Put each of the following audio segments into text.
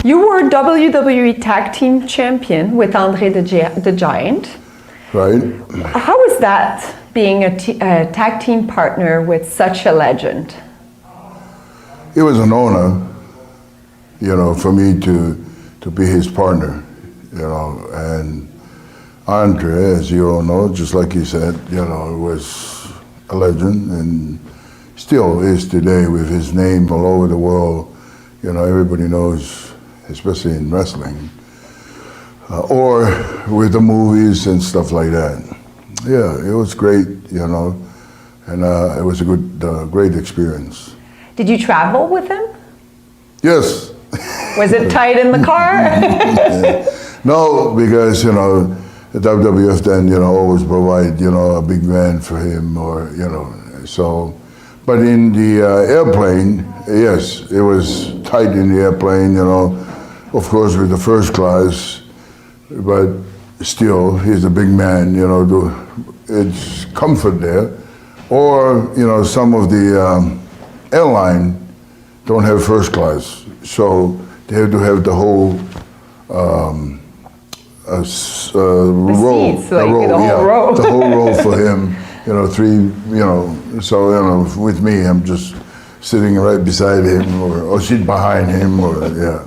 You were WWE Tag Team Champion with Andre the Giant. Right. How was that, being a tag team partner with such a legend? It was an honor, for me to be his partner, and Andre, as you all know, just like you said, was a legend and still is today with his name all over the world. Everybody knows, especially in wrestling, or with the movies and stuff like that. Yeah, it was great, and it was a great experience. Did you travel with him? Yes. Was it tight in the car? No, because, the WWF then, always provide, a big van for him or, so. But in the airplane, yes, it was tight in the airplane, of course with the first class, but still, he's a big man, it's comfort there. Or, some of the airline don't have first class, so they have to have the whole row. Seats, the whole row. The whole row for him, so, with me, I'm just sitting right beside him or sit behind him, yeah.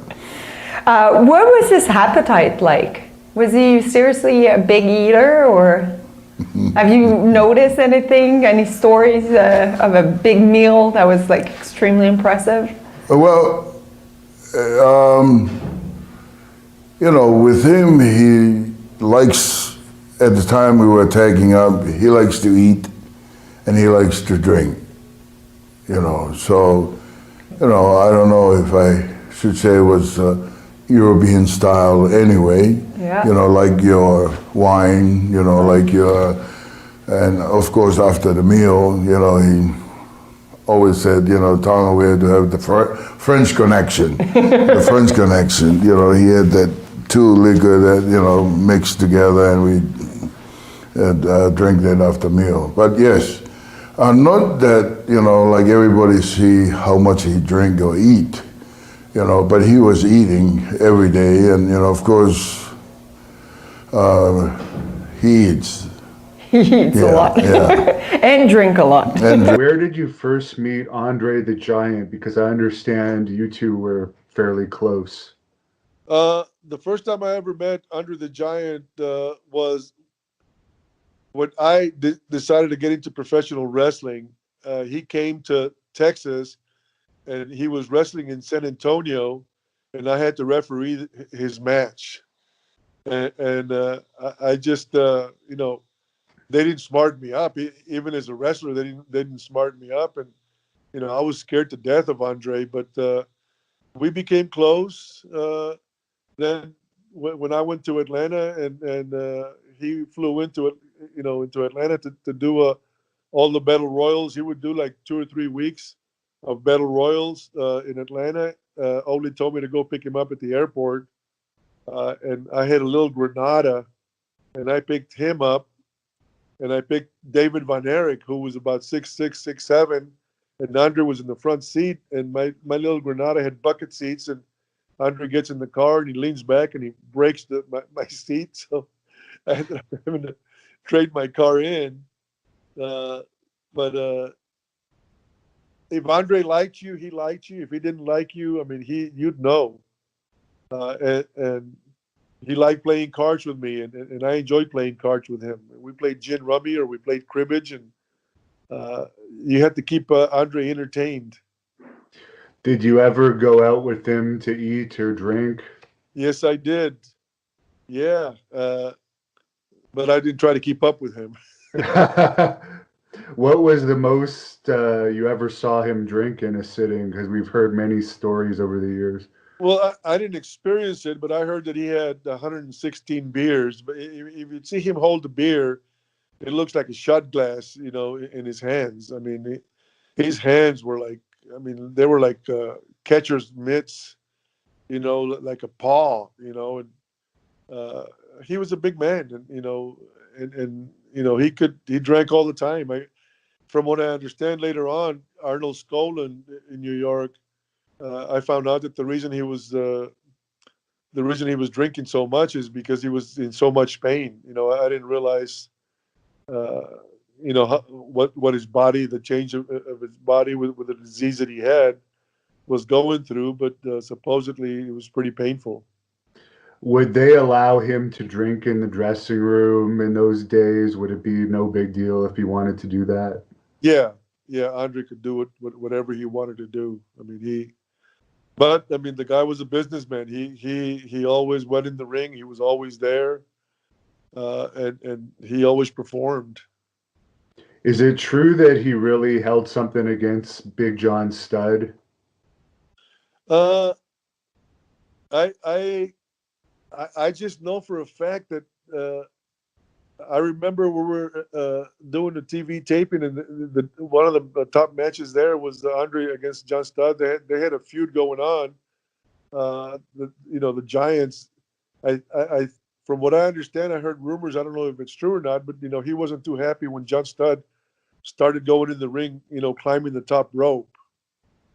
What was his appetite like? Was he seriously a big eater, or have you noticed anything, any stories of a big meal that was like extremely impressive? Well, with him, he likes, at the time we were tagging up, he likes to eat and he likes to drink, so, I don't know if I should say it was European style anyway, yeah. Like your wine, like your, and of course after the meal, he always said, Tonga, we had to have the French connection, the French connection, he had that two liquor that, mixed together and we drink that after meal. But yes, not that, like everybody see how much he drink or eat, but he was eating every day and, of course, he eats. He eats a lot. Yeah. And drink a lot. Where did you first meet Andre the Giant? Because I understand you two were fairly close. The first time I ever met Andre the Giant was when I decided to get into professional wrestling. He came to Texas, and he was wrestling in San Antonio, and I had to referee his match. And I just, they didn't smarten me up. Even as a wrestler, they didn't smarten me up. And, I was scared to death of Andre, but we became close. Then when I went to Atlanta and he flew into Atlanta to do all the battle royals, he would do like 2 or 3 weeks of battle royals in Atlanta. Ole told me to go pick him up at the airport. And I had a little Granada, and I picked him up, and I picked David Von Erich, who was about 6'6", 6'7", and Andre was in the front seat, and my little Granada had bucket seats, and Andre gets in the car and he leans back and he breaks my seat, so I ended up having to trade my car in. But if Andre liked you, he liked you. If he didn't like you, I mean, you'd know. And he liked playing cards with me, and I enjoyed playing cards with him. We played gin rummy or we played cribbage, and you had to keep Andre entertained. Did you ever go out with him to eat or drink? Yes, I did. Yeah, but I didn't try to keep up with him. What was the most you ever saw him drink in a sitting? Because we've heard many stories over the years. Well, I didn't experience it, but I heard that he had 116 beers. But if you see him hold a beer, it looks like a shot glass, in his hands. I mean, his hands were like, they were like catcher's mitts, like a paw, and he was a big man, and he drank all the time. From what I understand later on, Arnold Skaaland in New York, I found out that the reason he was the reason he was drinking so much is because he was in so much pain. I didn't realize, what his body, the change of his body with the disease that he had was going through, but supposedly it was pretty painful. Would they allow him to drink in the dressing room in those days? Would it be no big deal if he wanted to do that? Yeah, Andre could do it, whatever he wanted to do. But the guy was a businessman. He always went in the ring. He was always there, and he always performed. Is it true that he really held something against Big John Studd? I just know for a fact that I remember we were doing the TV taping, and one of the top matches there was Andre against John Studd. They had a feud going on. The Giants. I from what I understand, I heard rumors. I don't know if it's true or not, but he wasn't too happy when John Studd started going in the ring. Climbing the top rope.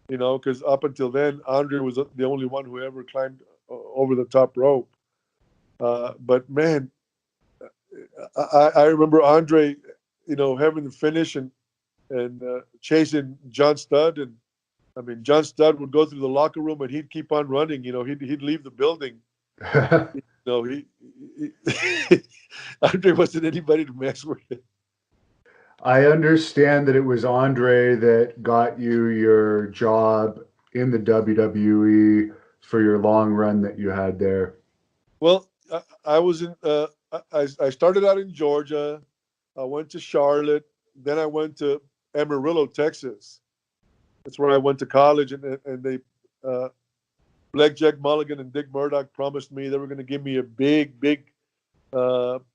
Because up until then, Andre was the only one who ever climbed over the top rope. But man, I remember Andre, having the finish and chasing John Studd, and John Studd would go through the locker room and he'd keep on running. He'd leave the building. He Andre wasn't anybody to mess with. I understand that it was Andre that got you your job in the WWE for your long run that you had there. Well, I was in. I started out in Georgia. I went to Charlotte. Then I went to Amarillo, Texas. That's where I went to college, and they, Blackjack Mulligan and Dick Murdoch promised me they were going to give me a big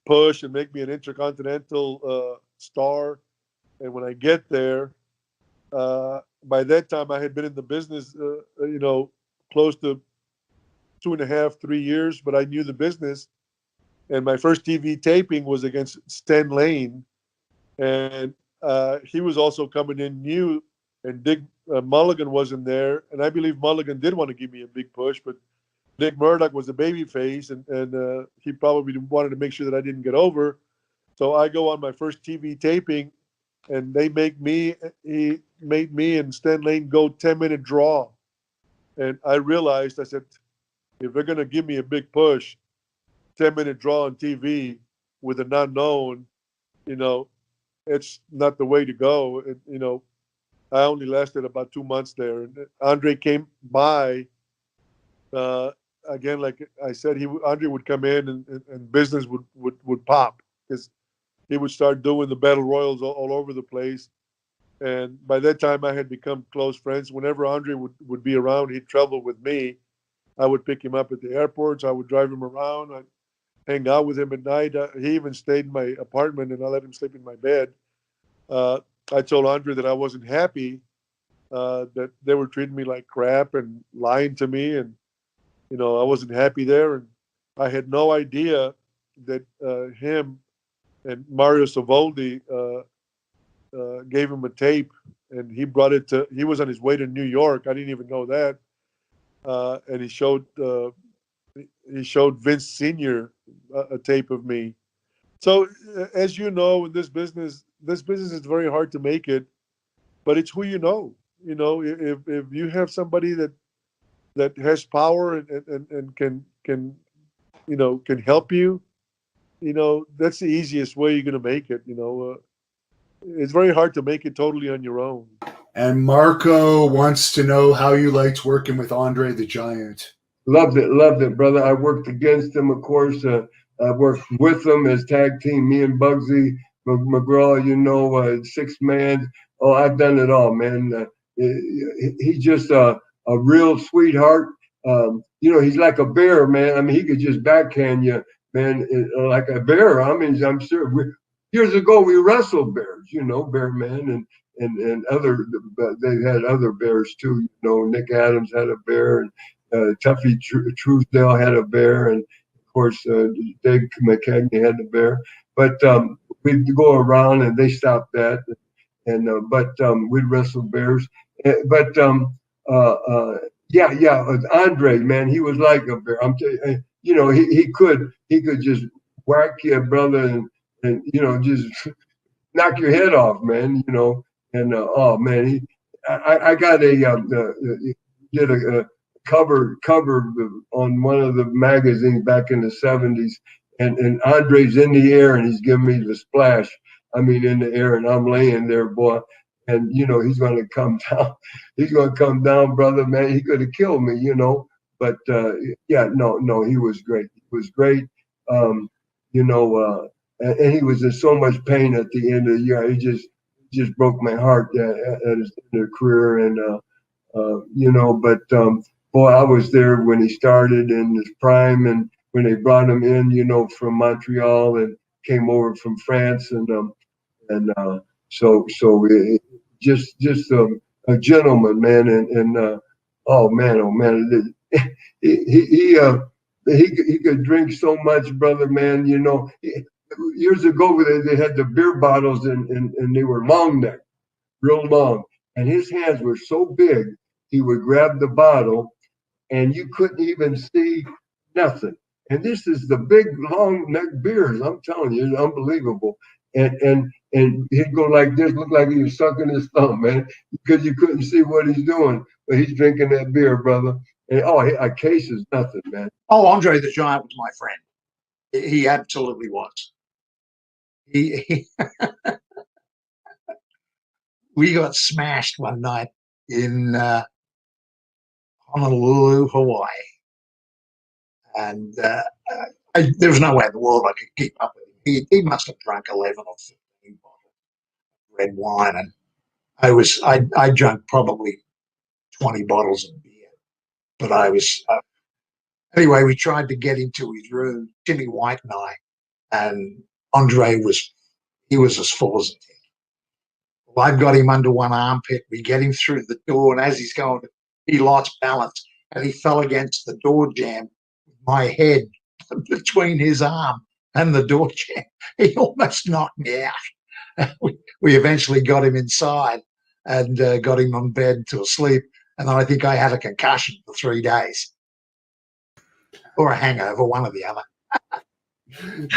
push and make me an intercontinental star. And when I get there, by that time I had been in the business, close to 2.5, 3 years, but I knew the business. And my first TV taping was against Stan Lane, and he was also coming in new, and Dick Mulligan wasn't there. And I believe Mulligan did want to give me a big push, but Dick Murdoch was a baby face, and he probably wanted to make sure that I didn't get over. So I go on my first TV taping, and he made me and Stan Lane go 10-minute draw. And I realized, I said, if they're going to give me a big push, 10-minute draw on TV with an unknown, it's not the way to go. I only lasted about 2 months there. And Andre came by. Again, like I said, Andre would come in and business would pop, because he would start doing the battle royals all over the place. And by that time, I had become close friends. Whenever Andre would be around, he'd travel with me. I would pick him up at the airports. I would drive him around. I'd hang out with him at night. He even stayed in my apartment, and I let him sleep in my bed. I told Andre that I wasn't happy, that they were treating me like crap and lying to me, and I wasn't happy there. And I had no idea that him and Mario Savoldi gave him a tape, and he brought it to. He was on his way to New York. I didn't even know that, and he showed Vince Senior a tape of me. So, as you know, in this business is very hard to make it, but it's who you know. If you have somebody that has power and can help you, that's the easiest way you're going to make it. It's very hard to make it totally on your own. And Marco wants to know how you liked working with Andre the Giant. Loved it, brother. I worked against him, of course. I worked with him as tag team, me and Bugsy McGraw, 6 man. Oh, I've done it all, man. He's just a real sweetheart. He's like a bear, man. He could just backhand you, man, like a bear. I'm sure. Years ago, we wrestled bears, Bear Man and other. They had other bears too. Nick Adams had a bear, and Tuffy Truesdale had a bear, and of course Dave McKagney had a bear. But we'd go around, and they stopped that, and we'd wrestle bears. But Yeah, yeah. Andre, man, he was like a bear. I'm telling you, you know, he could just whack you, brother, and you know, just knock your head off, man. You know, and oh man, I got did a cover on one of the magazines back in the '70s, and Andre's in the air and he's giving me the splash. I mean, in the air, and I'm laying there, boy. And you know he's going to come down. He's going to come down, brother. Man, he could have killed me, you know. But yeah, no, he was great. He was great. You know, and he was in so much pain at the end of the year. He just broke my heart at his end of career, and you know. But boy, I was there when he started in his prime, and when they brought him in, you know, from Montreal and came over from France, and so just a gentleman, man, and oh man, he could drink so much, brother, man. You know, years ago they had the beer bottles and they were long neck, real long, and his hands were so big he would grab the bottle and you couldn't even see nothing. And this is the big long neck beers. I'm telling you, it's unbelievable. And he'd go like this, look like he was sucking his thumb, man, because you couldn't see what he's doing. But he's drinking that beer, brother. And a case is nothing, man. Oh, Andre the Giant was my friend. He absolutely was. He we got smashed one night in Honolulu, Hawaii, and there was no way in the world I could keep up with him. He must have drunk 11 or 15 bottles of red wine, and I drank probably 20 bottles of beer. But I was anyway. We tried to get into his room, Jimmy White and I, and Andre was as full as a tin. Well, I've got him under one armpit. We get him through the door, and as he's going, he lost balance and he fell against the door jamb with my head between his arm and the door jamb. He almost knocked me out. We eventually got him inside and got him on bed to sleep. And I think I had a concussion for 3 days, or a hangover, one or the other.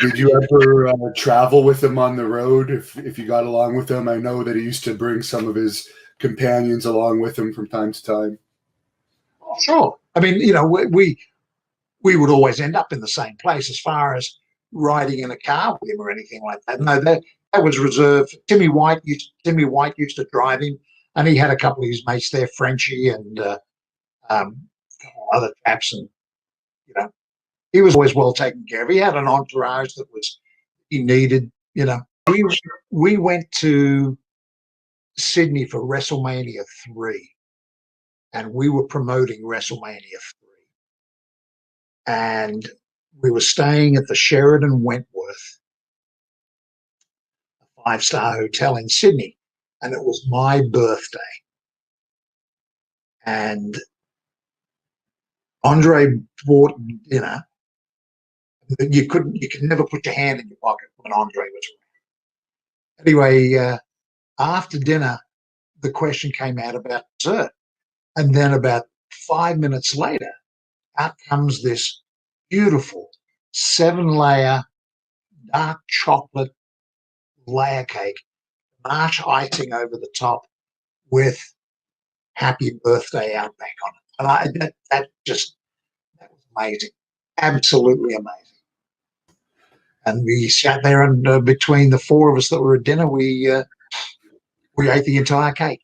Did you ever travel with him on the road if you got along with him? I know that he used to bring some of his companions along with him from time to time. Oh, sure. I mean, you know, we would always end up in the same place as far as riding in a car with him or anything like that. No, that was reserved. Timmy White used to drive him, and he had a couple of his mates there, Frenchie and other chaps, and you know, he was always well taken care of. He had an entourage that he needed. You know, we went to Sydney for WrestleMania 3, and we were promoting WrestleMania 3, and we were staying at the Sheraton Wentworth, a 5-star hotel in Sydney. And it was my birthday. And Andre bought dinner. You could never put your hand in your pocket when Andre was around. Anyway, after dinner, the question came out about dessert. And then about 5 minutes later, out comes this beautiful 7-layer dark chocolate layer cake, marsh icing over the top with "Happy Birthday" Outback on it. And that was amazing, absolutely amazing. And we sat there, and between the 4 of us that were at dinner, we ate the entire cake.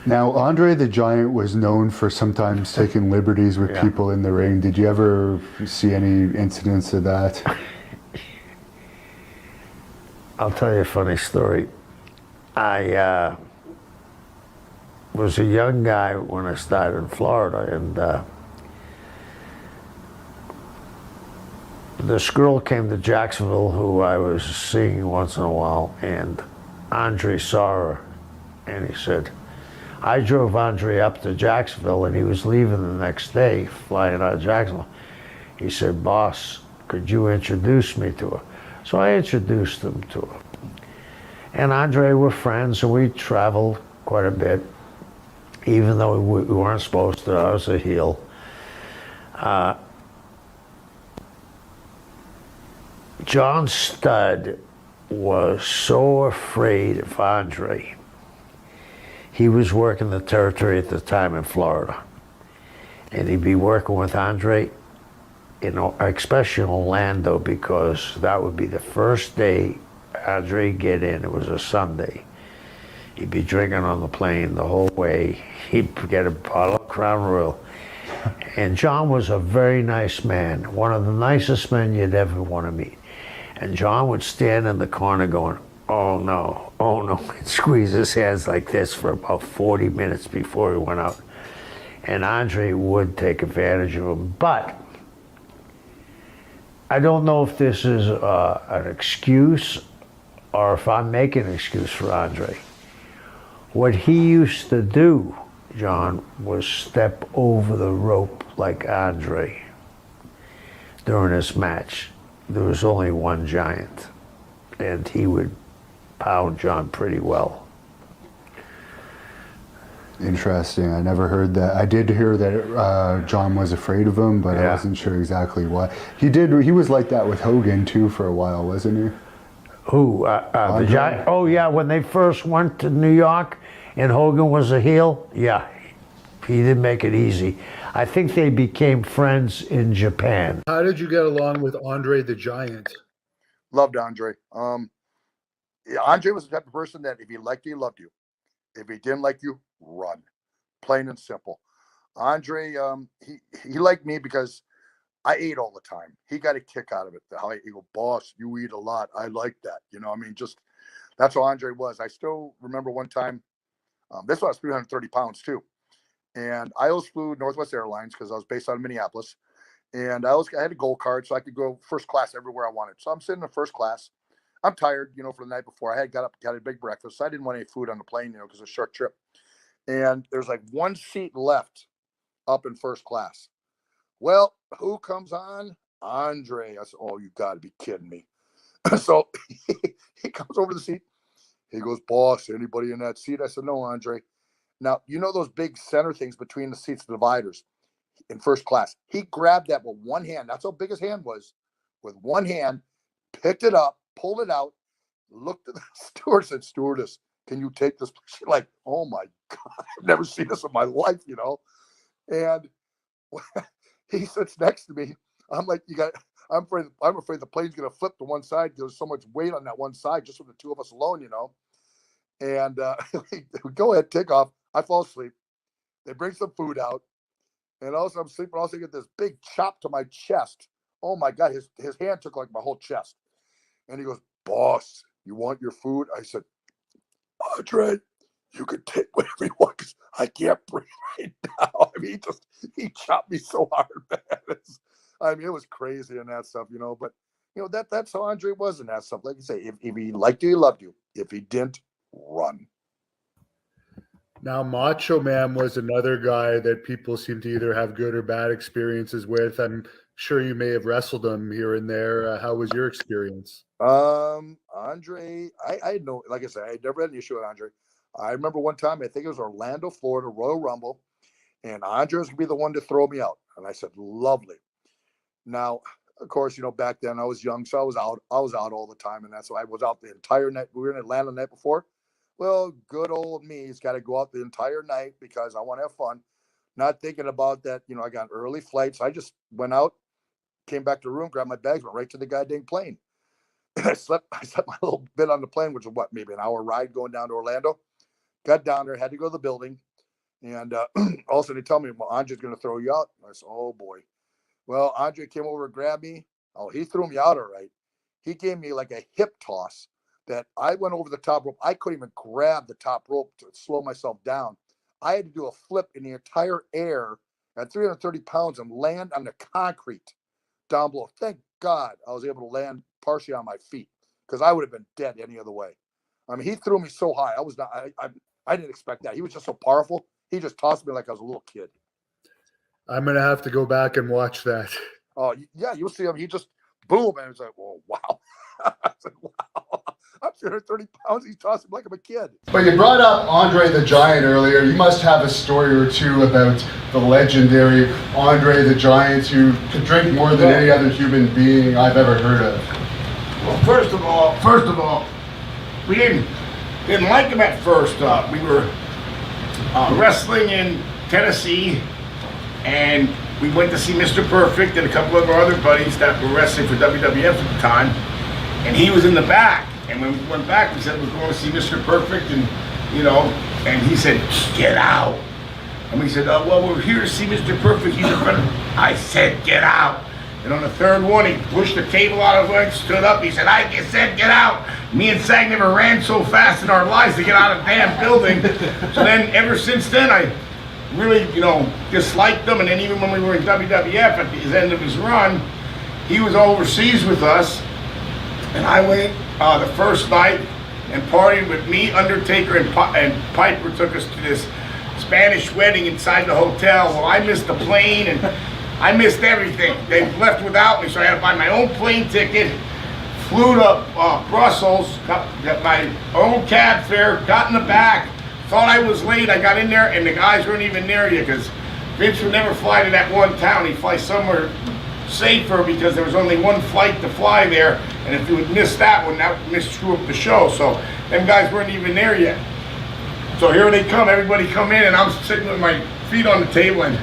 Now, Andre the Giant was known for sometimes taking liberties with people in the ring. Did you ever see any incidents of that? I'll tell you a funny story. I was a young guy when I started in Florida, and this girl came to Jacksonville who I was seeing once in a while, and Andre saw her, and he said, I drove Andre up to Jacksonville, and he was leaving the next day, flying out of Jacksonville. He said, boss, could you introduce me to her? So I introduced him to her. And Andre were friends, and we traveled quite a bit. even though we weren't supposed to. I was a heel. John Studd was so afraid of Andre. He was working the territory at the time in Florida. And he'd be working with Andre, especially in Orlando, because that would be the first day Andre'd get in. It was a Sunday. He'd be drinking on the plane the whole way. He'd get a bottle of Crown Royal. And John was a very nice man, one of the nicest men you'd ever want to meet. And John would stand in the corner going, oh no, and squeeze his hands like this for about 40 minutes before he went out. And Andre would take advantage of him. But I don't know if this is an excuse or if I'm making an excuse for Andre. What he used to do, John, was step over the rope like Andre during this match. There was only one giant, and he would pound John pretty well. Interesting. I never heard that. I did hear that John was afraid of him, but I Yeah. wasn't sure exactly why. He was like that with Hogan too for a while, wasn't he? Who? The giant? Oh yeah, when they first went to New York and Hogan was a heel, yeah, he didn't make it easy. I think they became friends in Japan. How did you get along with Andre the Giant? Loved Andre. Yeah, Andre was the type of person that if he liked you, he loved you. If he didn't like you, run. Plain and simple. Andre, he liked me because I ate all the time. He got a kick out of it. He go, boss, you eat a lot. I like that. You know, I mean, just that's how Andre was. I still remember one time, this was 330 pounds too. And I always flew Northwest Airlines because I was based out of Minneapolis. And I had a gold card, so I could go first class everywhere I wanted. So I'm sitting in first class. I'm tired, for the night before. I had got up, got a big breakfast. So I didn't want any food on the plane, because it's a short trip. And there's like one seat left up in first class. Well, who comes on? Andre. I said, oh, you got to be kidding me. So he comes over to the seat. He goes, boss, anybody in that seat? I said, no, Andre. Now, those big center things between the seats, the dividers in first class. He grabbed that with one hand. That's how big his hand was. With one hand, picked it up, pulled it out, looked at the steward, said, stewardess, can you take this? She's like, oh my God, I've never seen this in my life, And he sits next to me. I'm like, I'm afraid the plane's gonna flip to one side. There's so much weight on that one side, just with the two of us alone, And we go ahead, take off. I fall asleep. They bring some food out, and also I'm sleeping. Also get this big chop to my chest. Oh my God, his hand took like my whole chest. And he goes, boss, you want your food? I said, Andre, you can take whatever you want because I can't breathe right now. I mean, he chopped me so hard, man. It was crazy and that stuff, But that's how Andre was in that stuff. Like you say, if he liked you, he loved you. If he didn't, run. Now, Macho Man was another guy that people seem to either have good or bad experiences with. I'm sure you may have wrestled him here and there. How was your experience? Andre, I had no, like I said, I never had an issue with Andre. I remember one time, I think it was Orlando, Florida, Royal Rumble, and Andre was gonna be the one to throw me out. And I said, lovely. Now, of course, back then I was young, so I was out all the time, and that's why I was out the entire night. We were in Atlanta the night before. Well, good old me's got to go out the entire night because I want to have fun. Not thinking about that, I got early flights. I just went out, came back to the room, grabbed my bags, went right to the goddamn plane. I slept my little bit on the plane, which was maybe an hour ride going down to Orlando. Got down there, had to go to the building. And all of a sudden they tell me, well, Andre's going to throw you out. I said, oh boy. Well, Andre came over and grabbed me. Oh, he threw me out all right. He gave me like a hip toss that I went over the top rope. I couldn't even grab the top rope to slow myself down. I had to do a flip in the entire air at 330 pounds and land on the concrete down below. Thank God I was able to land partially on my feet because I would have been dead any other way. I mean, he threw me so high. I didn't expect that. He was just so powerful. He just tossed me like I was a little kid. I'm going to have to go back and watch that. Oh, yeah, you'll see him. He just, boom, and it's like, oh, wow. I said, wow, I'm 230 pounds. He's tossing like I'm a kid. But you brought up Andre the Giant earlier. You must have a story or two about the legendary Andre the Giant, who could drink more than any other human being I've ever heard of. Well, first of all, we didn't like him at first. We were wrestling in Tennessee, and we went to see Mr. Perfect and a couple of our other buddies that were wrestling for WWF at the time, and he was in the back. And when we went back, we said we're going to see Mr. Perfect, and and he said, "Get out." And we said, "Oh, well, we're here to see Mr. Perfect. He's in front of." I said, "Get out." And on the third one, he pushed the table out of the way, stood up. He said, "I just said get out." Me and Sag never ran so fast in our lives to get out of the damn building. So then, ever since then, I really, disliked him. And then even when we were in WWF at the end of his run, he was overseas with us. And I went the first night and partied with me, Undertaker, and Piper took us to this Spanish wedding inside the hotel. Well, I missed the plane and I missed everything. They left without me, so I had to buy my own plane ticket, flew to Brussels, got my own cab fare, got in the back, thought I was late. I got in there and the guys weren't even near you because Vince would never fly to that one town. He'd fly somewhere safer because there was only one flight to fly there, and if you would miss that one, that would screw up the show. So them guys weren't even there yet. So here they come, everybody come in, and I'm sitting with my feet on the table, and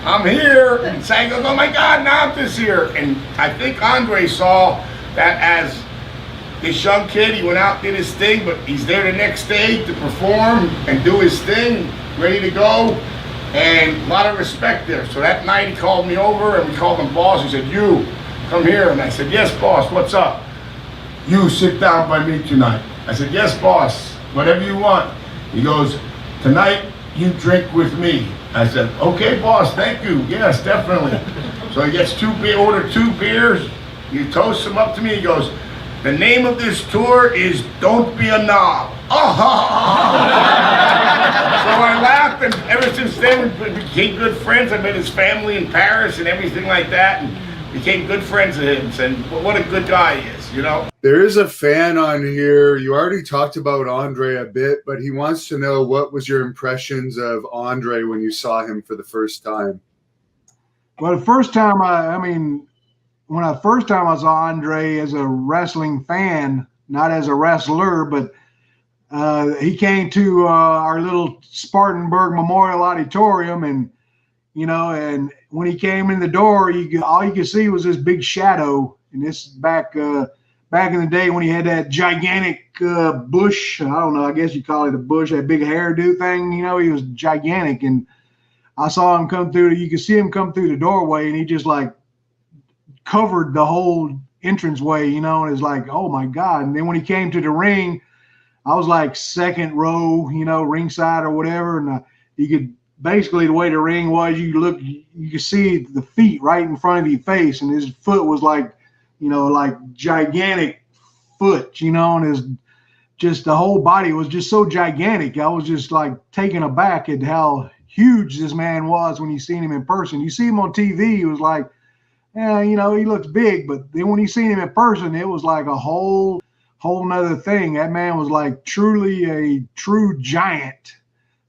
I'm here, and Sag goes, "Oh my God, Nant's here." And I think Andre saw that as this young kid. He went out, did his thing, but he's there the next day to perform and do his thing, ready to go, and a lot of respect there. So that night he called me over, and we called him boss. He said, "You, come here." And I said, "Yes, boss, what's up?" "You sit down by me tonight." I said, "Yes, boss, whatever you want." He goes, "Tonight you drink with me." I said, "Okay, boss, thank you. Yes, definitely." So he gets ordered 2 beers. You toast him up to me. He goes, "The name of this tour is Don't Be a Knob." Oh! So I laughed, and ever since then we became good friends. I met his family in Paris and everything like that, and became good friends of his. And what a good guy he is, There is a fan on here. You already talked about Andre a bit, but he wants to know, what was your impressions of Andre when you saw him for the first time? Well, the first time when I saw Andre as a wrestling fan, not as a wrestler, but he came to our little Spartanburg Memorial Auditorium, and and when he came in the door, all you could see was this big shadow. And this back in the day when he had that gigantic bush. I don't know. I guess you call it a bush. That big hairdo thing. He was gigantic, and I saw him come through. You could see him come through the doorway, and he just like covered the whole entranceway, and it's like, oh my God. And then when he came to the ring, I was like second row, ringside or whatever. And you could basically, the way the ring was, you could see the feet right in front of your face. And his foot was like, like gigantic foot, and his just the whole body was just so gigantic. I was just like taken aback at how huge this man was when you seen him in person. You see him on TV, he was like, yeah, he looks big, but then when you seen him in person, it was like a whole nother thing. That man was like truly a true giant.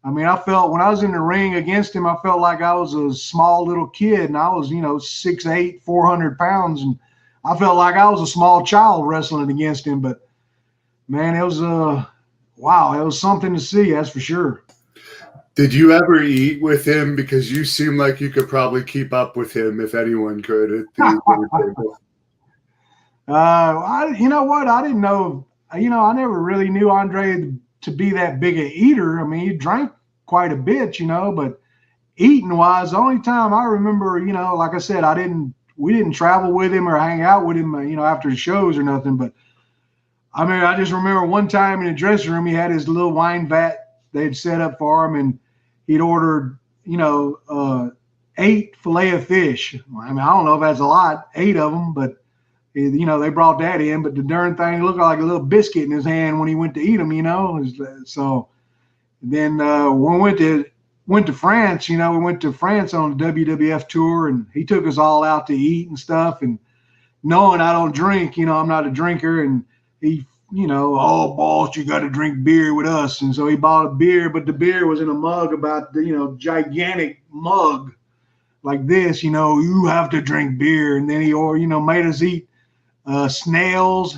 I mean, I felt when I was in the ring against him, I felt like I was a small little kid, and I was, 6'8", 400 pounds, and I felt like I was a small child wrestling against him. But man, it was wow, it was something to see, that's for sure. Did you ever eat with him? Because you seem like you could probably keep up with him if anyone could at the table. You know what? I didn't know. I never really knew Andre to be that big a eater. I mean, he drank quite a bit, but eating wise, the only time I remember, like I said, we didn't travel with him or hang out with him, after the shows or nothing. But I mean, I just remember one time in the dressing room, he had his little wine vat they'd set up for him, and he'd ordered, 8 fillet of fish. I mean, I don't know if that's a lot, 8 of them, but they brought that in. But the darn thing looked like a little biscuit in his hand when he went to eat them. So then when we went to France, we went to France on the WWF tour, and he took us all out to eat and stuff. And knowing I don't drink, I'm not a drinker, and he, oh, boss, you got to drink beer with us. And so he bought a beer, but the beer was in a mug about the, gigantic mug like this, you have to drink beer. And then he, made us eat snails,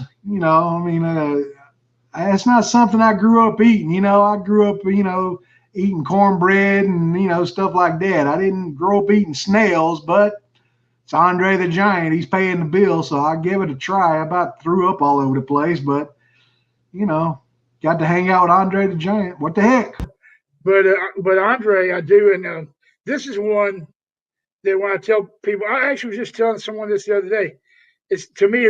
it's not something I grew up eating. I grew up, eating cornbread and, stuff like that. I didn't grow up eating snails, but it's Andre the Giant. He's paying the bill, so I gave it a try. I about threw up all over the place, but, got to hang out with Andre the Giant. What the heck? But Andre, I do, and this is one that when I tell people, I actually was just telling someone this the other day. It's to me,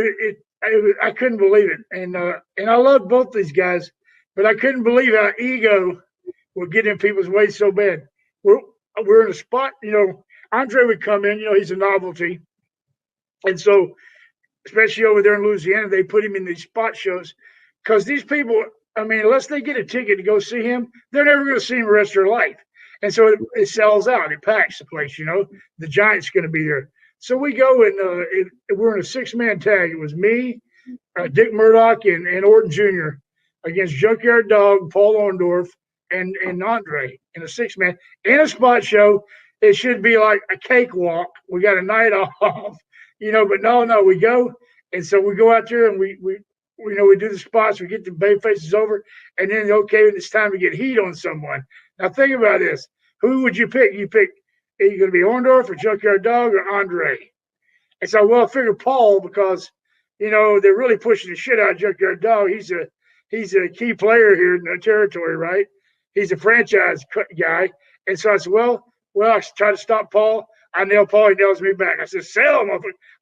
I couldn't believe it, and I love both these guys, but I couldn't believe how ego would get in people's way so bad. We're in a spot, Andre would come in, he's a novelty, and so especially over there in Louisiana, they put him in these spot shows because these people, unless they get a ticket to go see him, they're never going to see him the rest of their life. And so it sells out. It packs the place, The Giant's going to be there. So we go and we're in a 6-man tag. It was me, Dick Murdoch, and Orton Jr. against Junkyard Dog, Paul Orndorff, and Andre in a 6-man in a spot show. It should be like a cakewalk. We got a night off, but no, we go. And so we go out there and we do the spots. We get the bay faces over, and then okay, it's time to get heat on someone. Now think about this: who would you pick? You pick, are you going to be Orndorff or Junkyard Dog or Andre? And so, I figured Paul because they're really pushing the shit out of Junkyard Dog. He's a key player here in the territory, right? He's a franchise guy, and so I said, well, I try to stop Paul. I nail Paul. He nails me back. I said, sell him.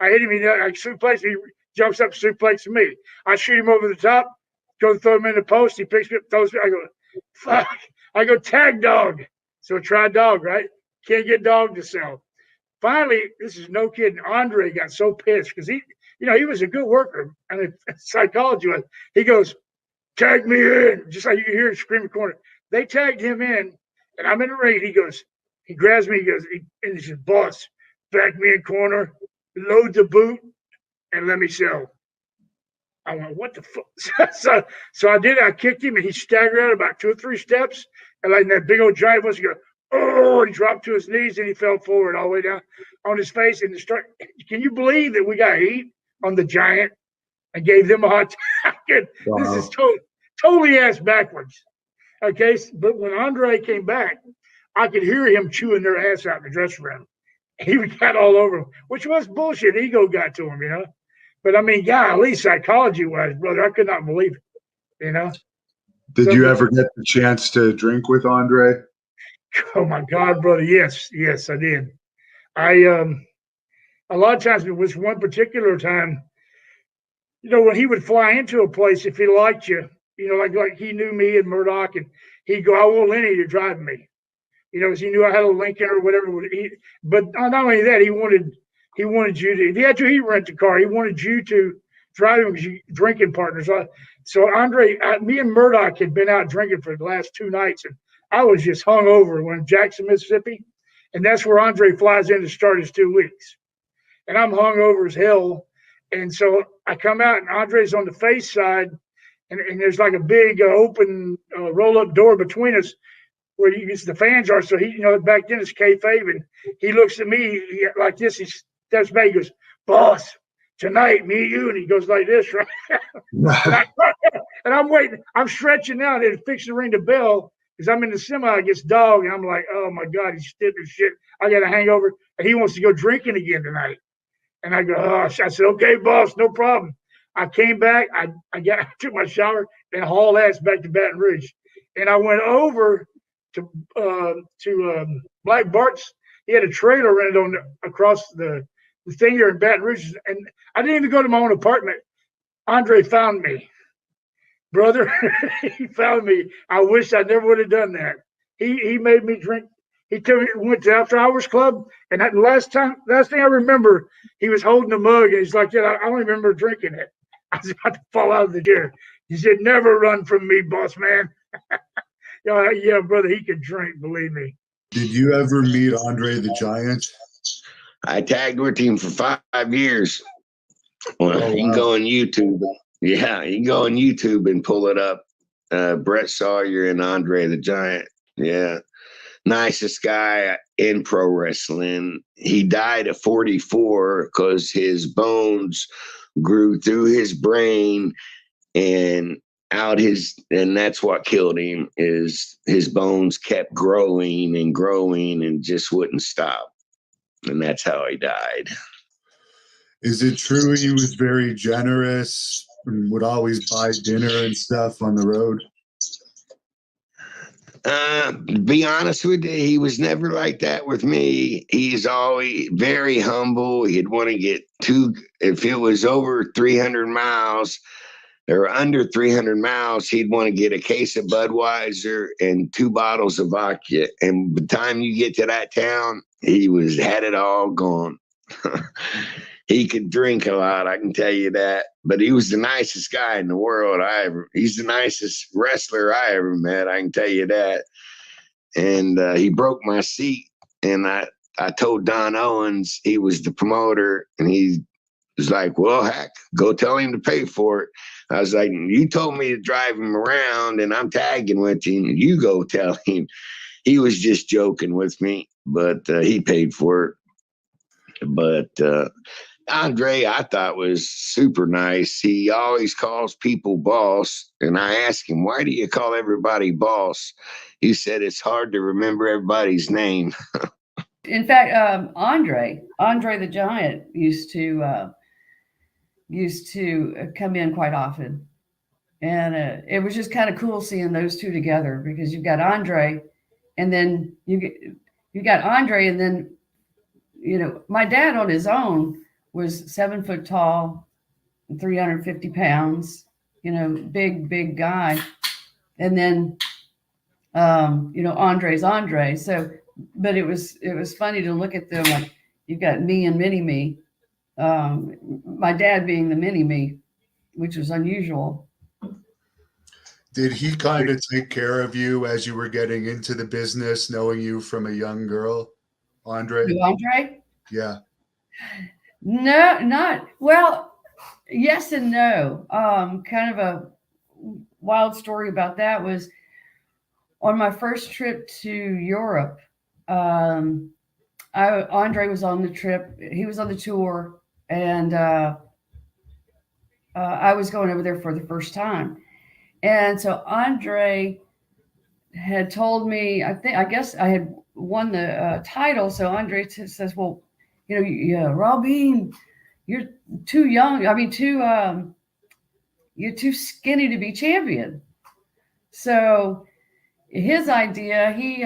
I hit him. I suplex. He jumps up, suplexes me. I shoot him over the top. Go throw him in the post. He picks me up, throws me. I go, fuck. I go tag Dog. So try Dog, right? Can't get Dog to sell. Finally, this is no kidding. Andre got so pissed because he was a good worker. Psychology was. He goes, tag me in, just like you hear him scream in the corner. They tagged him in, and I'm in the ring. He grabs me. And he says, boss, back me in corner, load the boot, and let me sell. I went, what the fuck? So I did. I kicked him, and he staggered out about 2 or 3 steps, and like that big old giant was going, oh, he dropped to his knees, and he fell forward all the way down on his face. And can you believe that we got heat on the Giant? I gave them a hot time. Wow. This is totally ass backwards. Okay, but when Andre came back, I could hear him chewing their ass out in the dressing room. He got all over him, which was bullshit. Ego got to him, But golly, psychology-wise, brother, I could not believe it, Did you ever get the chance to drink with Andre? Oh my God, brother! Yes, I did. A lot of times, it was one particular time. When he would fly into a place, if he liked you, like he knew me and Murdoch, and he'd go, "I want Lenny to drive me," because he knew I had a Lincoln or whatever. But not only that, he wanted you to. If he had to, he'd rent the car. He wanted you to drive him because you drinking partners. So Andre, me and Murdoch had been out drinking for the last 2 nights, and I was just hung over when Jackson, Mississippi, and that's where Andre flies in to start his 2 weeks. And I'm hung over as hell. And so I come out, and Andre's on the face side, and there's like a big open roll-up door between us where the fans are. So he, back then it's kayfabe, and he looks at me like this. He steps back. He goes, "Boss, tonight, me and you," and he goes like this, right? And I'm waiting. I'm stretching out and fixing to ring the bell because I'm in the semi against Dog, and I'm like, oh my God, he's stiff as shit. I got a hangover, and he wants to go drinking again tonight. And I go, oh, I said, okay, boss, no problem. I came back. I took my shower and hauled ass back to Baton Rouge, and I went over to Black Bart's. He had a trailer rented across the thing here in Baton Rouge, and I didn't even go to my own apartment. Andre found me, brother. He found me. I wish I never would have done that. He made me drink. He went to After Hours Club, and that last thing I remember, he was holding the mug, and he's like, "Yeah, I don't remember drinking it." I was about to fall out of the chair. He said, "Never run from me, boss man." Yeah, brother, he could drink, believe me. Did you ever meet Andre the Giant? I tagged with him for 5 years. Well, Oh, you can wow. go on YouTube. Yeah, you can go on YouTube and pull it up. Brett Sawyer and Andre the Giant. Yeah. Nicest guy in pro wrestling. He died at 44 because his bones grew through his brain and and that's what killed him. Is his bones kept growing and growing and just wouldn't stop. And that's how he died. Is it true he was very generous and would always buy dinner and stuff on the road? To be honest with you, he was never like that with me. He's always very humble. He'd want to get if it was over 300 miles or under 300 miles, he'd want to get a case of Budweiser and 2 bottles of vodka. And by the time you get to that town, he had it all gone. He could drink a lot, I can tell you that. But he was the nicest guy in the world he's the nicest wrestler I ever met, I can tell you that. And he broke my seat, and I told Don Owens, he was the promoter, and he was like, well, heck, go tell him to pay for it. I was like, you told me to drive him around, and I'm tagging with him. You go tell him. He was just joking with me, but he paid for it. But Andre, I thought, was super nice. He always calls people boss. And I asked him, why do you call everybody boss? He said, it's hard to remember everybody's name. In fact, Andre the Giant used to come in quite often. And it was just kind of cool seeing those two together, because you've got Andre and then you got Andre, and then, my dad on his own was 7 foot tall, 350 pounds, big guy. And then, Andre's Andre. So, but it was funny to look at them, like you've got me and mini me, my dad being the mini me, which was unusual. Did he kind of take care of you as you were getting into the business, knowing you from a young girl, Andre? Andre? Yeah. No, not well. Yes and no. Kind of a wild story about that was on my first trip to Europe. Andre was on the trip. He was on the tour, and I was going over there for the first time. And so Andre had told me, I guess I had won the title. So Andre says, well, Robin, you're too young. You're too skinny to be champion. So his idea, he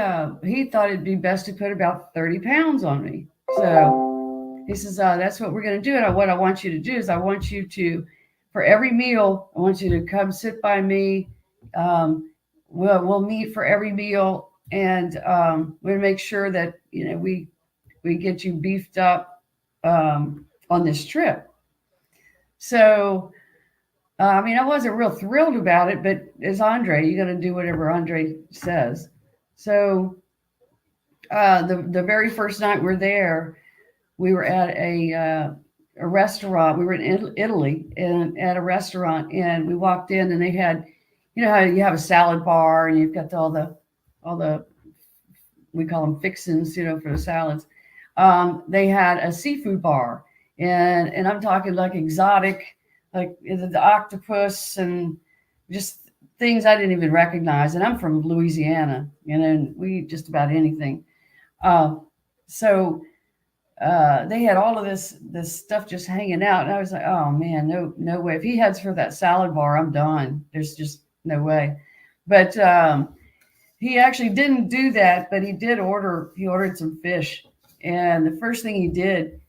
thought it'd be best to put about 30 pounds on me. So he says, that's what we're going to do. And what I want you to do is I want you to, for every meal, I want you to come sit by me. We'll meet for every meal, and we'll make sure that we get you beefed up on this trip. So I wasn't real thrilled about it, but as Andre, you got to do whatever Andre says. So the very first night we're there, we were at a restaurant. We were in Italy and at a restaurant, and we walked in, and they had, how you have a salad bar and you've got all the we call them fixins, for the salads. They had a seafood bar, and I'm talking like exotic, like the octopus and just things I didn't even recognize. And I'm from Louisiana, and we eat just about anything. So they had all of this stuff just hanging out, and I was like, oh man, no way. If he heads for that salad bar, I'm done. There's just no way. But he actually didn't do that, but he ordered some fish. And the first thing he did,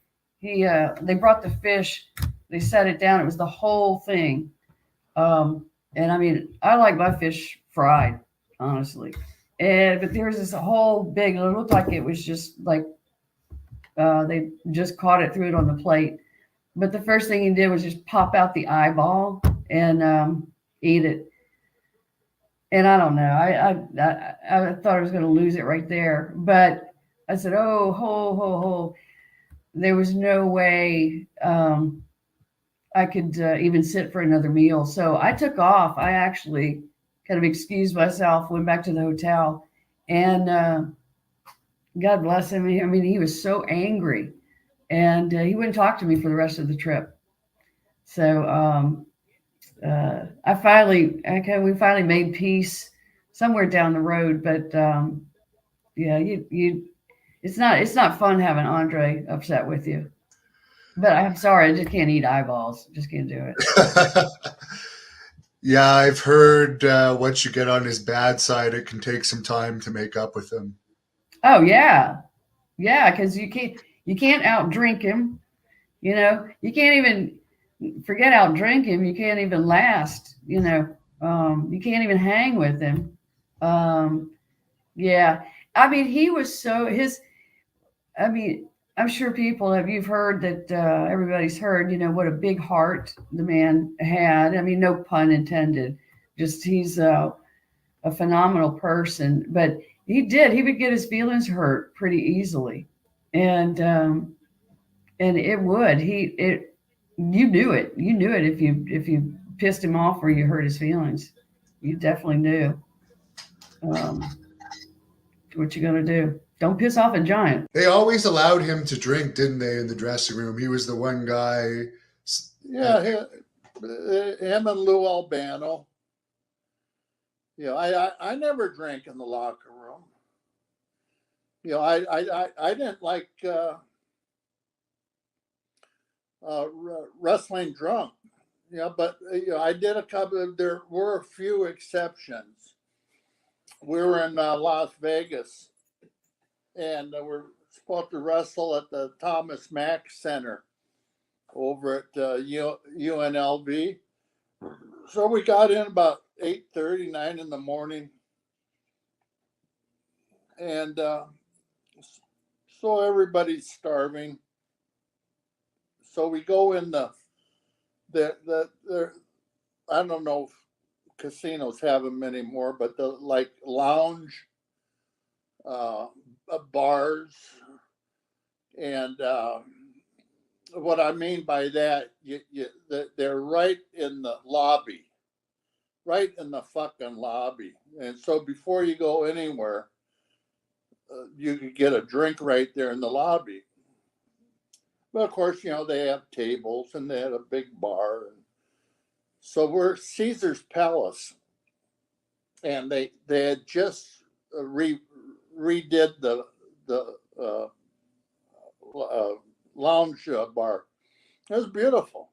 they brought the fish, they set it down. It was the whole thing. And I like my fish fried, honestly. But there was this whole big, it looked like it was just like, they just caught it, threw it on the plate. But the first thing he did was just pop out the eyeball and eat it. And I don't know, I thought I was going to lose it right there. But I said, oh, ho. There was no way I could even sit for another meal. So I took off. I actually kind of excused myself, went back to the hotel, and God bless him. I mean, he was so angry, and he wouldn't talk to me for the rest of the trip. So we finally made peace somewhere down the road. But yeah, it's not fun having Andre upset with you. But I'm sorry, I just can't eat eyeballs. Just can't do it. Yeah, I've heard once you get on his bad side, it can take some time to make up with him. Oh yeah, yeah, because you can't outdrink him. You know, you can't even forget outdrink him. You can't even last. You know, you can't even hang with him. Yeah, I mean, he was so his. I mean, I'm sure you've heard that everybody's heard, you know, what a big heart the man had. I mean, no pun intended. Just he's a phenomenal person, but he would get his feelings hurt pretty easily. And you knew it. You knew it if you pissed him off or you hurt his feelings. You definitely knew. What you gonna do? Don't piss off a giant. They always allowed him to drink, didn't they, in the dressing room? He was the one guy. Yeah, him and Lou Albano. You know, I never drank in the locker room. You know, I didn't like wrestling drunk. You know, but you know, I did a couple. There were a few exceptions. We were in Las Vegas, and we're supposed to wrestle at the Thomas Mack Center over at UNLV. So we got in about 8:30, 9 in the morning. And so everybody's starving. So we go in the I don't know if casinos have them anymore, but the like lounge bars. And what I mean by that, they're right in the lobby, right in the fucking lobby. And so before you go anywhere, you could get a drink right there in the lobby. But of course, you know, they have tables and they had a big bar. And so we're Caesar's Palace, and they had just redid the lounge bar. It was beautiful.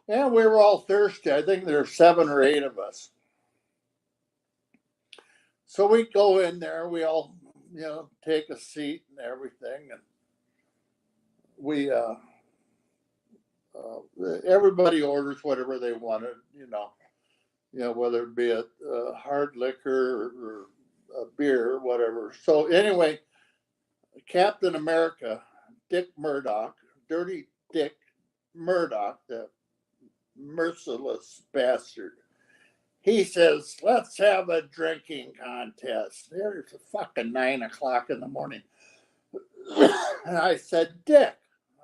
And we were all thirsty. I think there were 7 or 8 of us. So we go in there, we all, you know, take a seat and everything. And we, everybody orders whatever they wanted, you know, whether it be a hard liquor or a beer or whatever. So anyway, Captain America, Dick Murdoch, Dirty Dick Murdoch, the merciless bastard, he says, let's have a drinking contest. There's a fucking 9 o'clock in the morning. And I said, Dick,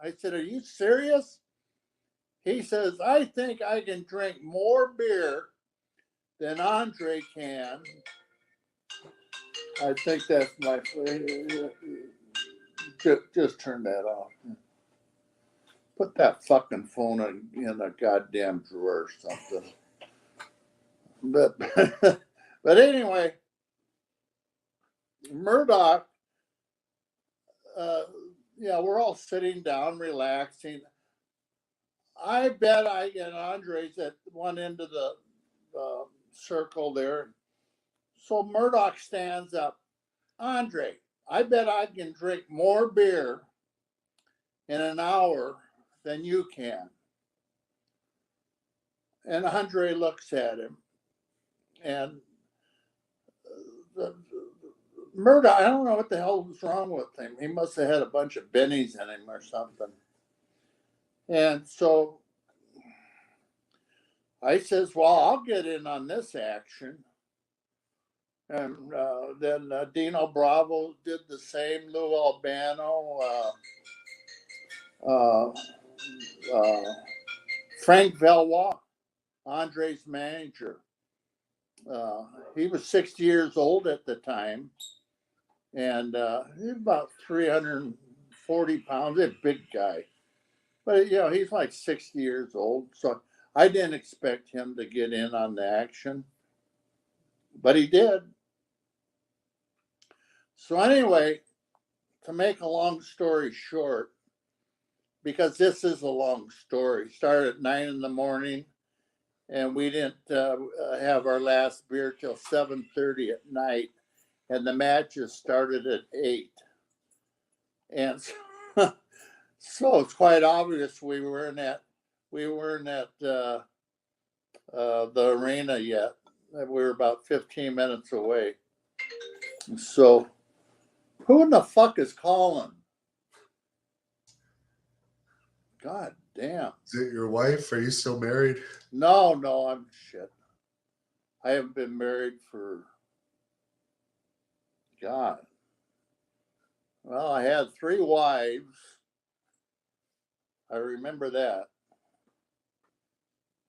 I said, are you serious? He says, I think I can drink more beer than Andre can. I think that's my, just turn that off. Put that fucking phone in a goddamn drawer or something. But anyway, Murdoch, yeah, we're all sitting down, relaxing. I bet and Andre's at one end of the circle there. So Murdoch stands up. Andre, I bet I can drink more beer in an hour than you can. And Andre looks at him. And Murdoch, I don't know what the hell was wrong with him. He must have had a bunch of bennies in him or something. And so I says, well, I'll get in on this action. And then Dino Bravo did the same, Lou Albano. Frank Valois, Andre's manager. He was 60 years old at the time, and he was about 340 pounds, a big guy. But, he's like 60 years old, so I didn't expect him to get in on the action, but he did. So anyway, to make a long story short, because this is a long story, started at 9 in the morning, and we didn't have our last beer till 7:30 at night, and the matches started at 8. And so it's quite obvious we weren't at the arena yet. We were about 15 minutes away. So who in the fuck is calling? God damn. Is it your wife? Are you still married? No, I'm shit. I haven't been married for, God. Well, I had 3 wives. I remember that.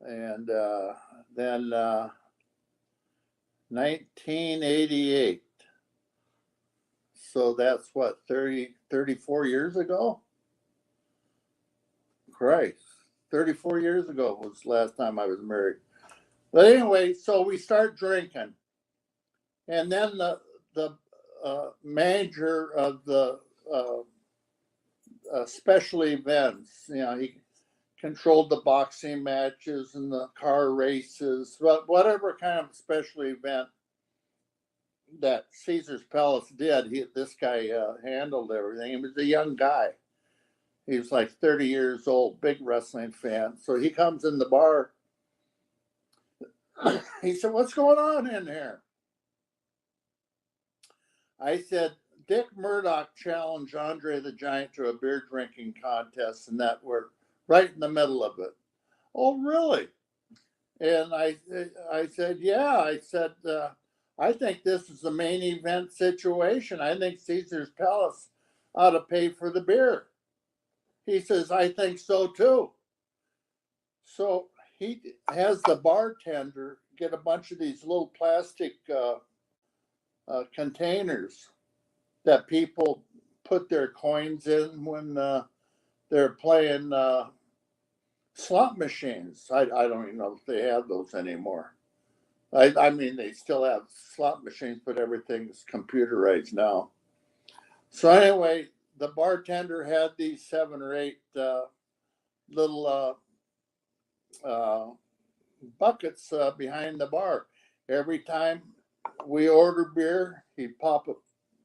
And then 1988. So that's what, 34 years ago? Christ, 34 years ago was the last time I was married. But anyway, so we start drinking. And then the manager of the special events, he controlled the boxing matches and the car races, whatever kind of special event that Caesar's Palace did, this guy handled everything. He was a young guy. He was like 30 years old, big wrestling fan. So he comes in the bar. He said, "What's going on in here?" I said, "Dick Murdoch challenged Andre the Giant to a beer drinking contest, and that we're right in the middle of it." "Oh, really?" And I said, "Yeah." I said, "I think this is the main event situation. I think Caesar's Palace ought to pay for the beer." He says, "I think so too." So he has the bartender get a bunch of these little plastic containers that people put their coins in when they're playing slot machines. I don't even know if they have those anymore. I mean, they still have slot machines, but everything's computerized now. So anyway, the bartender had these 7 or 8 little buckets behind the bar. Every time we order beer, he'd pop a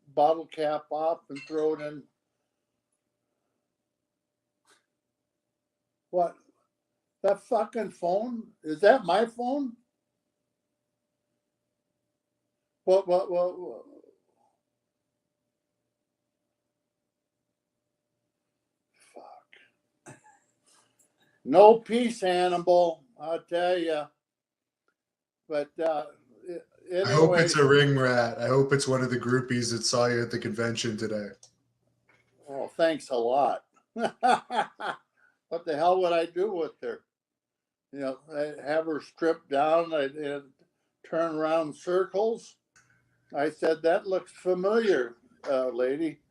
bottle cap off and throw it in. What? That fucking phone? Is that my phone? What? Fuck. No peace, Hannibal, I'll tell you. But anyway. I hope it's a ring rat. I hope it's one of the groupies that saw you at the convention today. Oh, thanks a lot. What the hell would I do with her? I'd have her stripped down, I'd turn around circles. I said, "That looks familiar, lady."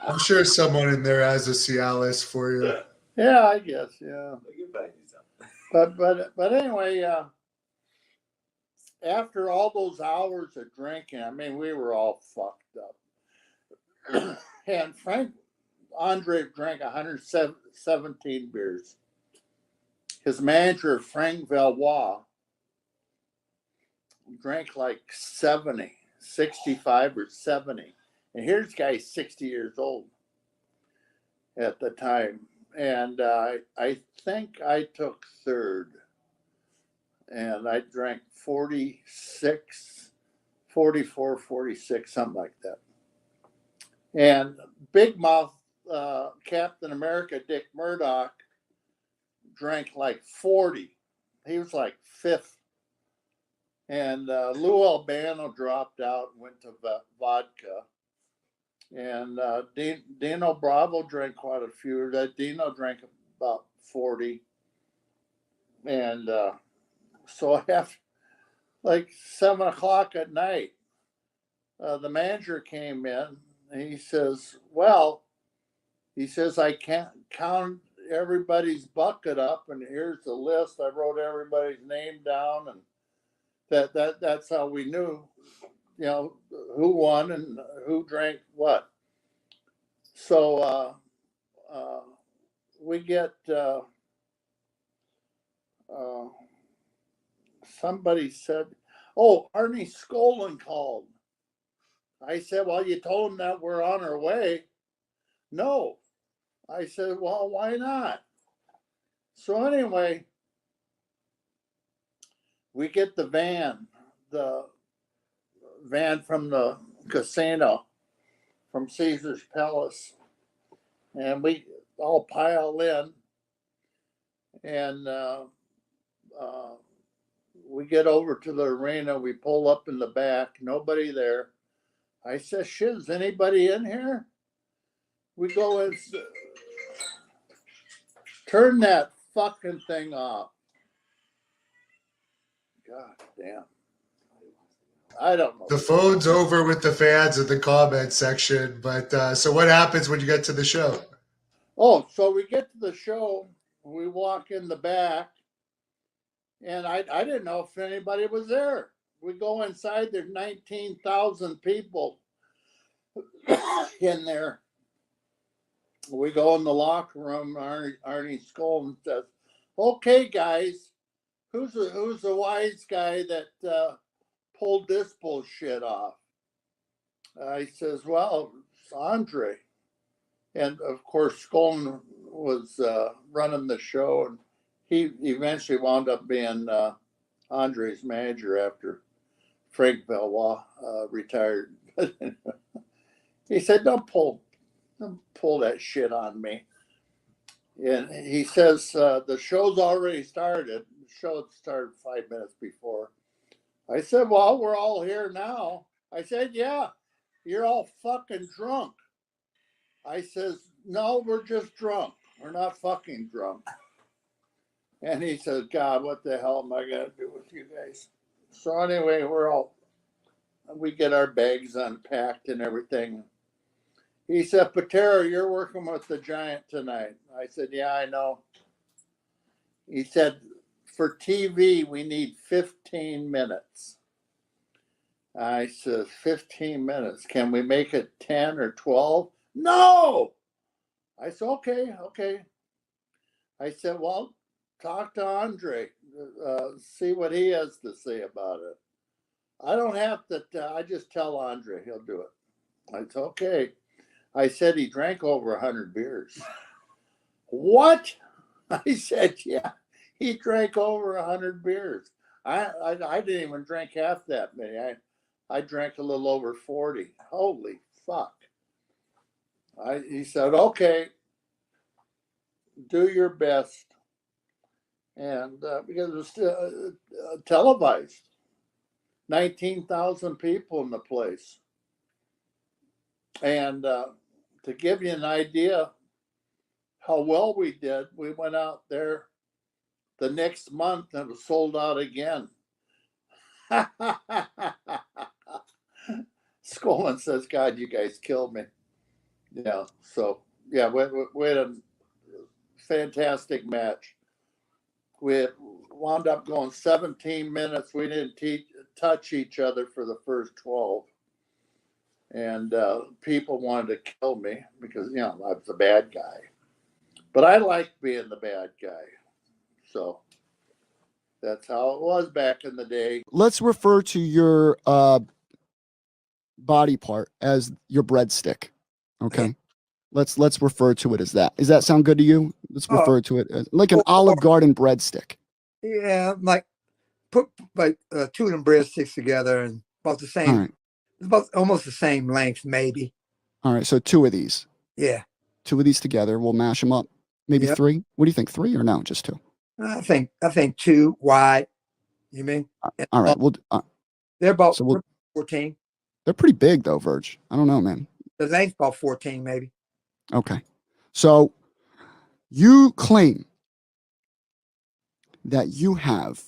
I'm sure someone in there has a Cialis for you. Yeah, I guess, yeah. But anyway, after all those hours of drinking, I mean, we were all fucked up. And Andre drank 117 beers. His manager, Frank Valois, drank like 65 or 70. And here's this guy 60 years old at the time. And I think I took 3rd. And I drank 46, 44, 46, something like that. And Big Mouth Captain America, Dick Murdoch, drank like 40. He was like 5th. And Lou Albano dropped out and went to vodka. And Dino Bravo drank quite a few. Dino drank about 40. And so after like 7 o'clock at night, the manager came in and he says, well, he says, I can't count everybody's bucket up, and here's the list. I wrote everybody's name down, and that's how we knew, who won and who drank what. So we get somebody said, oh, Arnie Skolin called. I said, well, you told him that we're on our way. No. I said, well, why not? So anyway, we get the van from the casino, from Caesar's Palace, and we all pile in, and we get over to the arena. We pull up in the back, nobody there. I said, shit, is anybody in here? We go and turn that fucking thing off. God damn. I don't know. The phone's over with the fans in the comment section, but so what happens when you get to the show? Oh, so we get to the show, we walk in the back, and I didn't know if anybody was there. We go inside, there's 19,000 people in there. We go in the locker room, Arnie Skolin says, okay, guys, who's the wise guy that pulled this bullshit off? He says, well, it's Andre. And of course, Skolin was running the show, and he eventually wound up being Andre's manager after Frank Valois retired. He said, don't pull that shit on me. And he says, the show's already started. The show started 5 minutes before. I said, well, we're all here now. I said, yeah, you're all fucking drunk. I says, no, we're just drunk. We're not fucking drunk. And he says, God, what the hell am I going to do with you guys? So anyway, we get our bags unpacked and everything. He said, Patero, you're working with the Giant tonight. I said, yeah, I know. He said, for TV, we need 15 minutes. I said, 15 minutes. Can we make it 10 or 12? No! I said, okay. I said, well, talk to Andre. See what he has to say about it. I don't have to, I just tell Andre, he'll do it. I said, okay. I said he drank over 100 beers. What? I said, yeah, he drank over 100 beers. I didn't even drink half that many. I drank a little over 40. Holy fuck. He said, okay, do your best. And because it was televised, 19,000 people in the place. And to give you an idea how well we did, we went out there the next month and it was sold out again. Skolin says, God, you guys killed me. Yeah, so, yeah, we had a fantastic match. We wound up going 17 minutes. We didn't touch each other for the first 12. And people wanted to kill me because, I was a bad guy. But I liked being the bad guy. So that's how it was back in the day. Let's refer to your body part as your breadstick. Okay. Let's refer to it as that. Does that sound good to you? Let's refer to it as like an Olive Garden breadstick. Yeah, like put like two of them breadsticks together and about the same. All right. It's about almost the same length, maybe. All right. So two of these. Yeah. Two of these together. We'll mash them up. Maybe Yep. three. What do you think? Three or no? Just two. I think two wide. You mean? All right. We'll. They're about So we'll, 14. they're pretty big though, Verge. I don't know, man. The length about 14, maybe. Okay. So you claim that you have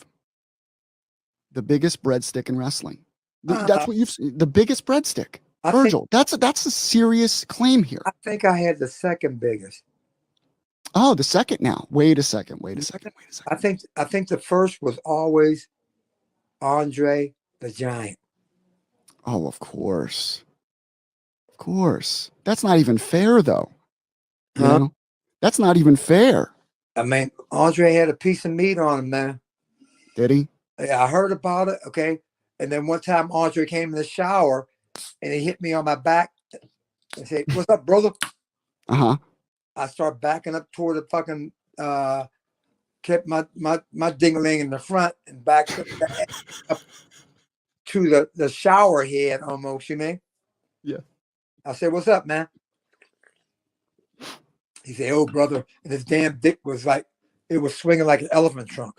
the biggest breadstick in wrestling. That's what you've the biggest breadstick. Virgil, that's a serious claim here. I think I had the second biggest. Oh, the second now. Wait a second. I think the first was always Andre the Giant. Oh, of course. Of course. That's not even fair, though. You know? That's not even fair. I mean, Andre had a piece of meat on him, man. Did he? Yeah, I heard about it. Okay. And then one time Andre came in the shower and he hit me on my back and said, "What's up, brother?" Uh-huh. I start backing up toward the fucking kept my ding-a-ling in the front and backed up to the shower head almost, you mean? Yeah. I said, "What's up, man?" He said, "Oh, brother," and his damn dick was like, it was swinging like an elephant trunk.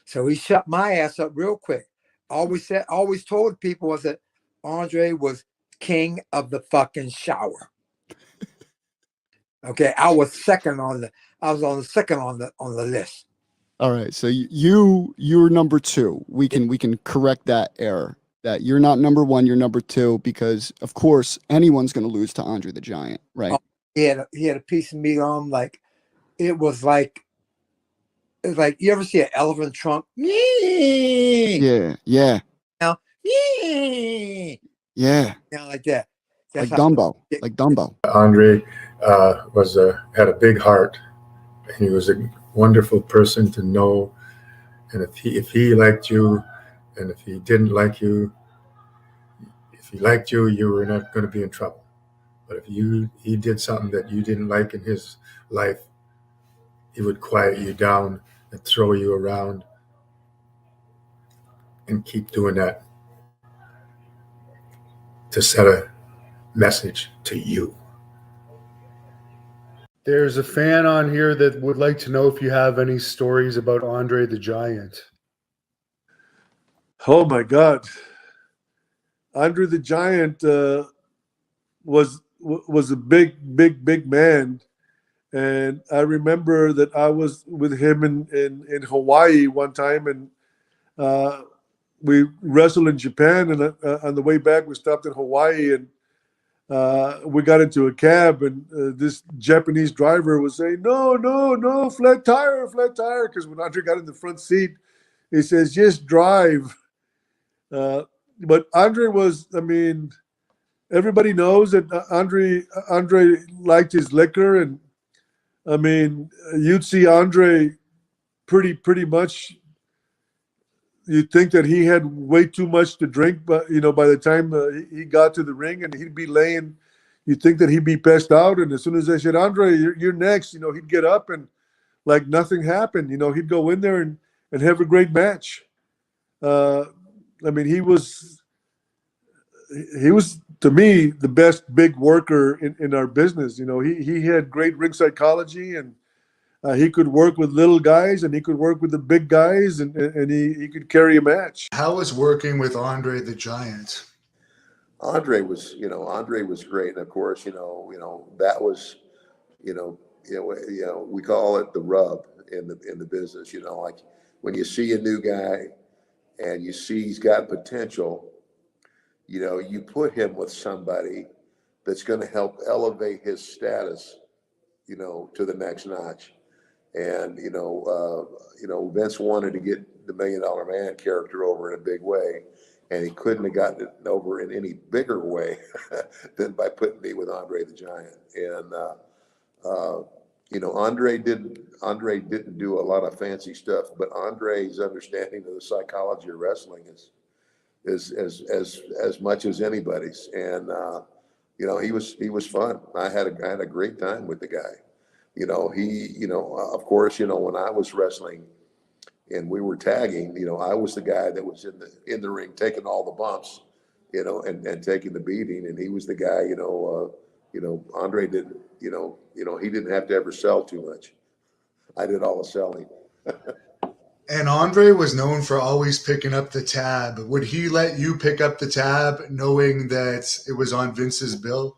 So he shut my ass up real quick. Always told people was that Andre was king of the fucking shower. Okay, I was second on the second on the list. All right. So you're number 2. We can correct that error. That you're not number 1, you're number 2, because of course anyone's going to lose to Andre the Giant, right? Oh, he had a piece of meat on him, like it was like you ever see an elephant trunk? Yeah. Now, Yeah. like that. Like Dumbo. Like Dumbo. Andre had a big heart. He was a wonderful person to know, and if he liked you, and if he didn't like you, if he liked you, you were not going to be in trouble. But if he did something that you didn't like in his life, he would quiet you down and throw you around and keep doing that to set a message to you. There's a fan on here that would like to know if you have any stories about Andre the Giant. Oh my God, Andre the Giant was a big man, and I remember that I was with him in Hawaii one time, and we wrestled in Japan, and on the way back we stopped in Hawaii, and we got into a cab, and this Japanese driver was saying, no, flat tire, because when Andre got in the front seat, he says, "Just drive." But Andre was, I mean, everybody knows that Andre liked his liquor, and I mean, you'd see Andre pretty much. You'd think that he had way too much to drink, but by the time he got to the ring, and he'd be laying, you'd think that he'd be passed out. And as soon as they said, "Andre, you're next," he'd get up and like nothing happened. He'd go in there and have a great match. I mean, he was to me the best big worker in our business. He had great ring psychology, and he could work with little guys, and he could work with the big guys, and he could carry a match. How was working with Andre the Giant? Andre was great, and of course, that was, we call it the rub in the business. Like when you see a new guy and you see he's got potential, you put him with somebody that's going to help elevate his status, to the next notch. And, Vince wanted to get the $1 Million Man character over in a big way, and he couldn't have gotten it over in any bigger way than by putting me with Andre the Giant. And, Andre didn't do a lot of fancy stuff, but Andre's understanding of the psychology of wrestling is as much as anybody's. And, he was fun. I had a great time with the guy. Of course, when I was wrestling and we were tagging, I was the guy that was in the ring taking all the bumps, and taking the beating. And he was the guy, Andre didn't, he didn't have to ever sell too much. I did all the selling. And Andre was known for always picking up the tab. Would he let you pick up the tab knowing that it was on Vince's bill?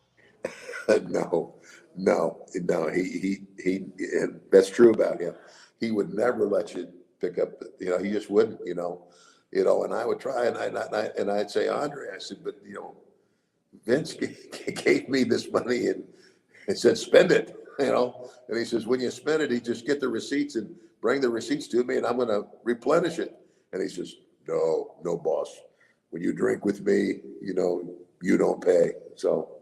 No, he and that's true about him. he would never let you pick up, he just wouldn't, and I would try, and I'd say, Andre, I said, but, Vince gave me this money and said, spend it, and he says, when you spend it, he just get the receipts and bring the receipts to me and I'm going to replenish it. And he says, no, boss, when you drink with me, you don't pay. So,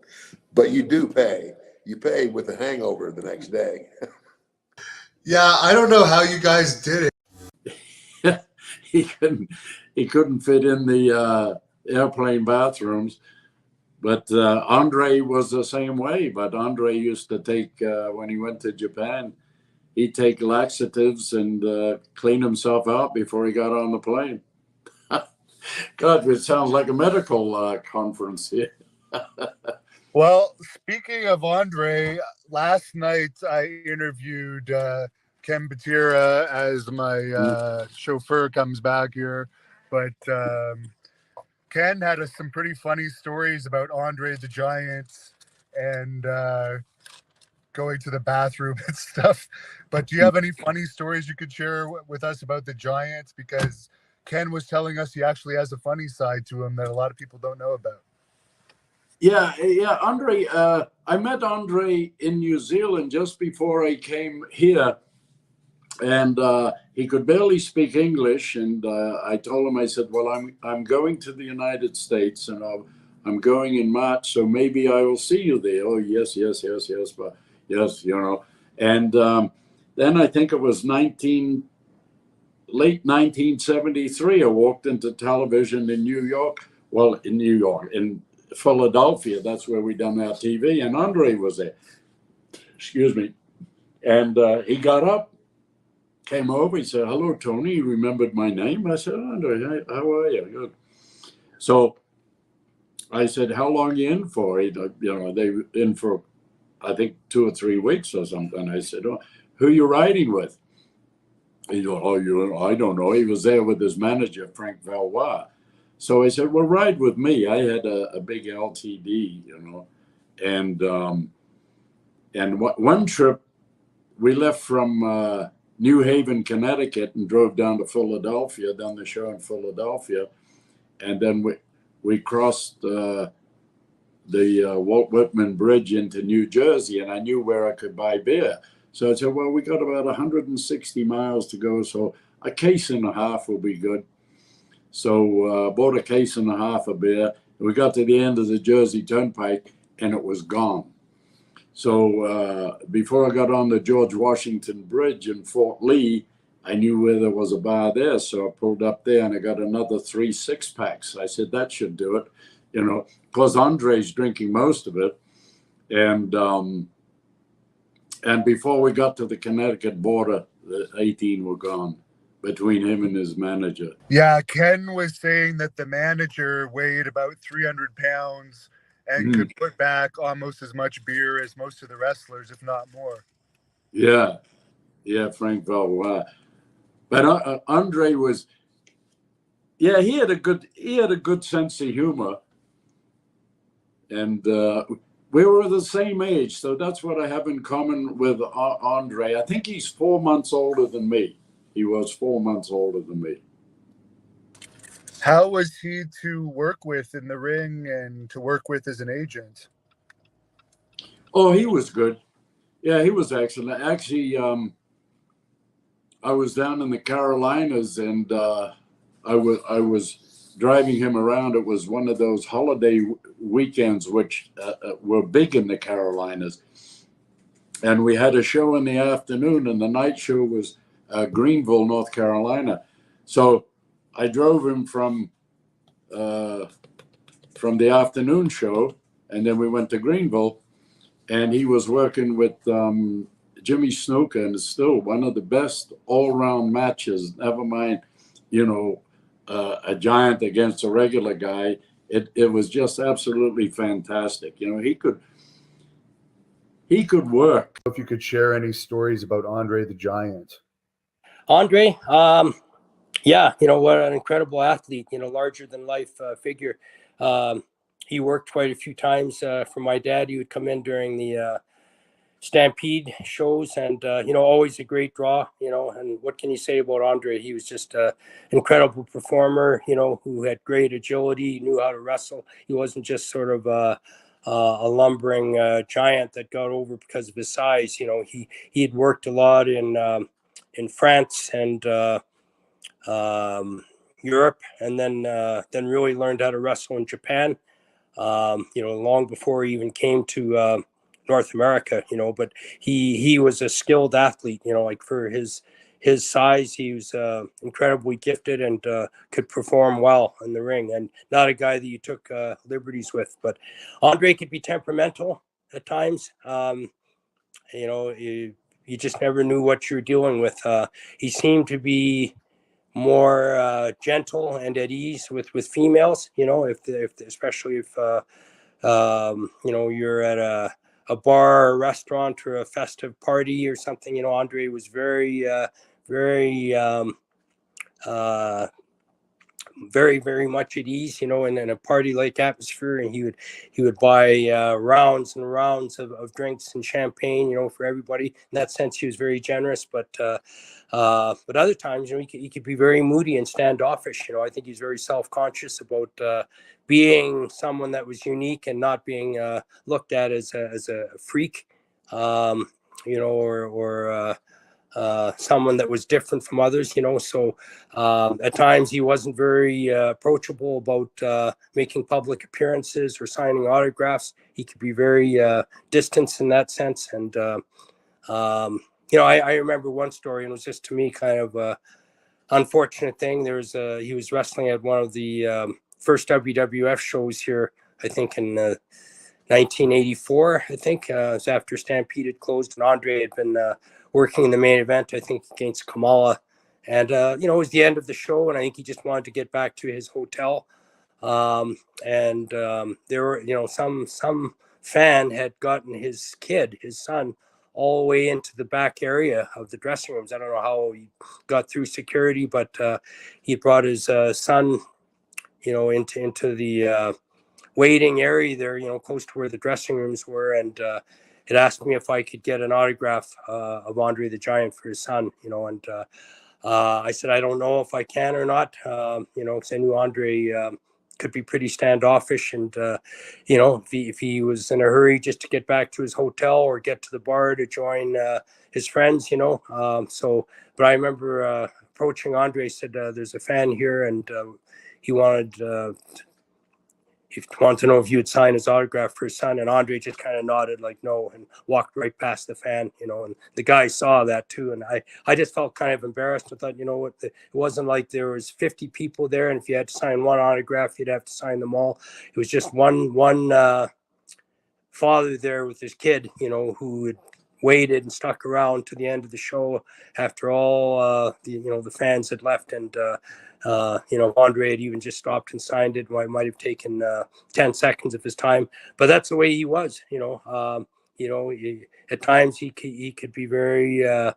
but you do pay. You pay with a hangover the next day. Yeah, I don't know how you guys did it. he couldn't fit in the airplane bathrooms. But Andre was the same way. But Andre used to take, when he went to Japan, he'd take laxatives and clean himself out before he got on the plane. God, it sounds like a medical conference here. Well, speaking of Andre, last night I interviewed Ken Batira as my chauffeur comes back here. But Ken had some pretty funny stories about Andre the Giant and going to the bathroom and stuff. But do you have any funny stories you could share with us about the Giants? Because Ken was telling us he actually has a funny side to him that a lot of people don't know about. Yeah, Andre. I met Andre in New Zealand just before I came here, and he could barely speak English. And I told him, I said, "Well, I'm going to the United States, and I'm going in March, so maybe I will see you there." Oh, yes, but yes, And then I think it was late 1973. I walked into television in New York. Well, in Philadelphia, that's where we done our TV, and Andre was there. Excuse me. And he got up, came over, he said, "Hello, Tony." He remembered my name. I said, "Andre, how are you?" Good. So I said, "How long are you in for?" They were in for, I think, 2 or 3 weeks or something. I said, "Oh, who are you riding with?" He said, "Oh, I don't know." He was there with his manager, Frank Valois. So I said, "Well, ride with me." I had a big LTD, and one trip we left from New Haven, Connecticut, and drove down to Philadelphia, done the show in Philadelphia, and then we crossed the Walt Whitman Bridge into New Jersey, and I knew where I could buy beer. So I said, "Well, we got about 160 miles to go, so a case and a half will be good." So bought a case and a half of beer. We got to the end of the Jersey Turnpike, and it was gone. So before I got on the George Washington Bridge in Fort Lee, I knew where there was a bar there. So I pulled up there, and I got another 3 6-packs. I said, that should do it. Because Andre's drinking most of it. And before we got to the Connecticut border, the 18 were gone between him and his manager. Yeah, Ken was saying that the manager weighed about 300 pounds and could put back almost as much beer as most of the wrestlers, if not more. Yeah, Frank Valois. But Andre was, he had a good sense of humor, and we were the same age, so that's what I have in common with Andre. I think he's 4 months older than me. He was 4 months older than me. How was he to work with in the ring and to work with as an agent? Oh, he was good. Yeah, he was excellent. Actually, I was down in the Carolinas, and I was driving him around. It was one of those holiday weekends which were big in the Carolinas. And we had a show in the afternoon, and the night show was Greenville, North Carolina. So I drove him from the afternoon show, and then we went to Greenville, and he was working with Jimmy Snuka, and it's still one of the best all-round matches. Never mind, a giant against a regular guy. It was just absolutely fantastic. He could work. If you could share any stories about Andre the Giant. Andre, yeah, what an incredible athlete, larger than life figure. He worked quite a few times for my dad. He would come in during the Stampede shows, and always a great draw. And what can you say about Andre? He was just an incredible performer. Who had great agility, knew how to wrestle. He wasn't just sort of a lumbering giant that got over because of his size. He had worked a lot in France and Europe, and then really learned how to wrestle in Japan. Long before he even came to North America. But he was a skilled athlete. Like for his size, he was incredibly gifted and could perform well in the ring, and not a guy that you took liberties with. But Andre could be temperamental at times. You just never knew what you're dealing with. He seemed to be more gentle and at ease with females. Especially if you're at a bar or a restaurant or a festive party or something. Andre was very very much at ease, in a party-like atmosphere, and he would buy rounds and rounds of drinks and champagne, for everybody. In that sense, he was very generous, but other times, he could be very moody and standoffish. I think he's very self-conscious about being someone that was unique and not being looked at as a freak, or someone that was different from others. So at times he wasn't very approachable about making public appearances or signing autographs. He could be very distant in that sense. And I remember one story, and it was just, to me, kind of a unfortunate thing. He was wrestling at one of the first WWF shows here, I think in 1984. I think it was after Stampede had closed, and Andre had been working in the main event, I think, against Kamala. And it was the end of the show, and I think he just wanted to get back to his hotel. There were, some fan had gotten his son, all the way into the back area of the dressing rooms. I don't know how he got through security, but he brought his son, into the waiting area there, close to where the dressing rooms were, and it asked me if I could get an autograph of Andre the Giant for his son, and I said, I don't know if I can or not, because I knew Andre could be pretty standoffish, and if he was in a hurry just to get back to his hotel or get to the bar to join his friends, but I remember approaching Andre, said, there's a fan here, and he wanted to know if you would sign his autograph for his son. And Andre just kind of nodded like no, and walked right past the fan, and the guy saw that too. And I just felt kind of embarrassed. I thought, it wasn't like there was 50 people there, and if you had to sign one autograph, you'd have to sign them all. It was just one father there with his kid, who had waited and stuck around to the end of the show after all the fans had left, and Andre had even just stopped and signed it. It might have taken 10 seconds of his time, but that's the way he was. At times he could be very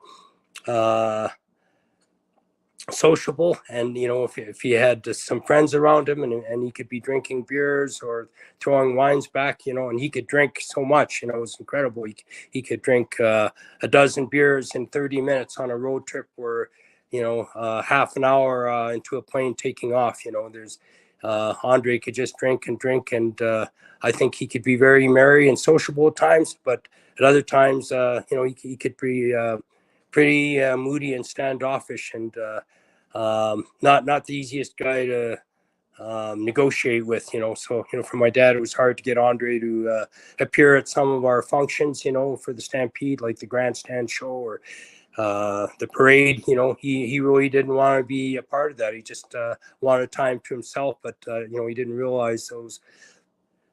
sociable, and if he had some friends around him, and he could be drinking beers or throwing wines back, and he could drink so much, it was incredible. He could drink a dozen beers in 30 minutes on a road trip, where half an hour into a plane taking off. There's Andre could just drink, and I think he could be very merry and sociable at times, but at other times he could be pretty moody and standoffish, and not the easiest guy to negotiate with. So for my dad, it was hard to get Andre to appear at some of our functions, for the Stampede, like the grandstand show or the parade. He really didn't want to be a part of that. He just wanted time to himself, but he didn't realize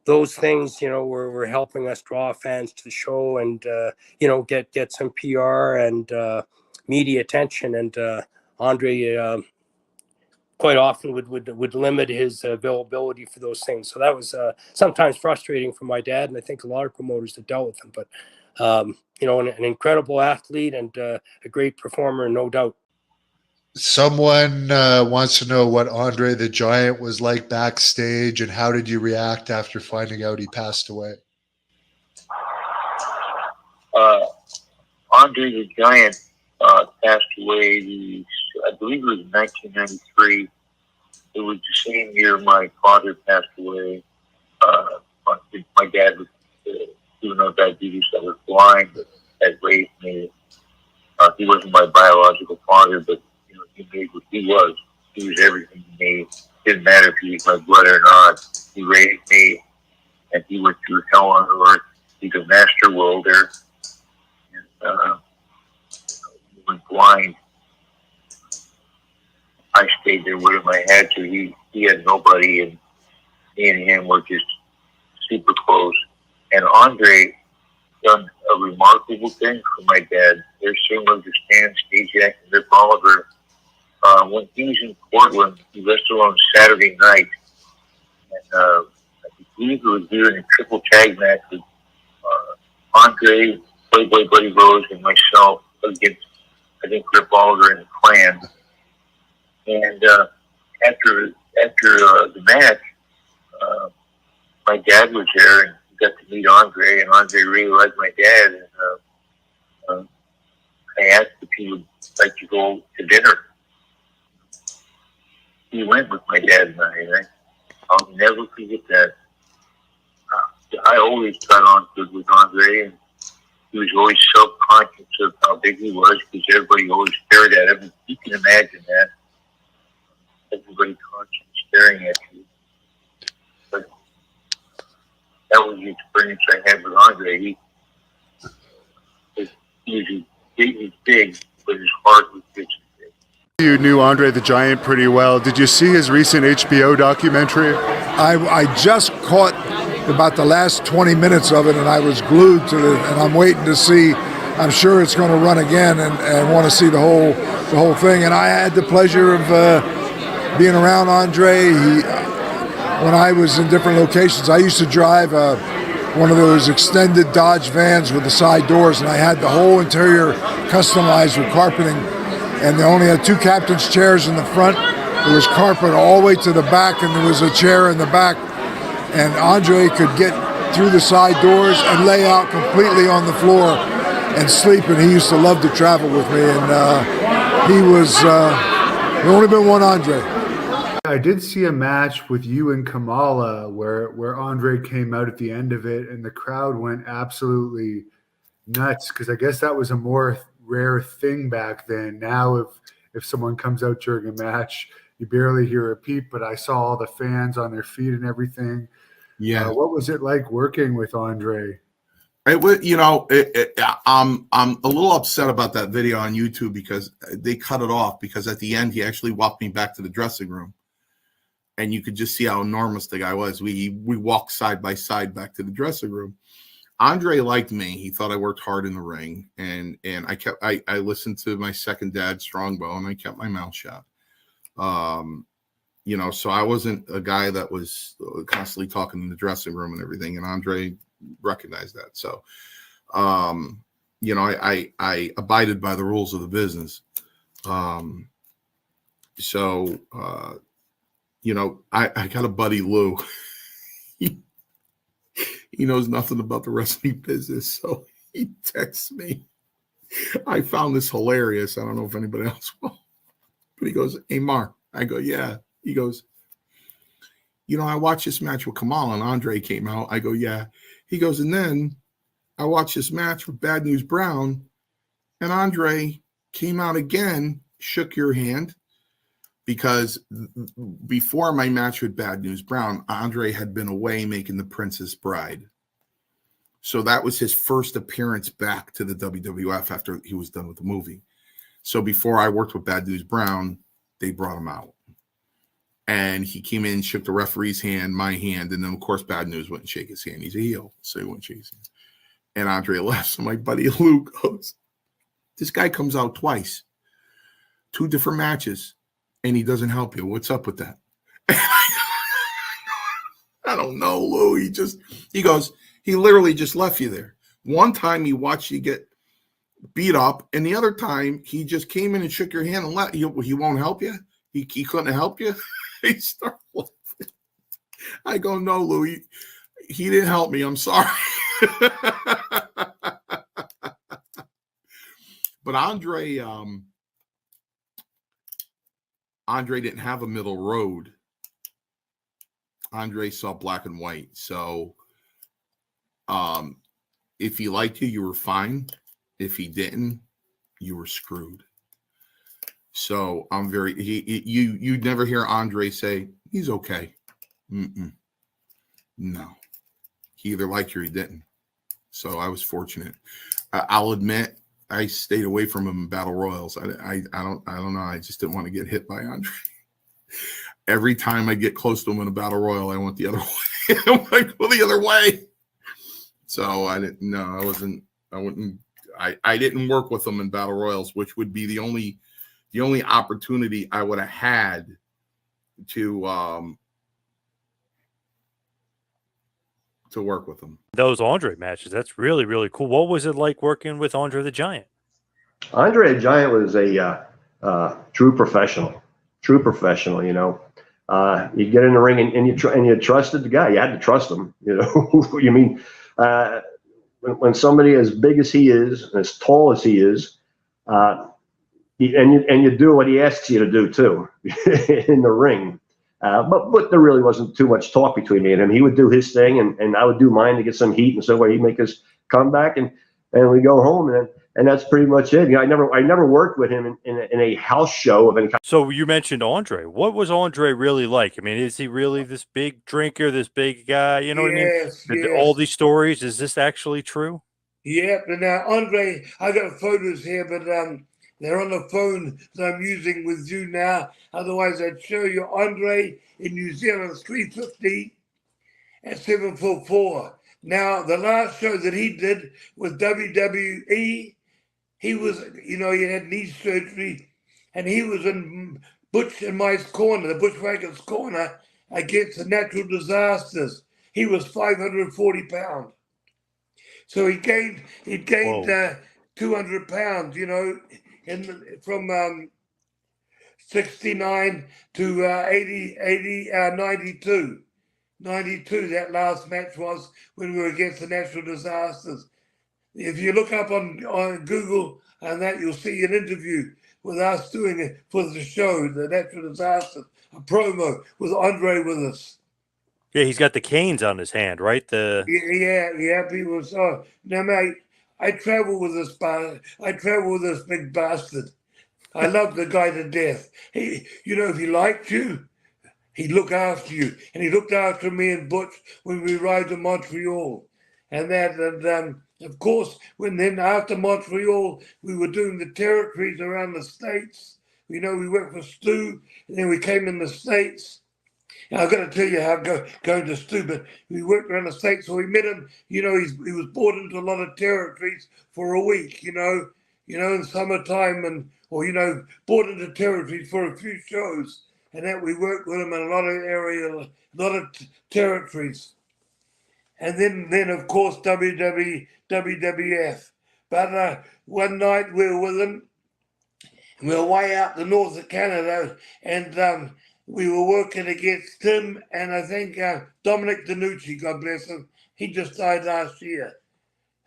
those things were helping us draw fans to the show, and get some PR and media attention. And Andre quite often would limit his availability for those things. So that was sometimes frustrating for my dad, and I think a lot of promoters that dealt with him. But an incredible athlete and a great performer, no doubt. Someone wants to know what Andre the Giant was like backstage, and how did you react after finding out he passed away? Andre the Giant passed away, I believe it was 1993. It was the same year my father passed away. My dad was, even though diabetes, I was blind, but had raised me. He wasn't my biological father, but he made what he was. He was everything to me. Didn't matter if he was my brother or not. He raised me, and he went through hell on earth. He's a master welder. And, he went blind. I stayed there with him. I had to. He had nobody, and me and him were just super close. And Andre done a remarkable thing for my dad. They're similar to Stan Stasiak and Rip Oliver. When he was in Portland, he wrestled on Saturday night. And I believe it was doing a triple tag match with Andre, Playboy Buddy Rose, and myself against, I think, Rip Oliver and the Clan. And after the match, my dad was there, and he got to meet Andre, and Andre really liked my dad. And I asked if he would like to go to dinner. He went with my dad and I. I'll never forget that. I always got on good with Andre, and he was always self-conscious of how big he was, because everybody always stared at him. You can imagine that. Everybody constantly staring at you. But that was the experience I had with Andre. He was big, but his heart was just big. You knew Andre the Giant pretty well. Did you see his recent HBO documentary? I just caught about the last 20 minutes of it, and I was glued to it, and I'm waiting to see. I'm sure it's going to run again, and want to see the whole thing. And I had the pleasure of being around Andre. When I was in different locations, I used to drive one of those extended Dodge vans with the side doors, and I had the whole interior customized with carpeting, and they only had 2 captain's chairs in the front. There was carpet all the way to the back, and there was a chair in the back, and Andre could get through the side doors and lay out completely on the floor and sleep, and he used to love to travel with me, and he was there only been one Andre. I did see a match with you and Kamala where Andre came out at the end of it, and the crowd went absolutely nuts, because I guess that was a more rare thing back then. Now if someone comes out during a match, you barely hear a peep, but I saw all the fans on their feet and everything. Yeah. What was it like working with Andre? It was, I'm a little upset about that video on YouTube, because they cut it off, because at the end he actually walked me back to the dressing room, and you could just see how enormous the guy was. We walked side by side back to the dressing room. Andre liked me. He thought I worked hard in the ring, and I listened to my second dad, Strongbow, and I kept my mouth shut. So I wasn't a guy that was constantly talking in the dressing room and everything, and Andre recognized that. So, I abided by the rules of the business. I got a buddy, Lou. He knows nothing about the wrestling business, so he texts me. I found this hilarious. I don't know if anybody else will. But he goes, "Hey, Mark." I go, "Yeah." He goes, "I watched this match with Kamal and Andre came out." I go, "Yeah." He goes, "And then I watched this match with Bad News Brown, and Andre came out again, shook your hand, because before my match with Bad News Brown, Andre had been away making The Princess Bride. So that was his first appearance back to the WWF after he was done with the movie. So before I worked with Bad News Brown, they brought him out. And he came in, shook the referee's hand, my hand, and then, of course, Bad News wouldn't shake his hand. He's a heel, so he wouldn't shake his hand. And Andre laughs. And my buddy Luke goes, "This guy comes out twice, 2 different matches, and he doesn't help you. What's up with that?" I don't know, Lou. He goes, "He literally just left you there. One time he watched you get beat up, and the other time he just came in and shook your hand and let you. He won't help you. He couldn't help you." He started laughing. I go, "No, Lou, he didn't help me. I'm sorry." But Andre didn't have a middle road. Andre saw black and white. So if he liked you, you were fine. If he didn't, you were screwed. So I'm very you'd never hear Andre say he's okay. No, he either liked you or he didn't. So I was fortunate. I'll admit I stayed away from him in battle royals. I don't know. I just didn't want to get hit by Andre. Every time I get close to him in a battle royal, I went the other way. I'm like, go the other way. So I didn't. No, I wasn't. I wouldn't. I didn't work with him in battle royals, which would be the only opportunity I would have had to work with him. Those Andre matches, that's really, really cool. What was it like working with Andre the Giant? Andre the Giant was a true professional. You know, you get in the ring and you trusted the guy. You had to trust him. You know, you mean when somebody as big as he is, as tall as he is, and you do what he asks you to do too in the ring. But there really wasn't too much talk between me and him. He would do his thing, and I would do mine to get some heat, and so where he'd make us come back, and we go home, and that's pretty much it. You know, I never worked with him in a house show of any kind. So you mentioned Andre. What was Andre really like? I mean, is he really this big drinker, this big guy? You know what I mean? Yes. All these stories, is this actually true? Yep. And now Andre, I got photos here, but they're on the phone that I'm using with you now. Otherwise, I'd show you Andre in New Zealand, 350 at 7'4". Now, the last show that he did with WWE, he was, you know, he had knee surgery, and he was in Butch and my corner, the Bushwhackers corner, against the Natural Disasters. He was 540 pounds. So he gained 200 pounds, you know, from 69 to 92. 92, that last match was when we were against the Natural Disasters. If you look up on Google and that, you'll see an interview with us doing it for the show, the Natural Disasters, a promo with Andre with us. Yeah, he's got the canes on his hand, right? Yeah, he was. Now, mate, I travel with this big bastard. I love the guy to death. You know, if he liked you, he'd look after you, and he looked after me and Butch when we arrived in Montreal, and of course, after Montreal, we were doing the territories around the States. You know, we went for Stu, and then we came in the States. Now, I've got to tell you how going to Stu, but we worked around the States, so we met him. You know, he was brought into a lot of territories for a week. You know, in summertime, brought into territories for a few shows, and that we worked with him in a lot of areas, a lot of territories. And then of course WWF. But one night we were with him. We were way out the north of Canada, and we were working against him and I think Dominic DeNucci, God bless him. He just died last year.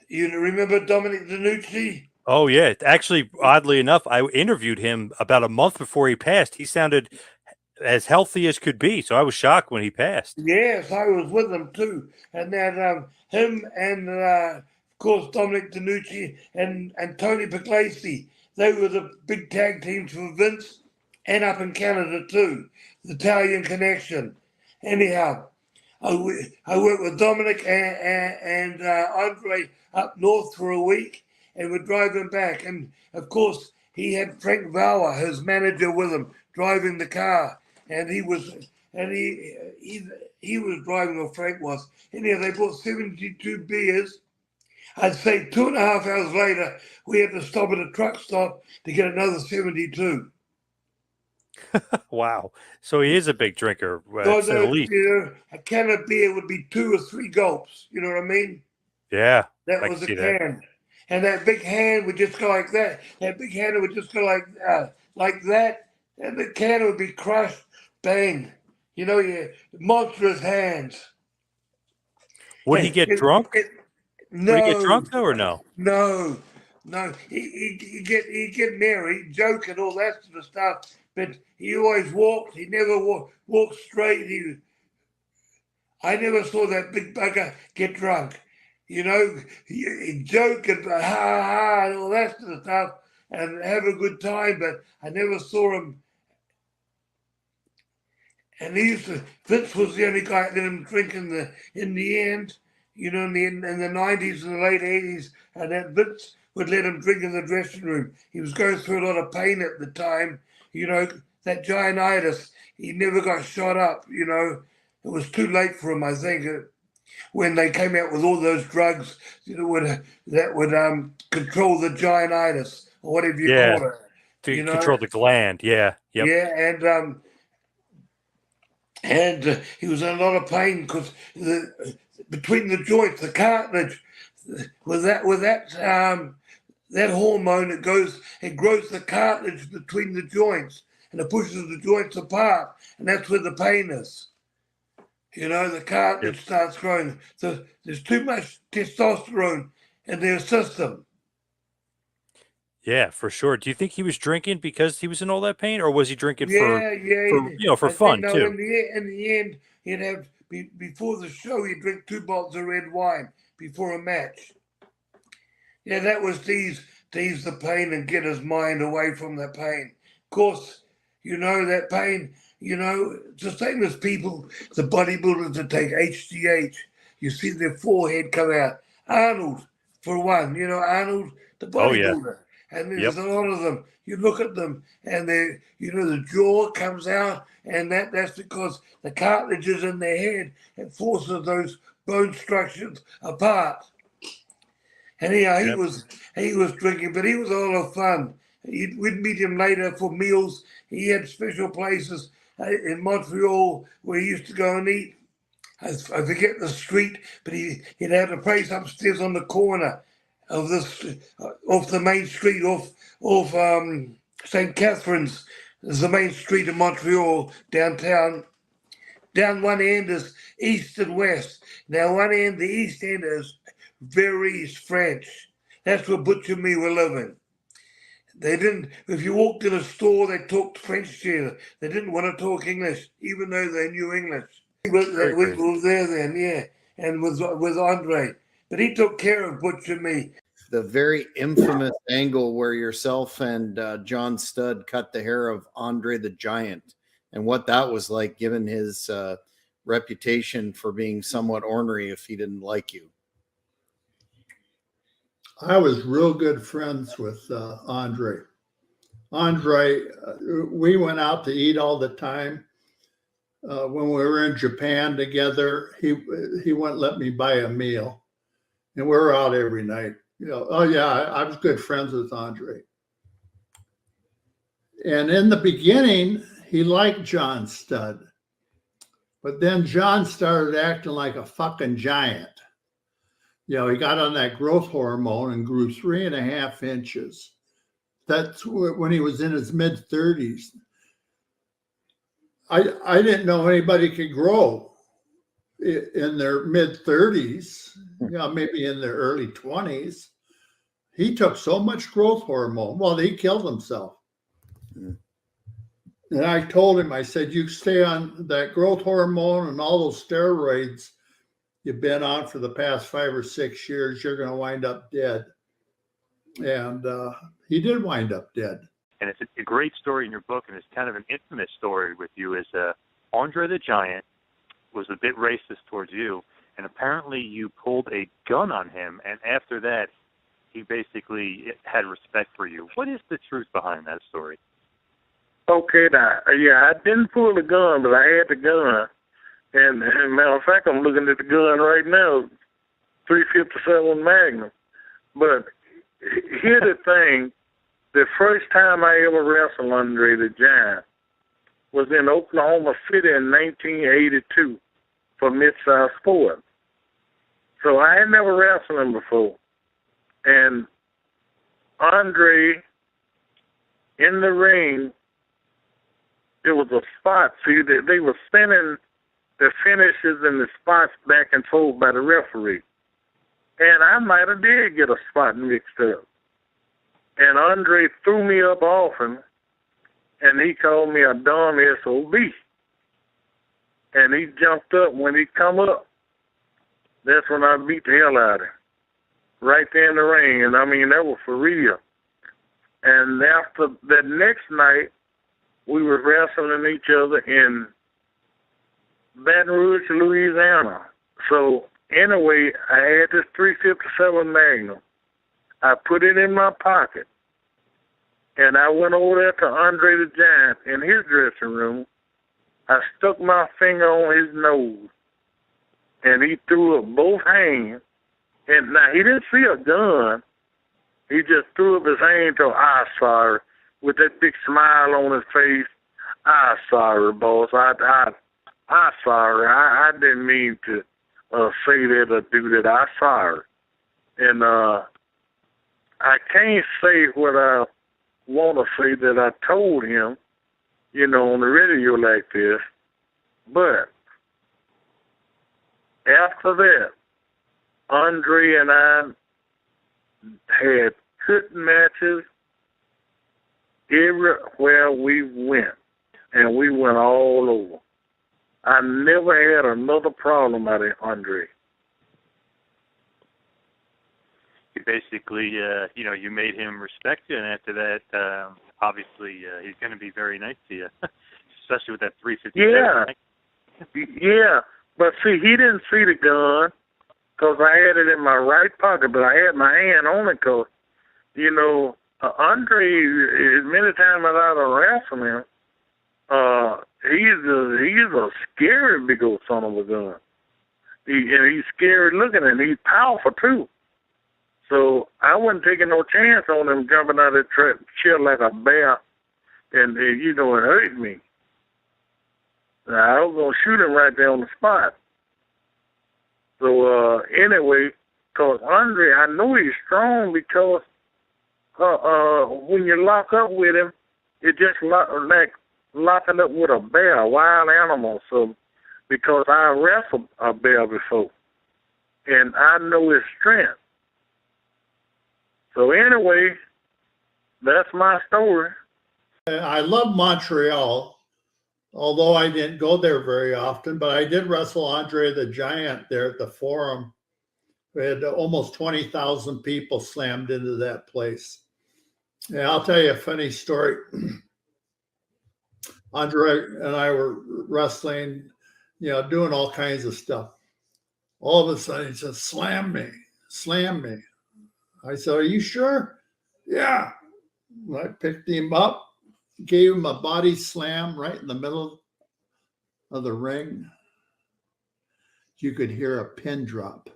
You remember Dominic DeNucci? Oh, yeah. Actually, oddly enough, I interviewed him about a month before he passed. He sounded as healthy as could be, so I was shocked when he passed. Yes, I was with him too. And that him and, of course, Dominic DeNucci and Tony Puglisi, they were the big tag teams for Vince and up in Canada too, the Italian Connection. Anyhow, I worked with Dominic and Andre up north for a week, and we're driving back. And of course, he had Frank Bauer, his manager, with him, driving the car. And he was driving, or Frank was. Anyhow, they bought 72 beers. I'd say 2.5 hours later, we had to stop at a truck stop to get another 72. Wow. So he is a big drinker, to say the least. You know, a can of beer would be 2 or 3 gulps. You know what I mean? Yeah. That was a can. And that big hand would just go like that. That big hand would just go like that. And the can would be crushed. Bang. You know, your monstrous hands. Would he get drunk? No. Would he get drunk though, or no? No. No, he get married, joke and all that sort of stuff. But he always walked. He never walked straight. I never saw that big bugger get drunk. You know, he joke and ha ha and all that sort of stuff and have a good time. But I never saw him. And Vince was the only guy that let him drink in the end. You know, in the 90s and the late 80s, and that Vince would let him drink in the dressing room. He was going through a lot of pain at the time. You know, that giantitis, he never got shot up, you know. It was too late for him, I think, when they came out with all those drugs that would control the giantitis, or whatever you call it. To control the gland, yeah. Yep. Yeah, and he was in a lot of pain because between the joints, the cartilage, with that hormone, it grows the cartilage between the joints, and it pushes the joints apart, and that's where the pain is. You know, the cartilage starts growing. So there's too much testosterone in their system. Yeah, for sure. Do you think he was drinking because he was in all that pain, or was he drinking for I fun think, too? In the end, he'd have before the show. He'd drink 2 bottles of red wine before a match. Yeah, that was to ease the pain and get his mind away from the pain. Of course, you know that pain. You know, it's the same as people, the bodybuilders that take HGH. You see their forehead come out. Arnold, for one. You know, Arnold, the bodybuilder. And there's a lot of them. You look at them, and the jaw comes out, and that's because the cartilage is in their head. It forces those bone structures apart. And he was drinking, but he was a lot of fun. We'd meet him later for meals. He had special places in Montreal where he used to go and eat. I forget the street, but he'd have a place upstairs on the corner of off the main street, off St. Catherine's. There's the main street of Montreal, downtown. Down one end is east and west. Now one end, the east end is very French. That's where Butch and me were living. They didn't, if you walked in a store, they talked French to you. They didn't want to talk English, even though they knew English. We were there then, yeah, and with Andre. But he took care of Butch and me. The very infamous angle where yourself and John Studd cut the hair of Andre the Giant, and what that was like, given his reputation for being somewhat ornery if he didn't like you. I was real good friends with Andre. Andre, we went out to eat all the time. When we were in Japan together, he wouldn't let me buy a meal, and we were out every night. You know, oh yeah, I was good friends with Andre. And in the beginning, he liked John Studd, but then John started acting like a fucking giant. You know, he got on that growth hormone and grew 3.5 inches. That's when he was in his mid-30s. I didn't know anybody could grow in their mid-30s, you know, maybe in their early 20s. He took so much growth hormone. Well, he killed himself. And I told him, I said, you stay on that growth hormone and all those steroids you've been on for the past 5 or 6 years, you're going to wind up dead. And he did wind up dead. And it's a great story in your book, and it's kind of an infamous story with you, is Andre the Giant was a bit racist towards you, and apparently you pulled a gun on him, and after that, he basically had respect for you. What is the truth behind that story? Okay, now, yeah, I didn't pull the gun, but I had the gun. And matter of fact, I'm looking at the gun right now, 357 Magnum. But here's the thing. The first time I ever wrestled Andre the Giant was in Oklahoma City in 1982 for Mid-South Sport. So I had never wrestled him before. And Andre, in the ring, it was a spot. See, they were spinning the finishes and the spots back and forth by the referee. And I might have did get a spot mixed up. And Andre threw me up often, and he called me a dumb SOB. And he jumped up. When he come up, that's when I beat the hell out of him. Right there in the ring. And I mean, that was for real. And after that next night, we were wrestling each other in Baton Rouge, Louisiana. So anyway, I had this 357 Magnum. I put it in my pocket. And I went over there to Andre the Giant in his dressing room. I stuck my finger on his nose. And he threw up both hands. And now, he didn't see a gun. He just threw up his hand till I saw her with that big smile on his face. I saw her, boss. I saw her. I didn't mean to say that or do that. I saw her. And I can't say what I want to say that I told him, you know, on the radio like this. But after that, Andre and I had good matches everywhere we went, and we went all over. I never had another problem out of Andre. You basically, you know, you made him respect you, and after that, obviously, he's going to be very nice to you, especially with that 357. Yeah, but see, he didn't see the gun because I had it in my right pocket, but I had my hand on it because, you know, Andre, as many times as I've wrestled him, he's a scary big old son of a gun. And he's scary looking, and he's powerful too. So I wasn't taking no chance on him jumping out of that chair like a bear, and you know, it hurt me. I was gonna shoot him right there on the spot. So anyway, cause Andre, I know he's strong because when you lock up with him, it just like locking up with a bear, a wild animal. So because I wrestled a bear before, and I know his strength. So anyway, that's my story. I love Montreal, although I didn't go there very often, but I did wrestle Andre the Giant there at the Forum. We had almost 20,000 people slammed into that place. Yeah, I'll tell you a funny story. Andre and I were wrestling, you know, doing all kinds of stuff. All of a sudden he said, "Slam me, slam me." I said, "Are you sure?" "Yeah." I picked him up, gave him a body slam right in the middle of the ring. You could hear a pin drop.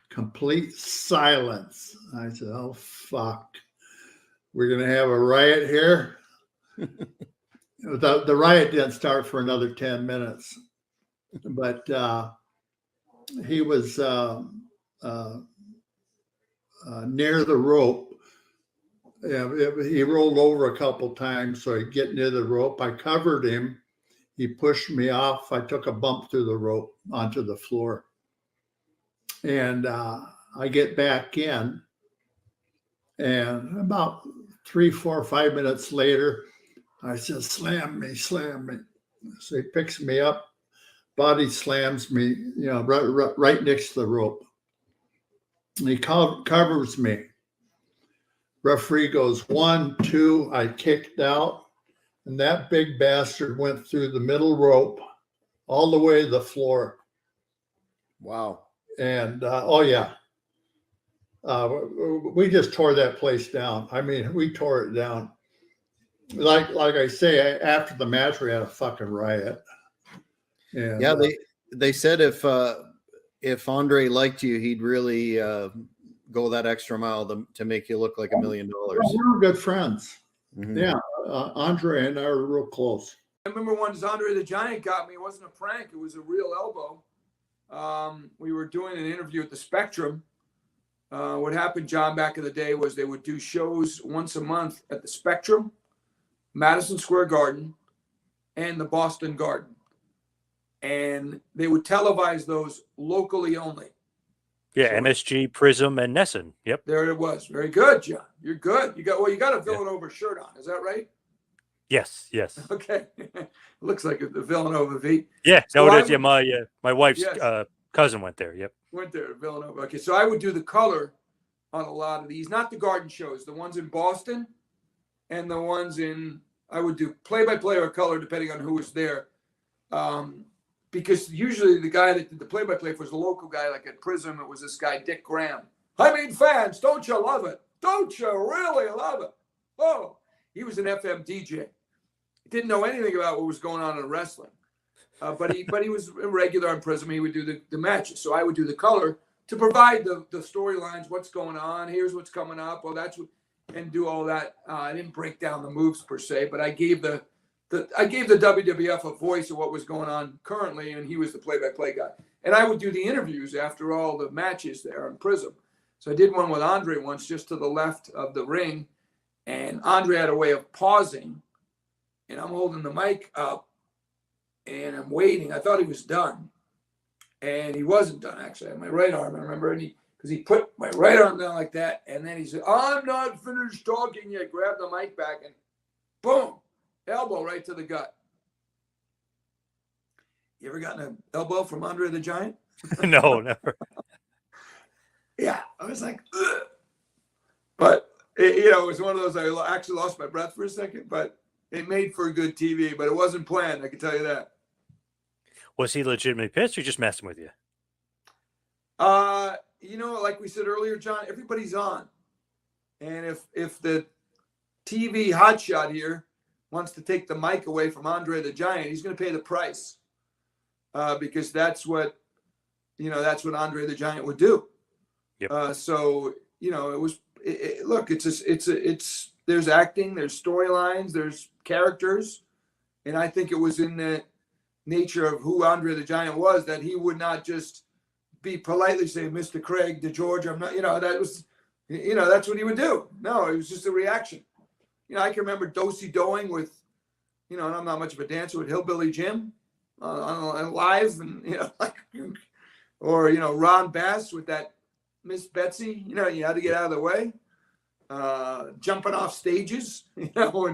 Complete silence. I said, "Oh, fuck. We're going to have a riot here." The riot didn't start for another 10 minutes. But he was near the rope. Yeah, he rolled over a couple times, so he'd get near the rope. I covered him. He pushed me off. I took a bump through the rope onto the floor. And I get back in, and about 3, 4, 5 minutes later, I said, "Slam me, slam me." So he picks me up, body slams me, you know, right next to the rope. And he covers me. Referee goes 1, 2. I kicked out, and that big bastard went through the middle rope all the way to the floor. Wow. And oh yeah, we just tore that place down. I mean, we tore it down. Like I say, after the match, we had a fucking riot. And, yeah, they said if Andre liked you, he'd really go that extra mile to make you look like $1 million. We were good friends. Mm-hmm. Yeah, Andre and I were real close. I remember when Andre the Giant got me. It wasn't a prank. It was a real elbow. We were doing an interview at the Spectrum. What happened, John, back in the day was they would do shows once a month at the Spectrum, Madison Square Garden, and the Boston Garden. And they would televise those locally only. Yeah, MSG, Prism, and Nesson. Yep. There it was. Very good, John. You're good. You got a Villanova shirt on. Is that right? Yes. Yes. Okay. Looks like the Villanova V. Yeah. So No, I it is. Yeah. would- My wife's Yes. cousin went there. Yep. Went there to Villanova. Okay, so I would do the color on a lot of these, not the garden shows, the ones in Boston and the ones I would do play-by-play or color depending on who was there. Because usually the guy that did the play-by-play was the local guy, like at Prism, it was this guy, Dick Graham. I mean, fans, don't you love it? Don't you really love it? Oh, he was an FM DJ. He didn't know anything about what was going on in wrestling. But he was a regular on Prism. He would do the matches. So I would do the color to provide the storylines, what's going on, here's what's coming up. Well, that's what, and do all that. I didn't break down the moves per se, but I gave the WWF a voice of what was going on currently, and he was the play-by-play guy. And I would do the interviews after all the matches there on Prism. So I did one with Andre once, just to the left of the ring, and Andre had a way of pausing, and I'm holding the mic up, and I'm waiting. I thought he was done, and he wasn't done, actually. I had my right arm, I remember, because he put my right arm down like that, and then he said, I'm not finished talking yet. Grabbed the mic back, and boom, elbow right to the gut. You ever gotten an elbow from Andre the Giant? No, never. Yeah, I was like, ugh. But, it was one of those, I actually lost my breath for a second, but it made for good TV, but it wasn't planned, I can tell you that. Was he legitimately pissed or just messing with you? Like we said earlier, John, everybody's on. And if the TV hotshot here wants to take the mic away from Andre the Giant, he's going to pay the price. Because that's what Andre the Giant would do. Yep. So, it was, look, there's acting, there's storylines, there's characters. And I think it was in the nature of who Andre the Giant was that he would not just be politely saying, Mr. Craig, DeGeorge, I'm not, that was, that's what he would do. No, it was just a reaction. I can remember Dosey Doing with, and I'm not much of a dancer, with Hillbilly Jim on live, and, or, Ron Bass with that Miss Betsy, you had to get out of the way. Jumping off stages, in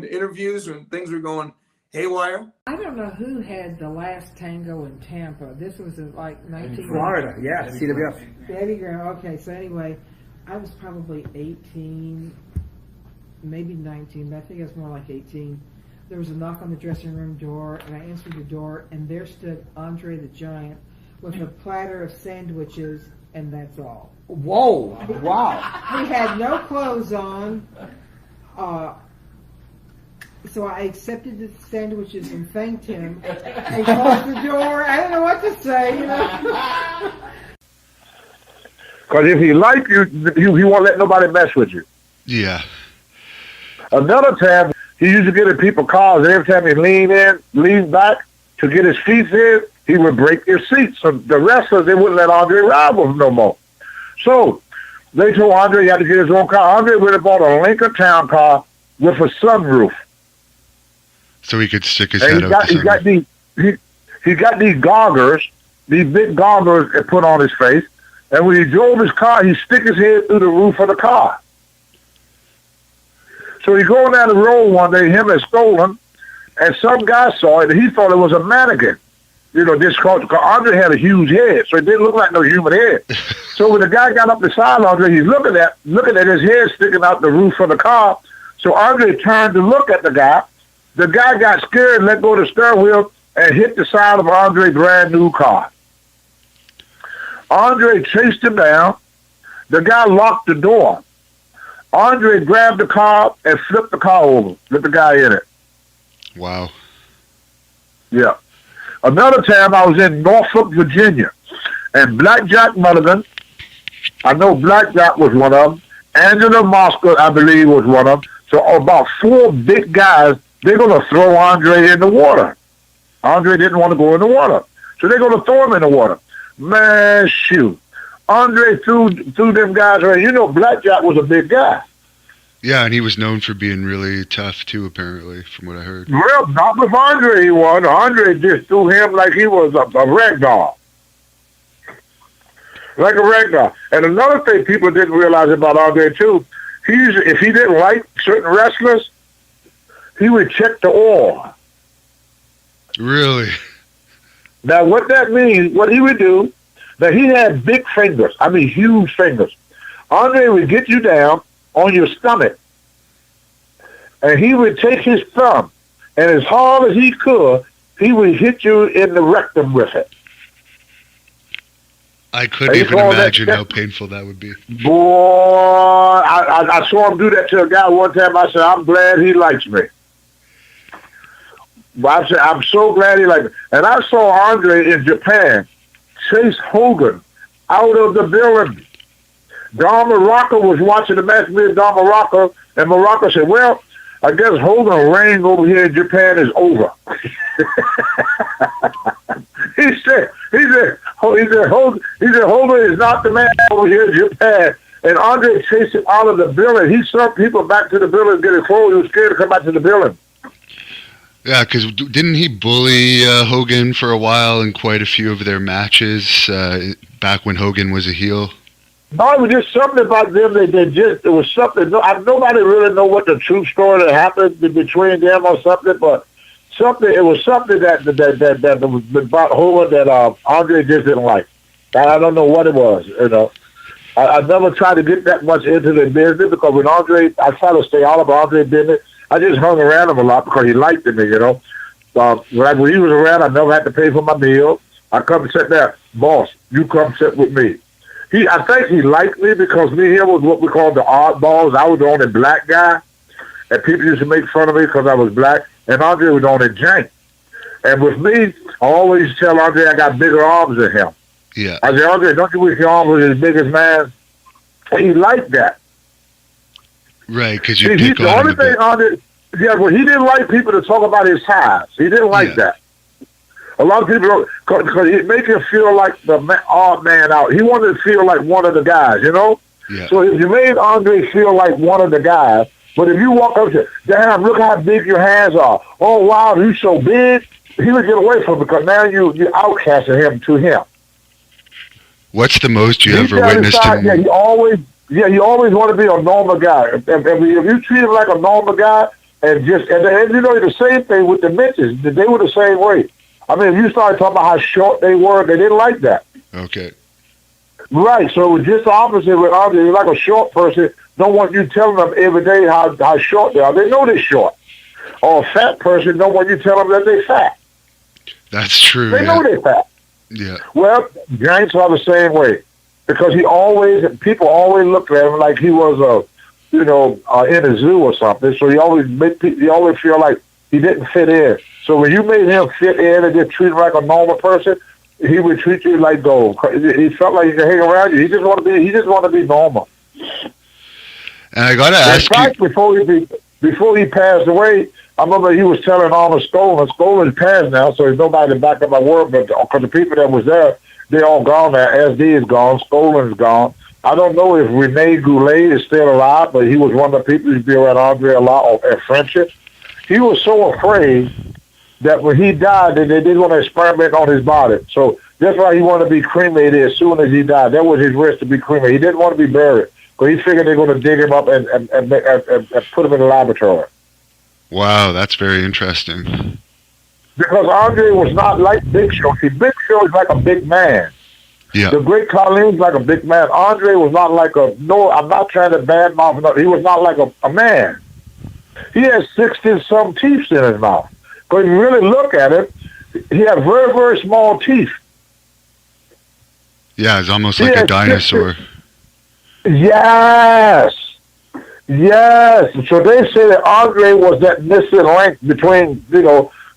interviews when things were going haywire. I don't know who had the last tango in Tampa. This was in like 19... Florida, yeah, CWF. Eddie Graham, okay, so anyway, I was probably 18, maybe 19, but I think it was more like 18. There was a knock on the dressing room door, and I answered the door, and there stood Andre the Giant with a platter of sandwiches, and that's all. Whoa, wow. He had no clothes on. So I accepted the sandwiches and thanked him and closed the door. I don't know what to say, Because if he liked you, he won't let nobody mess with you. Yeah. Another time, he used to get in people's cars, and every time he leaned back to get his feet in, he would break your seats. So the wrestlers, they wouldn't let Andre ride with him no more. So they told Andre he had to get his own car. Andre went and bought a Lincoln Town car with a sunroof. So he could stick his And head out. he got these goggles, these big goggles that put on his face. And when he drove his car, he stick his head through the roof of the car. So he going down the road one day, him had stolen, and some guy saw it, and he thought it was a mannequin. This because Andre had a huge head, so it didn't look like no human head. So when the guy got up beside Andre, he's looking at his head sticking out the roof of the car. So Andre turned to look at the guy. The guy got scared and let go of the steering wheel and hit the side of Andre's brand new car. Andre chased him down. The guy locked the door. Andre grabbed the car and flipped the car over with the guy in it. Wow. Yeah. Another time I was in Norfolk, Virginia, and Blackjack Mulligan, I know Blackjack was one of them, Angela Mosca, I believe, was one of them. So about 4 big guys, they're going to throw Andre in the water. Andre didn't want to go in the water. So they're going to throw him in the water. Man, shoot. Andre threw them guys around. Blackjack was a big guy. Yeah, and he was known for being really tough, too, apparently, from what I heard. Well, not with Andre, he was. Andre just threw him like he was a rag doll. like a regular. And another thing people didn't realize about Andre too, if he didn't like certain wrestlers, he would check the oil. Really? Now, what that means, what he would do, that he had big fingers. I mean, huge fingers. Andre would get you down on your stomach, and he would take his thumb, and as hard as he could, he would hit you in the rectum with it. I couldn't even imagine how painful that would be. Boy, I saw him do that to a guy one time. I said, I'm glad he likes me. But I said, I'm so glad he likes me. And I saw Andre in Japan chase Hogan out of the building. Don Morocco was watching the match with Don Morocco, and Morocco said, well, I guess Hogan's reign over here in Japan is over. He said, Hogan is not the man over here in Japan. And Andre chased him out of the building. He sent people back to the building and get his clothes. He was scared to come back to the building. Yeah, because didn't he bully Hogan for a while in quite a few of their matches back when Hogan was a heel? No, it was just something about them. It was something. Nobody really know what the true story that happened between them or something, but it was something that was about Hogan that Andre just didn't like. I don't know what it was. You know, I never tried to get that much into the business because when Andre, I try to stay out of Andre business. I just hung around him a lot because he liked me, you know. When he was around, I never had to pay for my meal. I come and sit there, boss, you come sit with me. I think he liked me because me and him was what we called the oddballs. I was the only black guy, and people used to make fun of me because I was black, and Andre was the only jank. And with me, I always tell Andre I got bigger arms than him. Yeah. I said, Andre, don't you wish your arms were as big as mine? He liked that. Right, because you pick the on only him a bit. thing Andre, well, he didn't like people to talk about his size. He didn't like that. A lot of people don't, because it makes him feel like the odd man out. He wanted to feel like one of the guys, you know? Yeah. So if you made Andre feel like one of the guys, but if you walk up and say, damn, look how big your hands are. Oh, wow, you so big. He would get away from it because now you're outcasting him to him. What's the most you ever witnessed him? Yeah, you always want to be a normal guy. If you treat him like a normal guy, and you know, the same thing with the midgets. They were the same way. I mean, if you started talking about how short they were, they didn't like that. Okay. Right, so it was just the opposite with Andre. You're like a short person, don't want you telling them every day how short they are. They know they're short. Or a fat person don't want you telling them that they're fat. That's true. They know they're fat. Yeah. Well, Giants are the same way. Because people always looked at him like he was in a zoo or something. So he always feel like he didn't fit in. So when you made him fit in and just treat him like a normal person, he would treat you like gold. He felt like he could hang around you. He just want to be normal. And I gotta ask you, before he passed away, I remember he was telling Arnold Skaaland. Skaaland's passed now, so there's nobody to back up my word. But because the people that was there, they're all gone now. SD is gone. Skaaland's gone. I don't know if Rene Goulet is still alive, but he was one of the people who used to be around Andre a lot at Friendship. He was so afraid that when he died, they didn't want to experiment on his body. So that's why he wanted to be cremated as soon as he died. That was his risk, to be cremated. He didn't want to be buried because he figured they were going to dig him up and put him in the laboratory. Wow, that's very interesting. Because Andre was not like Big Show. See, Big Show is like a big man. Yeah. The Great Khali's like a big man. Andre was not like I'm not trying to badmouth him. He was not like a man. He had 60-some teeth in his mouth. But if you really look at it, he had very, very small teeth. Yeah, it's almost like a dinosaur. Yes. So they say that Andre was that missing link between,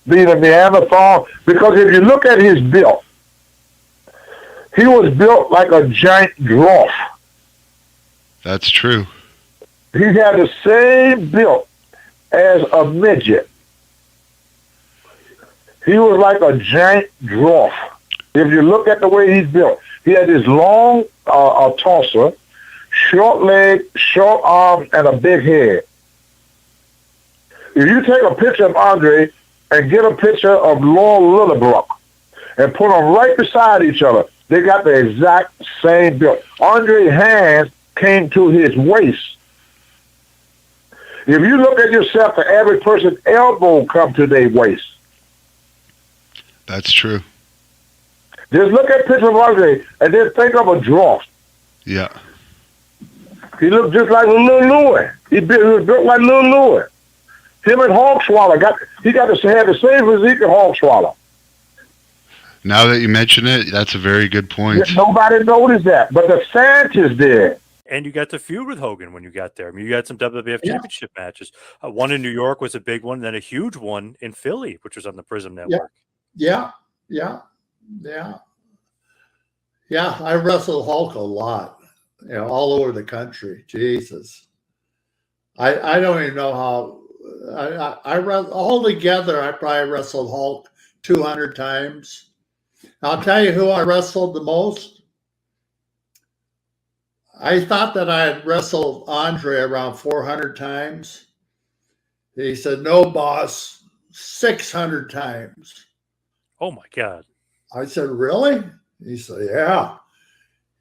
being a Neanderthal. Because if you look at his build, he was built like a giant dwarf. That's true. He had the same build as a midget. He was like a giant dwarf. If you look at the way he's built, he had this long torso, short legs, short arms, and a big head. If you take a picture of Andre and get a picture of Laurel Lillibrook and put them right beside each other, They got the exact same build. Andre's hands came to his waist. If you look at yourself, the average person's elbow come to their waist. That's true. Just look at picture of Andre and then think of a draw. Yeah. He looked just like Lil Louis. He built like Lil Louis. Him and Hogswallow had the same physique as Hogswallow. Now that you mention it, that's a very good point. Nobody noticed that, but the scientists did. And you got to feud with Hogan when you got there. I mean, you got some WWF championship matches. One in New York was a big one, then a huge one in Philly, which was on the Prism Network. Yeah. I wrestled Hulk a lot, all over the country. Jesus, I don't even know how. I all together, I probably wrestled Hulk 200 times. I'll tell you who I wrestled the most. I thought that I had wrestled Andre around 400 times. He said, "No, boss, 600 times." Oh my God. I said, "Really?" He said, "Yeah."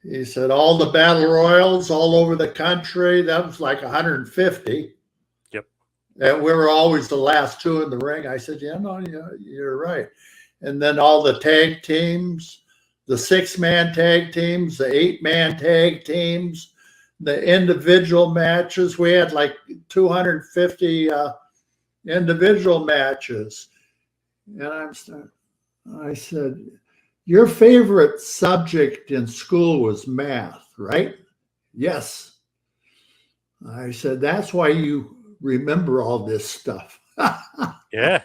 He said, "All the battle royals all over the country, that was like 150. Yep. And we were always the last two in the ring." I said, "Yeah, no, you're right." And then all the tag teams, the 6-man tag teams, the 8-man tag teams, the individual matches. We had like 250 individual matches. And I said, "Your favorite subject in school was math, right?" "Yes." I said, "That's why you remember all this stuff." Yeah.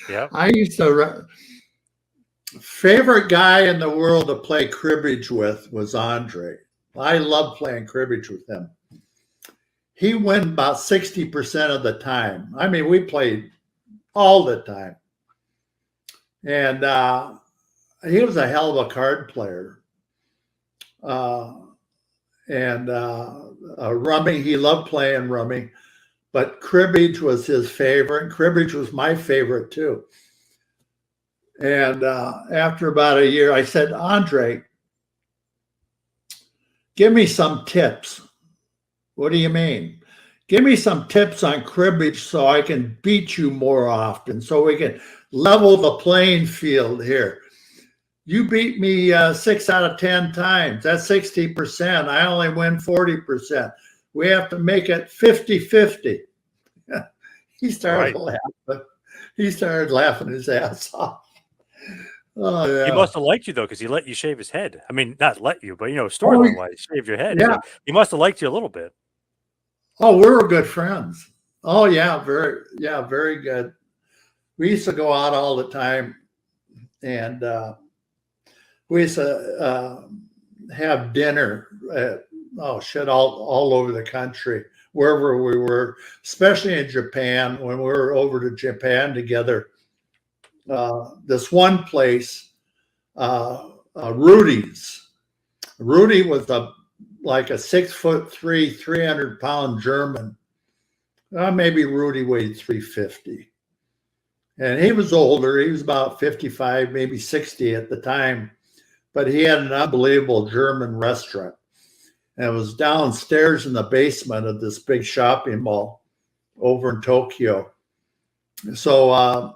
I used to. Favorite guy in the world to play cribbage with was Andre. I love playing cribbage with him. He won about 60% of the time. I mean, we played all the time. And he was a hell of a card player. Rummy, he loved playing rummy, but cribbage was his favorite. Cribbage was my favorite too. And after about a year, I said, "Andre, give me some tips." "What do you mean?" "Give me some tips on cribbage so I can beat you more often, so we can level the playing field here. You beat me 6 out of 10 times. That's 60%. I only win 40%. We have to make it 50-50. He started laughing. He started laughing his ass off. Oh, yeah. He must have liked you though, because he let you shave his head. I mean, not let you, but storyline wise, shave your head. Yeah. So he must have liked you a little bit. Oh, we were good friends. Oh yeah, very good. We used to go out all the time, and we used to have dinner all over the country, wherever we were, especially in Japan. When we were over to Japan together, this one place, Rudy's. Rudy was like a 6'3", 300-pound German. Maybe Rudy weighed 350. And he was older. He was about 55, maybe 60 at the time. But he had an unbelievable German restaurant. And it was downstairs in the basement of this big shopping mall over in Tokyo. So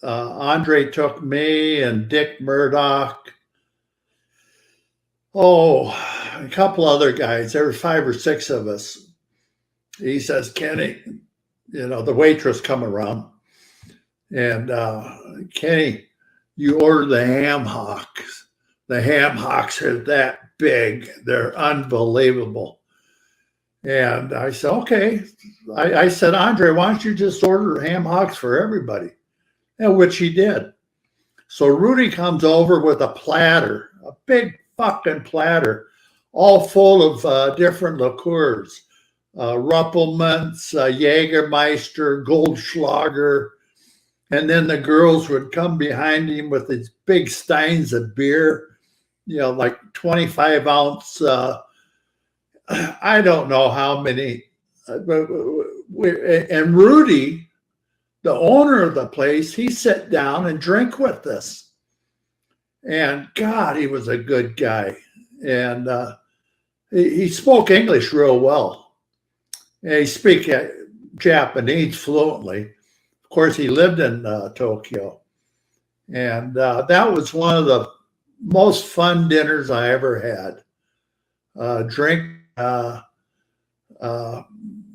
Andre took me and Dick Murdoch. A couple other guys. There were 5 or 6 of us. He says, "Kenny," the waitress come around. And "Kenny, you order the ham hocks. The ham hocks are that big. They're unbelievable." And I said, "Okay." I said, "Andre, why don't you just order ham hocks for everybody?" And which he did. So Rudy comes over with a platter, a big fucking platter, all full of different liqueurs, Ruppelmans, Jägermeister, Goldschlager. And then the girls would come behind him with these big steins of beer, like 25-ounce. I don't know how many. And Rudy, the owner of the place, he sat down and drink with us. And God, he was a good guy. And he spoke English real well. And he speak Japanese fluently. Of course, he lived in Tokyo. And that was one of the most fun dinners I ever had. Drink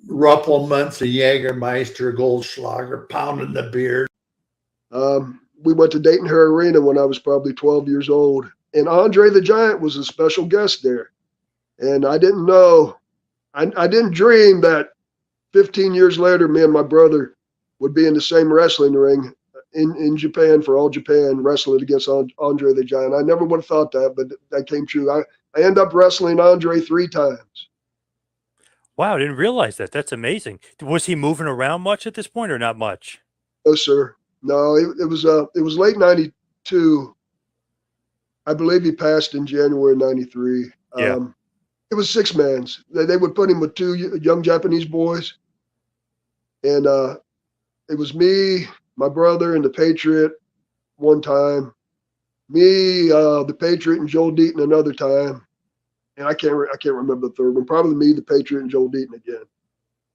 Ruppelmans, a Jägermeister, Goldschlager, pounding the beer. We went to Dayton-Hare Arena when I was probably 12 years old, and Andre the Giant was a special guest there. And I didn't know, I didn't dream that 15 years later, me and my brother would be in the same wrestling ring in Japan for All Japan, wrestling against Andre the Giant. I never would have thought that, but that came true. I ended up wrestling Andre 3 times. Wow, I didn't realize that. That's amazing. Was he moving around much at this point or not much? No, sir. No, it was late 92. I believe he passed in January 93. Yeah. It was 6-mans. They would put him with 2 young Japanese boys. And it was me, my brother, and the Patriot one time. Me, the Patriot, and Joel Deaton another time. And I can't remember the third one. Probably me, the Patriot, and Joel Deaton again.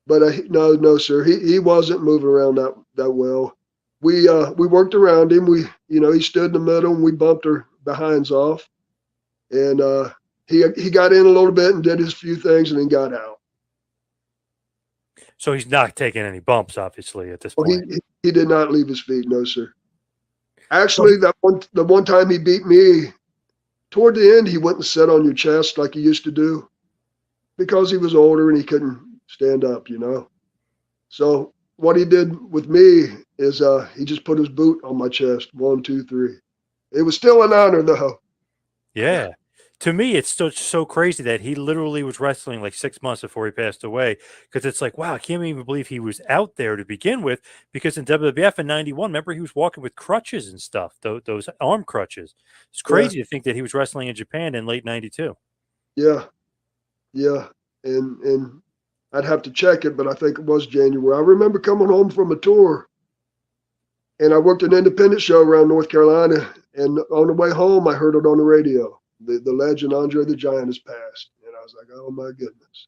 But no, sir. He wasn't moving around that well. We worked around him. He stood in the middle, and we bumped our behinds off. And he got in a little bit and did his few things, and then got out. So he's not taking any bumps, obviously, at this point. He did not leave his feet, no, sir. Actually, the one time he beat me, toward the end, he wouldn't sit on your chest like he used to do because he was older and he couldn't stand up, So what he did with me is he just put his boot on my chest. 1, 2, 3. It was still an honor, though. Yeah. To me, it's still so crazy that he literally was wrestling like 6 months before he passed away. Because it's like, wow, I can't even believe he was out there to begin with. Because in WWF in 91, remember, he was walking with crutches and stuff, those arm crutches. It's crazy to think that he was wrestling in Japan in late 92. Yeah. And I'd have to check it, but I think it was January. I remember coming home from a tour, and I worked an independent show around North Carolina. And on the way home, I heard it on the radio. The legend Andre the Giant has passed. And I was like, oh, my goodness.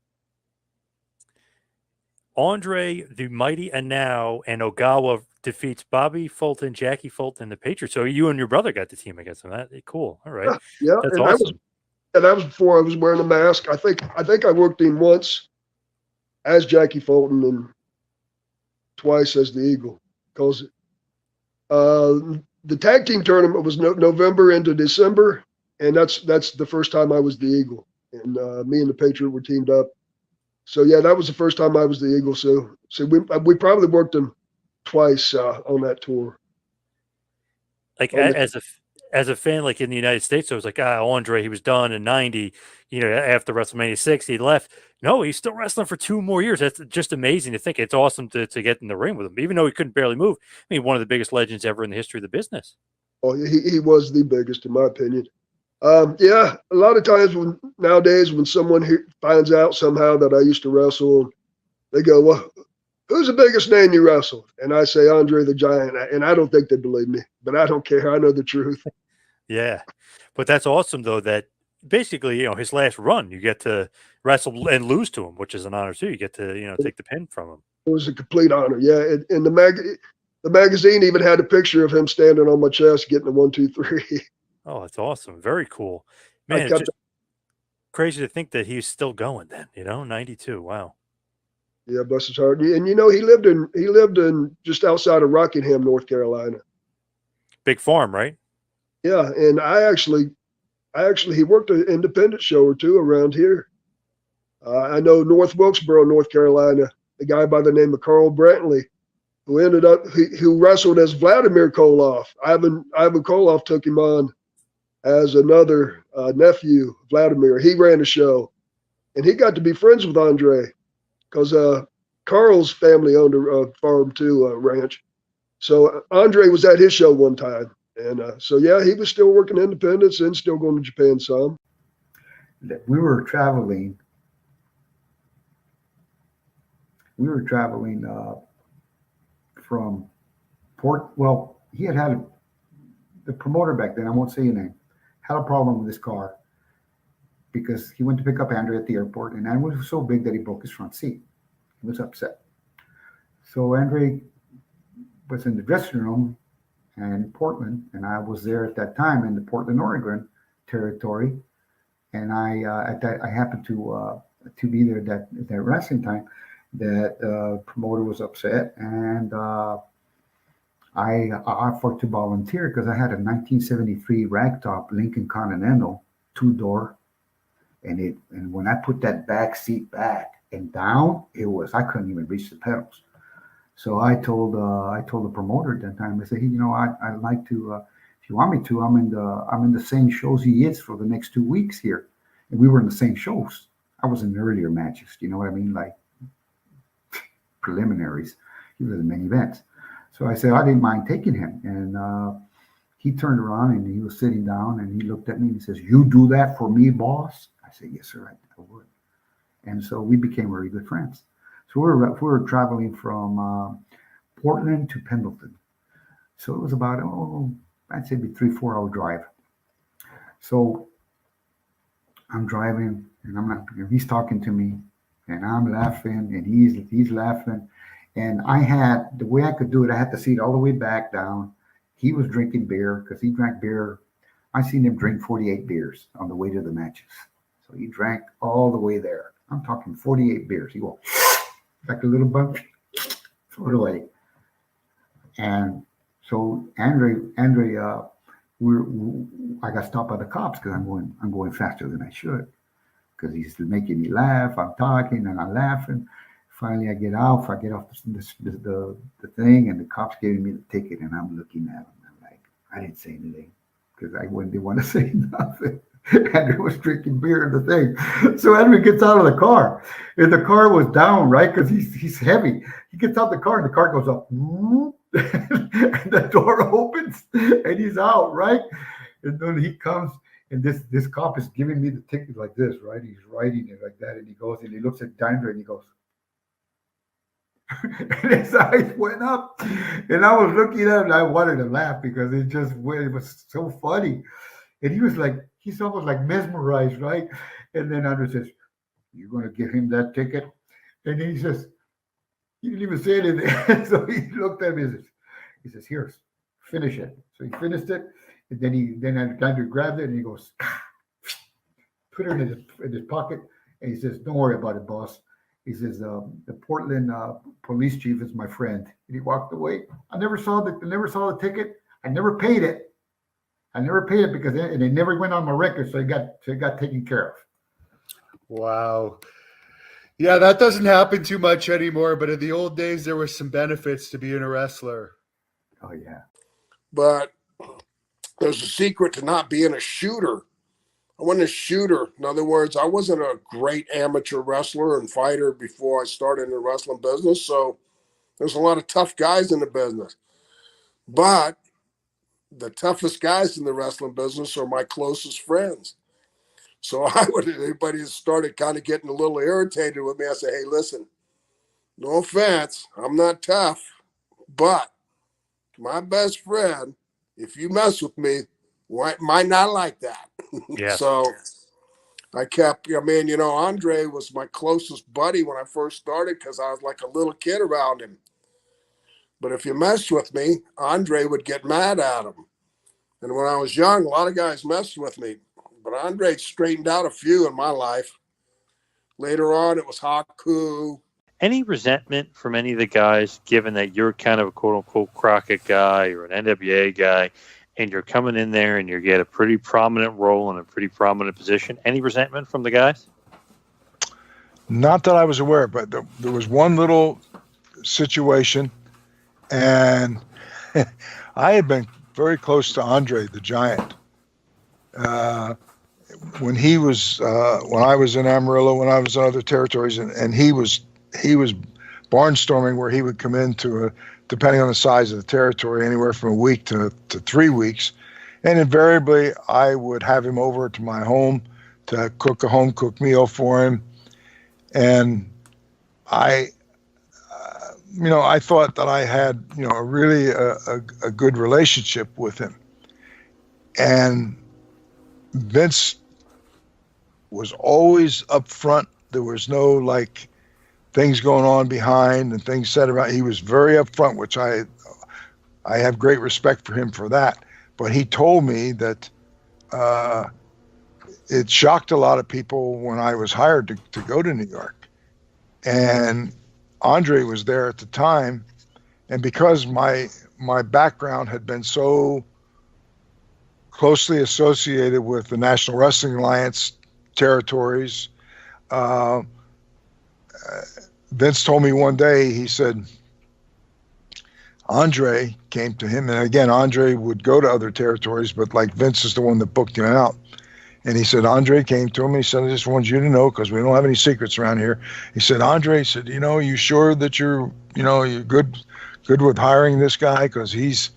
Andre the Mighty Anao and Ogawa defeats Bobby Fulton, Jackie Fulton, and the Patriots. So you and your brother got the team against them. That cool. All right. Yeah. That's and awesome. that was before I was wearing a mask. I think I worked him once as Jackie Fulton and twice as the Eagle. Because the tag team tournament was November into December. And that's the first time I was the Eagle, and me and the Patriot were teamed up. So yeah, that was the first time I was the Eagle. So we probably worked him twice on that tour. Like as a fan, like in the United States, I was like, Andre, he was done in 90. After WrestleMania 6, he left. No, he's still wrestling for 2 more years. That's just amazing to think. It's awesome to get in the ring with him, even though he couldn't barely move. I mean, one of the biggest legends ever in the history of the business. Oh, he was the biggest, in my opinion. Yeah, a lot of times nowadays when someone finds out somehow that I used to wrestle, they go, well, who's the biggest name you wrestled? And I say Andre the Giant, and I don't think they believe me, but I don't care. I know the truth. Yeah, but that's awesome though. That basically, his last run, you get to wrestle and lose to him, which is an honor too. You get to, take the pin from him. It was a complete honor. Yeah, and the magazine even had a picture of him standing on my chest, getting a 1, 2, 3. Oh, that's awesome. Very cool. Man, it's just crazy to think that he's still going then, 92. Wow. Yeah, bless his heart. And he lived in just outside of Rockingham, North Carolina. Big farm, right? Yeah, and he worked an independent show or 2 around here. I know North Wilkesboro, North Carolina, a guy by the name of Carl Brantley, who wrestled as Vladimir Koloff. Ivan Koloff took him on as another nephew, Vladimir. He ran a show, and he got to be friends with Andre because Carl's family owned a farm too, a ranch. So Andre was at his show one time. And so, yeah, he was still working independence and still going to Japan some. We were traveling from Port. Well, he had the promoter back then, I won't say your name, had a problem with his car because he went to pick up Andre at the airport, and Andre was so big that he broke his front seat. He was upset. So Andre was in the dressing room in Portland, and I was there at that time in the Portland, Oregon territory, and I happened to be there that wrestling time. That promoter was upset, and I offered to volunteer because I had a 1973 ragtop Lincoln Continental 2-door, and when I put that back seat back and down, I couldn't even reach the pedals. So I told the promoter at that time, I said, hey, I'd like to, if you want me to, I'm in the same shows he is for the next 2 weeks here, and we were in the same shows. I was in earlier matches, you know what I mean, like preliminaries. He was in the main events. So I said I didn't mind taking him, and he turned around and he was sitting down and he looked at me and he says, "You do that for me, boss?" I said, "Yes, sir, I would." And so we became very good friends. So we were traveling from Portland to Pendleton. So it was about, I'd say, 3-4 hour drive. So I'm driving and he's talking to me and I'm laughing and he's laughing. And the way I could do it, I had to seat all the way back down. He was drinking beer because he drank beer. I seen him drink 48 beers on the way to the matches. So he drank all the way there. I'm talking 48 beers. He goes like a little bunch, throw it away. And so Andre, I got stopped by the cops because I'm going faster than I should because he's making me laugh. I'm talking and I'm laughing. Finally, I get off the thing, and the cops giving me the ticket, and I'm looking at him. I'm like, I didn't say anything because I didn't want to say nothing. Andrew was drinking beer in the thing. So Andrew gets out of the car, and the car was down, right? Because he's heavy. He gets out the car, and the car goes up, and the door opens, and he's out, right? And then he comes, and this cop is giving me the ticket like this, right? He's writing it like that, and he goes, and he looks at Andrew, and he goes, and his eyes went up, and I was looking at him, and I wanted to laugh because it was so funny. And he was like, he's almost like mesmerized, right? And then Andrew says, "You're going to give him that ticket?" And he says, he didn't even say anything. So he looked at me and he says, "Here, finish it." So he finished it, and then Andrew grabbed it, and he goes, put it in his pocket, and he says, "Don't worry about it, boss." He says, the Portland police chief is my friend. And he walked away. I never saw the ticket. I never paid it. Because it never went on my record, so it got taken care of. Wow. Yeah, that doesn't happen too much anymore, but in the old days there were some benefits to being a wrestler. Oh yeah. But there's a secret to not being a shooter. I wasn't a shooter. In other words, I wasn't a great amateur wrestler and fighter before I started in the wrestling business. So there's a lot of tough guys in the business. But the toughest guys in the wrestling business are my closest friends. So anybody started kind of getting a little irritated with me. I say, "Hey, listen, no offense, I'm not tough, but my best friend, if you mess with me, might not like that." Yeah. So I kept, Andre was my closest buddy when I first started because I was like a little kid around him. But if you messed with me, Andre would get mad at him. And when I was young, a lot of guys messed with me. But Andre straightened out a few in my life. Later on, it was Haku. Any resentment from any of the guys, given that you're kind of a quote-unquote Crockett guy or an NWA guy, and you're coming in there and you get a pretty prominent role in a pretty prominent position? Any resentment from the guys? Not that I was aware, but there was one little situation, and I had been very close to Andre the Giant. When he was, when I was in Amarillo, when I was in other territories, and he was barnstorming where he would come into depending on the size of the territory, anywhere from a week to 3 weeks. And invariably, I would have him over to my home to cook a home-cooked meal for him. And I thought that I had, a really a good relationship with him. And Vince was always up front. There was no like things going on behind and things said about. He was very upfront, which I have great respect for him for that. But he told me that it shocked a lot of people when I was hired to go to New York. And Andre was there at the time. And because my background had been so closely associated with the National Wrestling Alliance territories, Vince told me one day, he said, Andre came to him, and again, Andre would go to other territories, but like Vince is the one that booked him out. And he said, Andre came to him, he said, I just want you to know, because we don't have any secrets around here. He said, Andre said, you sure that you're good with hiring this guy? Because he's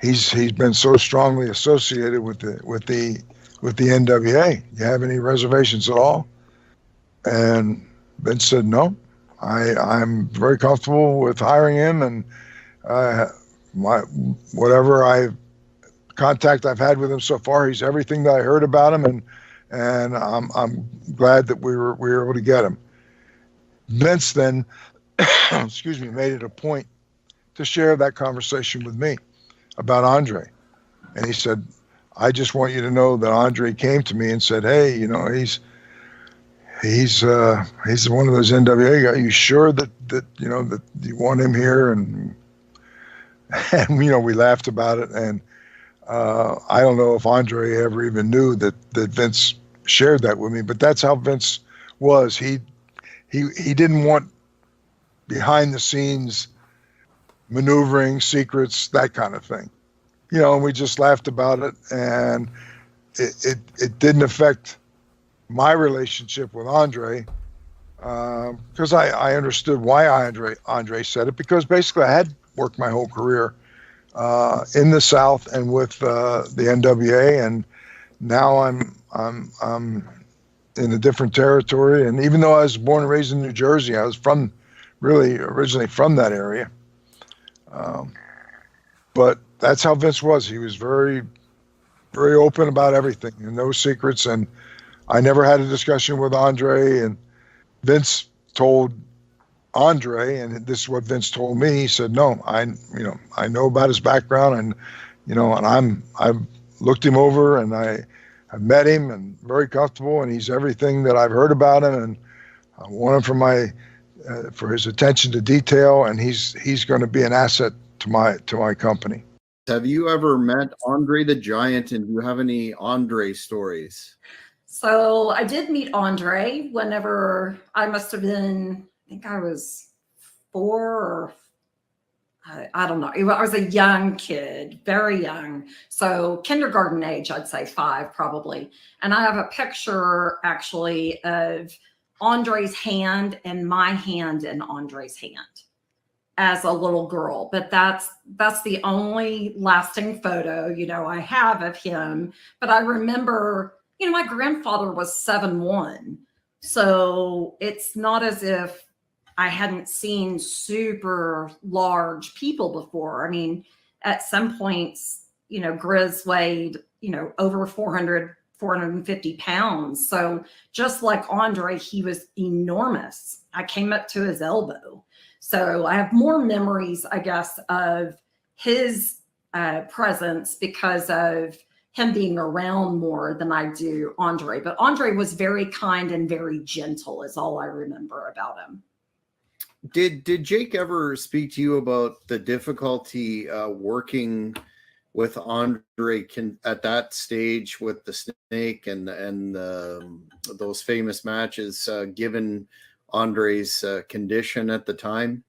been so strongly associated with the NWA. You have any reservations at all? And Vince said, no, I'm very comfortable with hiring him, and whatever contact I've had with him so far, he's everything that I heard about him, and I'm glad that we were able to get him. Vince then, excuse me, made it a point to share that conversation with me about Andre, and he said, I just want you to know that Andre came to me and said, hey, he's one of those NWA guys. Are you sure that you want him here? And we laughed about it. And I don't know if Andre ever even knew that Vince shared that with me, but that's how Vince was. He didn't want behind the scenes maneuvering, secrets, that kind of thing. And we just laughed about it, and it didn't affect my relationship with Andre, because I understood why Andre said it, because basically I had worked my whole career in the South and with the NWA, and now I'm in a different territory. And even though I was born and raised in New Jersey, I was originally from that area. But that's how Vince was. He was very, very open about everything and no secrets. And I never had a discussion with Andre, and Vince told Andre, and this is what Vince told me. He said, no, I know about his background, and, and I've looked him over, and I've met him, and very comfortable, and he's everything that I've heard about him, and I want him for his attention to detail, and he's going to be an asset to my company. Have you ever met Andre the Giant, and do you have any Andre stories? So I did meet Andre whenever I must have been, I think I was 4 or I don't know. I was a young kid, very young. So kindergarten age, I'd say 5 probably. And I have a picture actually of Andre's hand and my hand in Andre's hand as a little girl. But that's the only lasting photo, I have of him. But I remember, my grandfather was 7'1". So it's not as if I hadn't seen super large people before. I mean, at some points, Grizz weighed, over 450 pounds. So just like Andre, he was enormous. I came up to his elbow. So I have more memories, I guess, of his presence because of him being around more than I do Andre. But Andre was very kind and very gentle is all I remember about him. Did Jake ever speak to you about the difficulty working with Andre at that stage with the Snake and those famous matches, given Andre's condition at the time?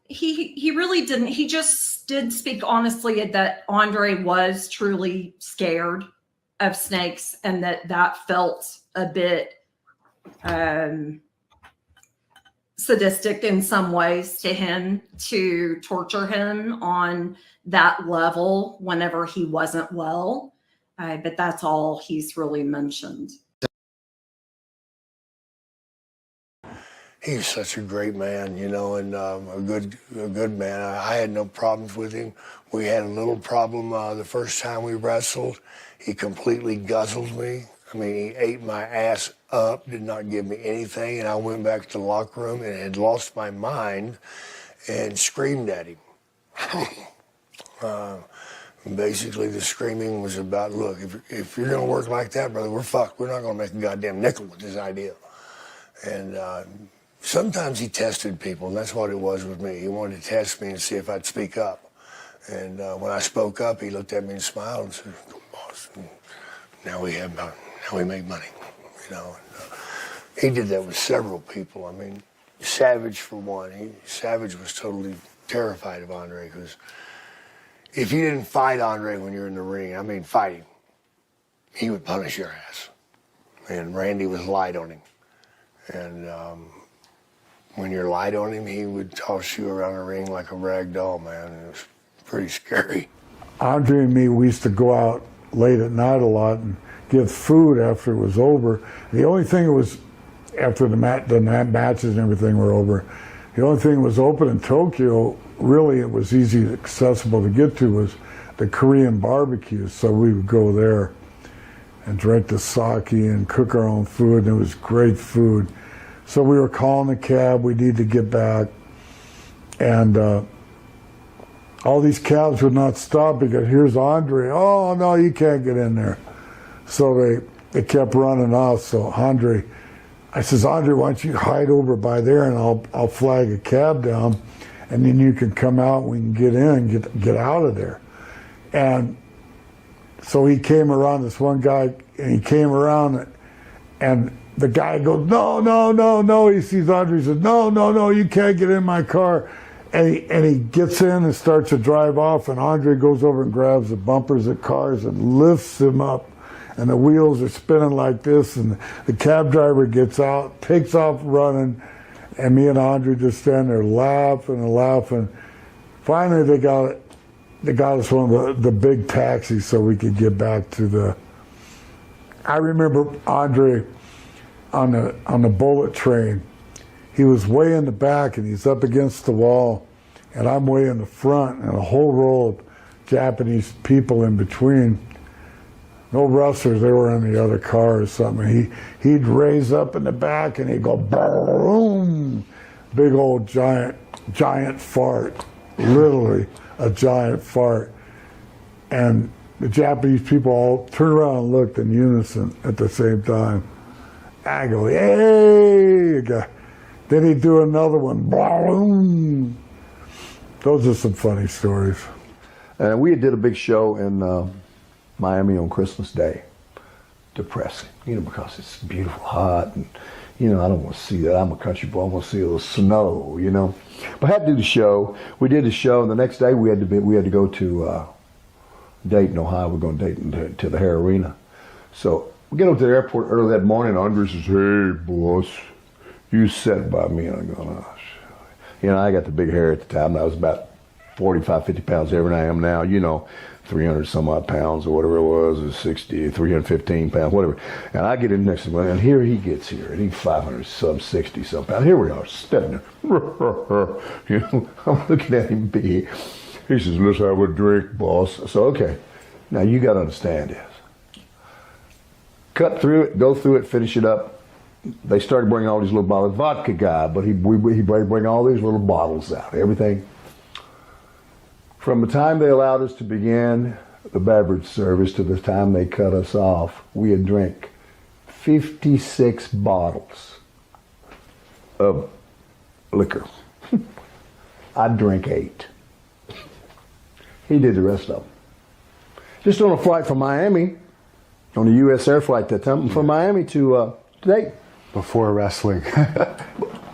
He really didn't. He just did speak honestly that Andre was truly scared of snakes, and that felt a bit sadistic in some ways to him to torture him on that level whenever he wasn't well. But that's all he's really mentioned. He was such a great man, you know, and a good man. I had no problems with him. We had a little problem the first time we wrestled. He completely guzzled me. I mean, he ate my ass up, did not give me anything, and I went back to the locker room and had lost my mind and screamed at him. Basically, the screaming was about, look, if you're going to work like that, brother, we're fucked. We're not going to make a goddamn nickel with this idea. And sometimes he tested people, and that's what it was with me. He wanted to test me and see if I'd speak up. And when I spoke up, he looked at me and smiled and said, boss, now we make money, you know. And, he did that with several people. I mean, Savage, for one. Savage was totally terrified of Andre, because if you didn't fight Andre when you're in the ring, I mean fight him, he would punish your ass. And Randy was light on him. And when you're light on him, he would toss you around the ring like a rag doll, man. It was pretty scary. Andre and me, we used to go out late at night a lot and get food after it was over. The only thing was, after the matches and everything were over, the only thing that was open in Tokyo, really it was easy, accessible to get to, was the Korean barbecue. So we would go there and drink the sake and cook our own food, and it was great food. So we were calling the cab, we need to get back, and all these cabs would not stop because here's Andre. Oh no, you can't get in there. So they kept running off. So I says, Andre, why don't you hide over by there and I'll flag a cab down, and then you can come out, we can get in, get out of there. And so he came around, this one guy, and he came around, and the guy goes, no. He sees Andre, he says, no, you can't get in my car. And he gets in and starts to drive off, and Andre goes over and grabs the bumpers of cars and lifts him up. And the wheels are spinning like this, and the cab driver gets out, takes off running, and me and Andre just stand there laughing and laughing. Finally, they got us one of the big taxis so we could get back to the... I remember Andre on the bullet train. He was way in the back, and he's up against the wall, and I'm way in the front, and a whole row of Japanese people in between. No wrestlers, they were in the other car or something. He'd raise up in the back, and he'd go boom, big old giant fart, literally a giant fart. And the Japanese people all turned around and looked in unison at the same time. I go, hey! Then he'd do another one, boom. Those are some funny stories. And we did a big show in Miami on Christmas Day. Depressing, because it's beautiful, hot, and I don't want to see that. I'm a country boy. I want to see a little snow, But I had to do the show. We did the show, and the next day we had to go to Dayton, Ohio. We're going to Dayton to the Hare Arena. So we get up to the airport early that morning. Andre says, "Hey, boss, you sat by me." And I'm going, I got the big hair at the time. I was about 45, 50 pounds heavier than I am now, 300 some odd pounds or whatever it was, or 60, 315 pounds, whatever. And I get in next to him, and here he gets here, and he's 500 some, 60 some pounds. Here we are, standing there. I'm looking at him big. He says, "Let's have a drink, boss." So, okay. Now, you got to understand this. Cut through it, go through it, finish it up. They started bringing all these little bottles. Vodka guy, but he bring all these little bottles out, everything. From the time they allowed us to begin the beverage service to the time they cut us off, we had drank 56 bottles of liquor. I drank 8. He did the rest of them. Just on a flight from Miami, on the U.S. Air flight that time, from Miami to Dayton. Before wrestling.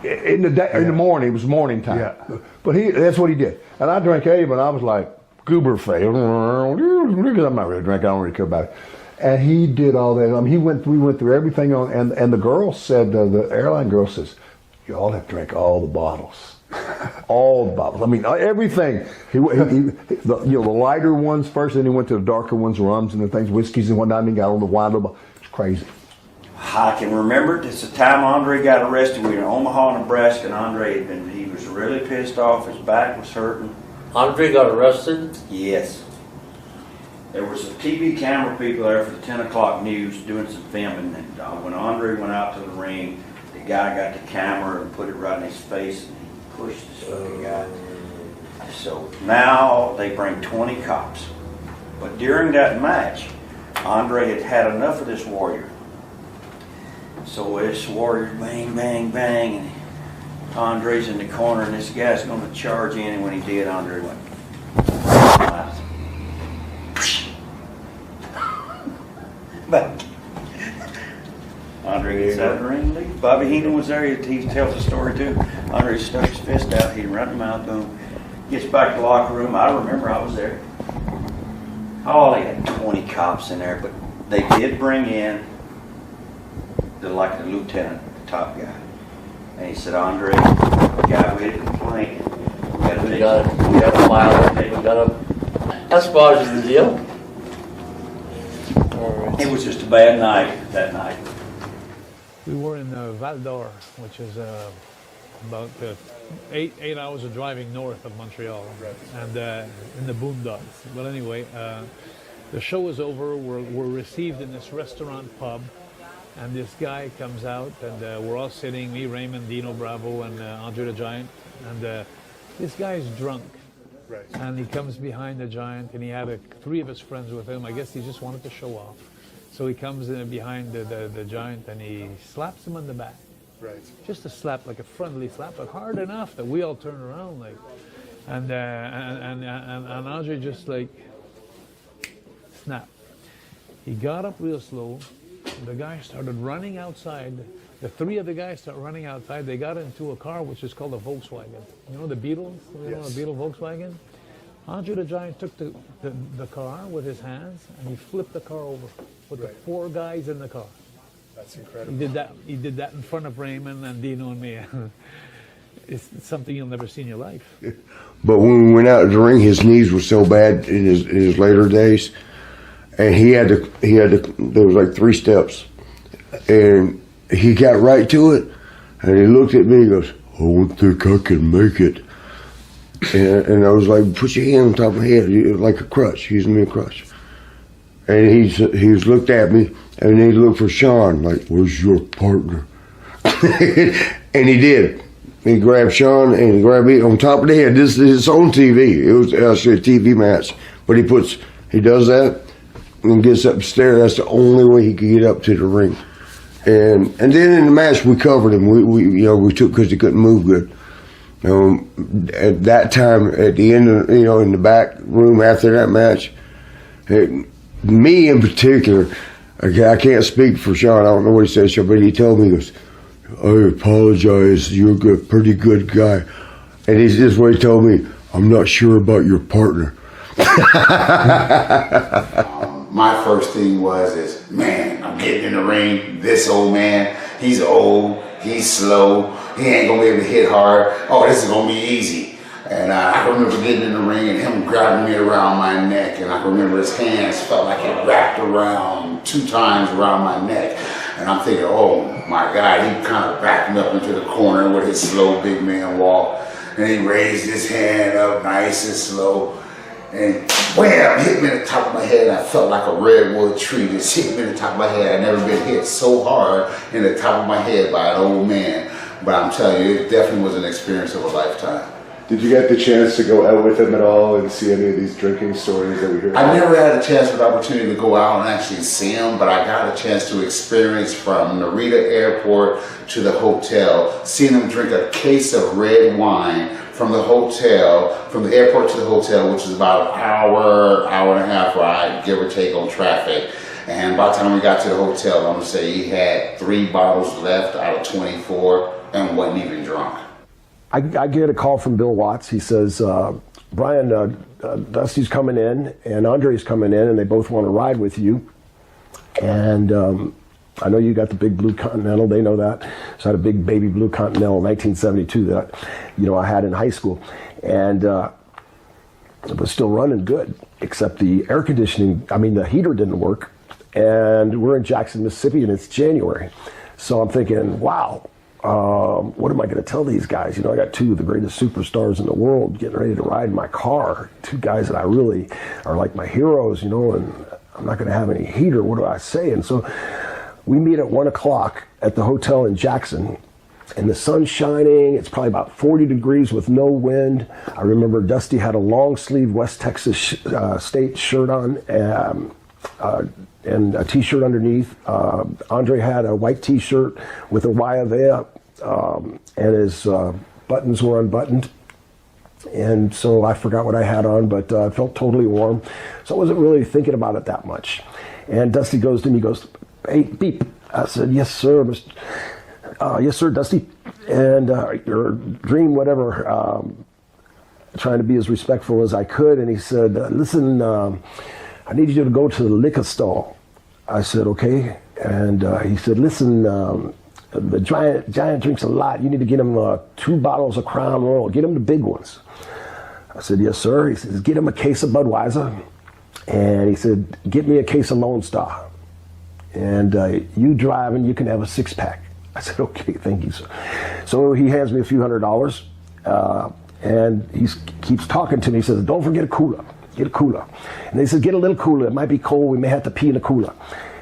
In the morning, it was morning time. Yeah. But that's what he did. And I drank 8, but I was like goober face. Because I'm not really drinking, I don't really care about it. And he did all that. We went through everything on, and the girl said, the airline girl says, "You all have to drink all the bottles." All the bottles. I mean, everything. The lighter ones first, then he went to the darker ones, rums and the things, whiskeys and whatnot, and he got on the wine. It's crazy. I can remember it. It's the time Andre got arrested. We were in Omaha, Nebraska, and Andre he was really pissed off. His back was hurting. Andre got arrested? Yes. There was some TV camera people there for the 10 o'clock news doing some filming. And when Andre went out to the ring, the guy got the camera and put it right in his face, and he pushed this fucking guy. So now they bring 20 cops. But during that match, Andre had enough of this Warrior. So this Warrior, bang, bang, bang, and Andre's in the corner, and this guy's going to charge in, and when he did, Andre went. But Andre gets out of the ring, leaves. Bobby Heenan was there. He tells the story too. Andre stuck his fist out. He ran him out. Boom. Gets back to the locker room. I remember I was there. Oh, they had 20 cops in there, but they did bring in the lieutenant, the top guy. And he said, Andre, the guy we had a complaint. We got a file. We got a. As far as the deal. It was just a bad night that night. We were in Val d'Or, which is about 8 hours of driving north of Montreal, and in the boondocks. But anyway, the show was over. We're received in this restaurant pub, and this guy comes out, and we're all sitting, me, Raymond, Dino Bravo, and Andre the Giant, and this guy's drunk. Right. And he comes behind the Giant, and he had 3 of his friends with him. I guess he just wanted to show off. So he comes in behind the Giant, and he slaps him on the back. Right. Just a slap, like a friendly slap, but hard enough that we all turn around, like, and Andre just like snap. He got up real slow. The guy started running outside. The 3 of the guys start running outside. They got into a car which is called a Volkswagen. You know the Beetle? You know the Beetle Volkswagen? Andre the Giant took the car with his hands, and he flipped the car over with the 4 guys in the car. That's incredible. He did that in front of Raymond and Dino and me. It's something you'll never see in your life. But when we went out to the ring, his knees were so bad in his later days, and he had to. There was like 3 steps, and he got right to it, and he looked at me. He goes, "I don't think I can make it." And I was like, "Put your hand on top of my head, like a crutch, using me a crutch." And he's looked at me, and he looked for Sean, like, "Where's your partner?" And he did. He grabbed Sean and he grabbed me on top of the head. This is on TV. It was actually a TV match, but he does that and gets upstairs. That's the only way he could get up to the ring. And then in the match we covered him. We took because he couldn't move good. At that time, at the end of, in the back room after that match, me in particular, I can't speak for Sean. I don't know what he said, but he told me, he goes, "I apologize. You're a pretty good guy." And he's just what he told me. "I'm not sure about your partner." My first thing is, man, I'm getting in the ring. This old man, he's old, he's slow, he ain't gonna be able to hit hard. Oh, this is gonna be easy. And I remember getting in the ring and him grabbing me around my neck, and I remember his hands felt like it wrapped around 2 times around my neck. And I'm thinking, oh my God, he kind of backed me up into the corner with his slow big man walk. And he raised his hand up nice and slow. And wham, hit me in the top of my head. And I felt like a redwood tree just hit me in the top of my head. I'd never been hit so hard in the top of my head by an old man. But I'm telling you, it definitely was an experience of a lifetime. Did you get the chance to go out with him at all and see any of these drinking stories that we hear? I never had a chance or the opportunity to go out and actually see him, but I got a chance to experience from Narita Airport to the hotel, seeing him drink a case of red wine from the hotel, from the airport to the hotel, which is about an hour and a half ride, give or take on traffic. And by the time we got to the hotel, I'm gonna say he had 3 bottles left out of 24 and wasn't even drunk. I get a call from Bill Watts. He says, "Brian, Dusty's coming in and Andre's coming in, and they both want to ride with you. And I know you got the big blue Continental. They know that. So I had a big baby blue Continental in 1972 that I had in high school, and it was still running good, except the air conditioning. I mean, the heater didn't work, and we're in Jackson, Mississippi, and it's January. So I'm thinking, wow, what am I going to tell these guys? You know, I got two of the greatest superstars in the world getting ready to ride in my car. Two guys that I really are like my heroes, you know, and I'm not going to have any heater. What do I say? And so we meet at 1 o'clock at the hotel in Jackson, and the sun's shining. It's probably about 40 degrees with no wind. I remember Dusty had a long sleeve West Texas State shirt on, and a t-shirt underneath. Andre had a white t-shirt with a Y of A up, and his buttons were unbuttoned. And so I forgot what I had on, but I felt totally warm. So I wasn't really thinking about it that much. And Dusty goes to me, goes, "Hey, Beep." I said, "Yes, sir, yes, sir, Dusty." And your dream, whatever, trying to be as respectful as I could. And he said, "Listen, I need you to go to the liquor store." I said, "Okay." And he said, "Listen, the giant drinks a lot. You need to get him 2 bottles of Crown Royal. Get him the big ones." I said, "Yes, sir." He says, "Get him a case of Budweiser." And he said, "Get me a case of Lone Star. And you drive and you can have a 6-pack. I said, "Okay, thank you, sir." So he hands me a few $100s, and he keeps talking to me. He says, "Don't forget a cooler. Get a cooler." And they said, "Get a little cooler. It might be cold. We may have to pee in the cooler."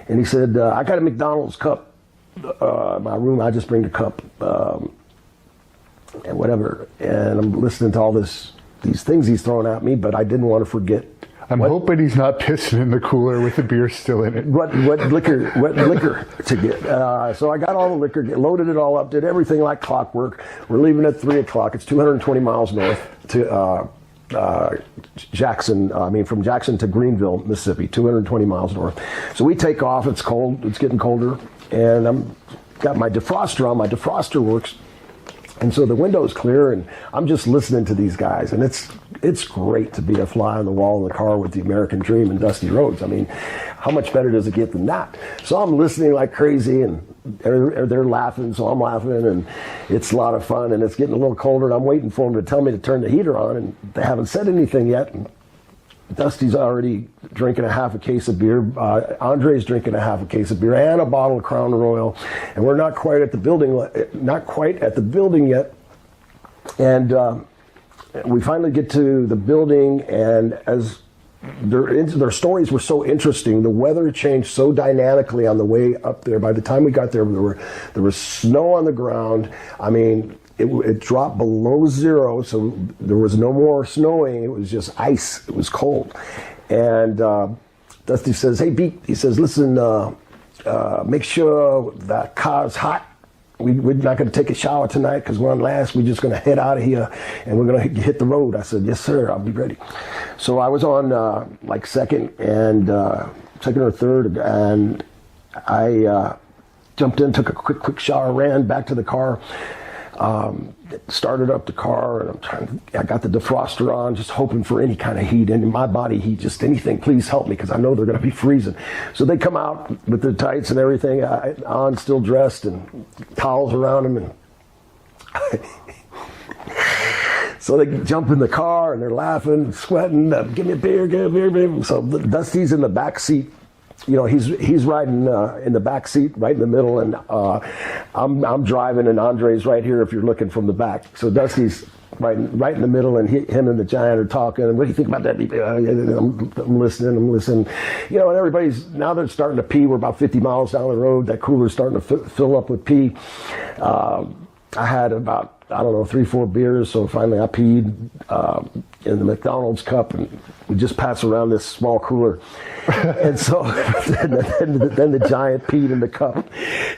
And he said, "I got a McDonald's cup. My room, I just bring the cup, and whatever." And I'm listening to all these things he's throwing at me, but I didn't want to forget. I'm hoping he's not pissing in the cooler with the beer still in it. What liquor to get. So I got all the liquor, loaded it all up, did everything like clockwork. We're leaving at 3 o'clock. It's 220 miles north to Jackson. From Jackson to Greenville, Mississippi, 220 miles north. So we take off. It's cold. It's getting colder. And I'm got my defroster on. My defroster works. And so the window's clear, and I'm just listening to these guys. And it's great to be a fly on the wall in the car with the American Dream and Dusty Rhodes. I mean, how much better does it get than that? So I'm listening like crazy, and they're laughing, so I'm laughing, and it's a lot of fun, and it's getting a little colder, and I'm waiting for them to tell me to turn the heater on, and they haven't said anything yet. And Dusty's already drinking a half a case of beer. Andre's drinking a half a case of beer and a bottle of Crown Royal, and we're not quite at the building yet. And we finally get to the building, and as their stories were so interesting, the weather changed so dynamically on the way up there. By the time we got there, there was snow on the ground. I mean, it dropped below 0, so there was no more snowing. It was just ice. It was cold. And Dusty says, "Hey, Beat," he says, "listen, make sure that car's hot. We're not going to take a shower tonight because we're on last. We're just going to head out of here, and we're going to hit the road." I said, "Yes, sir, I'll be ready." So I was on second or third, and I jumped in, took a quick shower, ran back to the car. Started up the car, and I got the defroster on, just hoping for any kind of heat in my body heat, just anything. Please help me, because I know they're going to be freezing. So they come out with their tights and everything on, still dressed, and towels around them, and so they jump in the car and they're laughing, sweating. "Give me a beer, give me a beer." So Dusty's in the back seat. You know, he's riding in the back seat, right in the middle, and I'm driving, and Andre's right here if you're looking from the back. So Dusty's right in the middle, and him and the Giant are talking. "And what do you think about that?" I'm listening. You know, and now they're starting to pee. We're about 50 miles down the road. That cooler's starting to fill up with pee. I had about, 3-4 beers, so finally I peed in the McDonald's cup, and we just pass around this small cooler. And so then the Giant peed in the cup,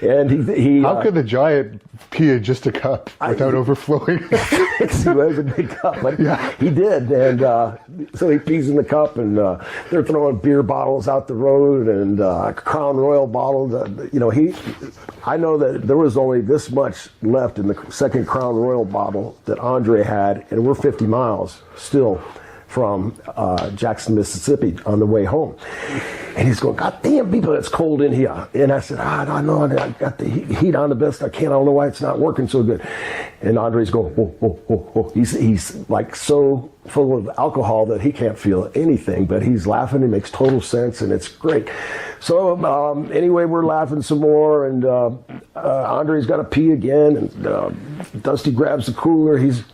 and he how could the Giant pee in just a cup without overflowing? He was a big cup, but he did, and so he pees in the cup, and they're throwing beer bottles out the road, and Crown Royal bottles. I know that there was only this much left in the second Crown Royal bottle that Andre had, and we're 50 miles still from Jackson, Mississippi on the way home. And he's going, "God damn, people, it's cold in here." And I said, "I know, I got the heat on the best I can. I don't know why it's not working so good." And Andre's going, whoa, whoa, whoa, whoa. He's like so full of alcohol that he can't feel anything, but he's laughing. It makes total sense, and it's great. So anyway, we're laughing some more, and Andre's got to pee again, and Dusty grabs the cooler. He's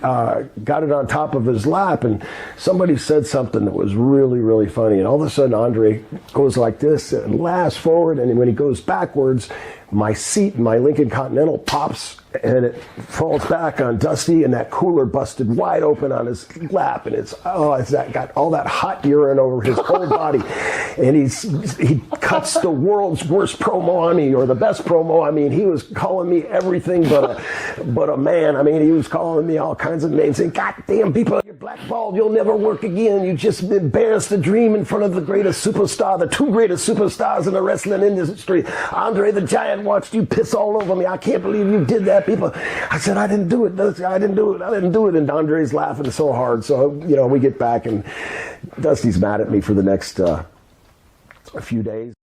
got it on top of his lap, and somebody said something that was really, really funny. And all of a sudden, Andre goes like this and laughs forward, and when he goes backwards, my seat in my Lincoln Continental pops and it falls back on Dusty, and that cooler busted wide open on his lap, and it's that got all that hot urine over his whole body, and he cuts the world's worst promo on me, or the best promo. I mean, he was calling me everything but a man. I mean, he was calling me all kinds of names, saying, "God damn, people, you're blackballed. You'll never work again. You just embarrassed the dream in front of the greatest superstar, the two greatest superstars in the wrestling industry. Andre the Giant watched you piss all over me. I can't believe you did that, people." I said, "I didn't do it. I didn't do it." And Andre's laughing so hard. So, we get back, and Dusty's mad at me for the next a few days.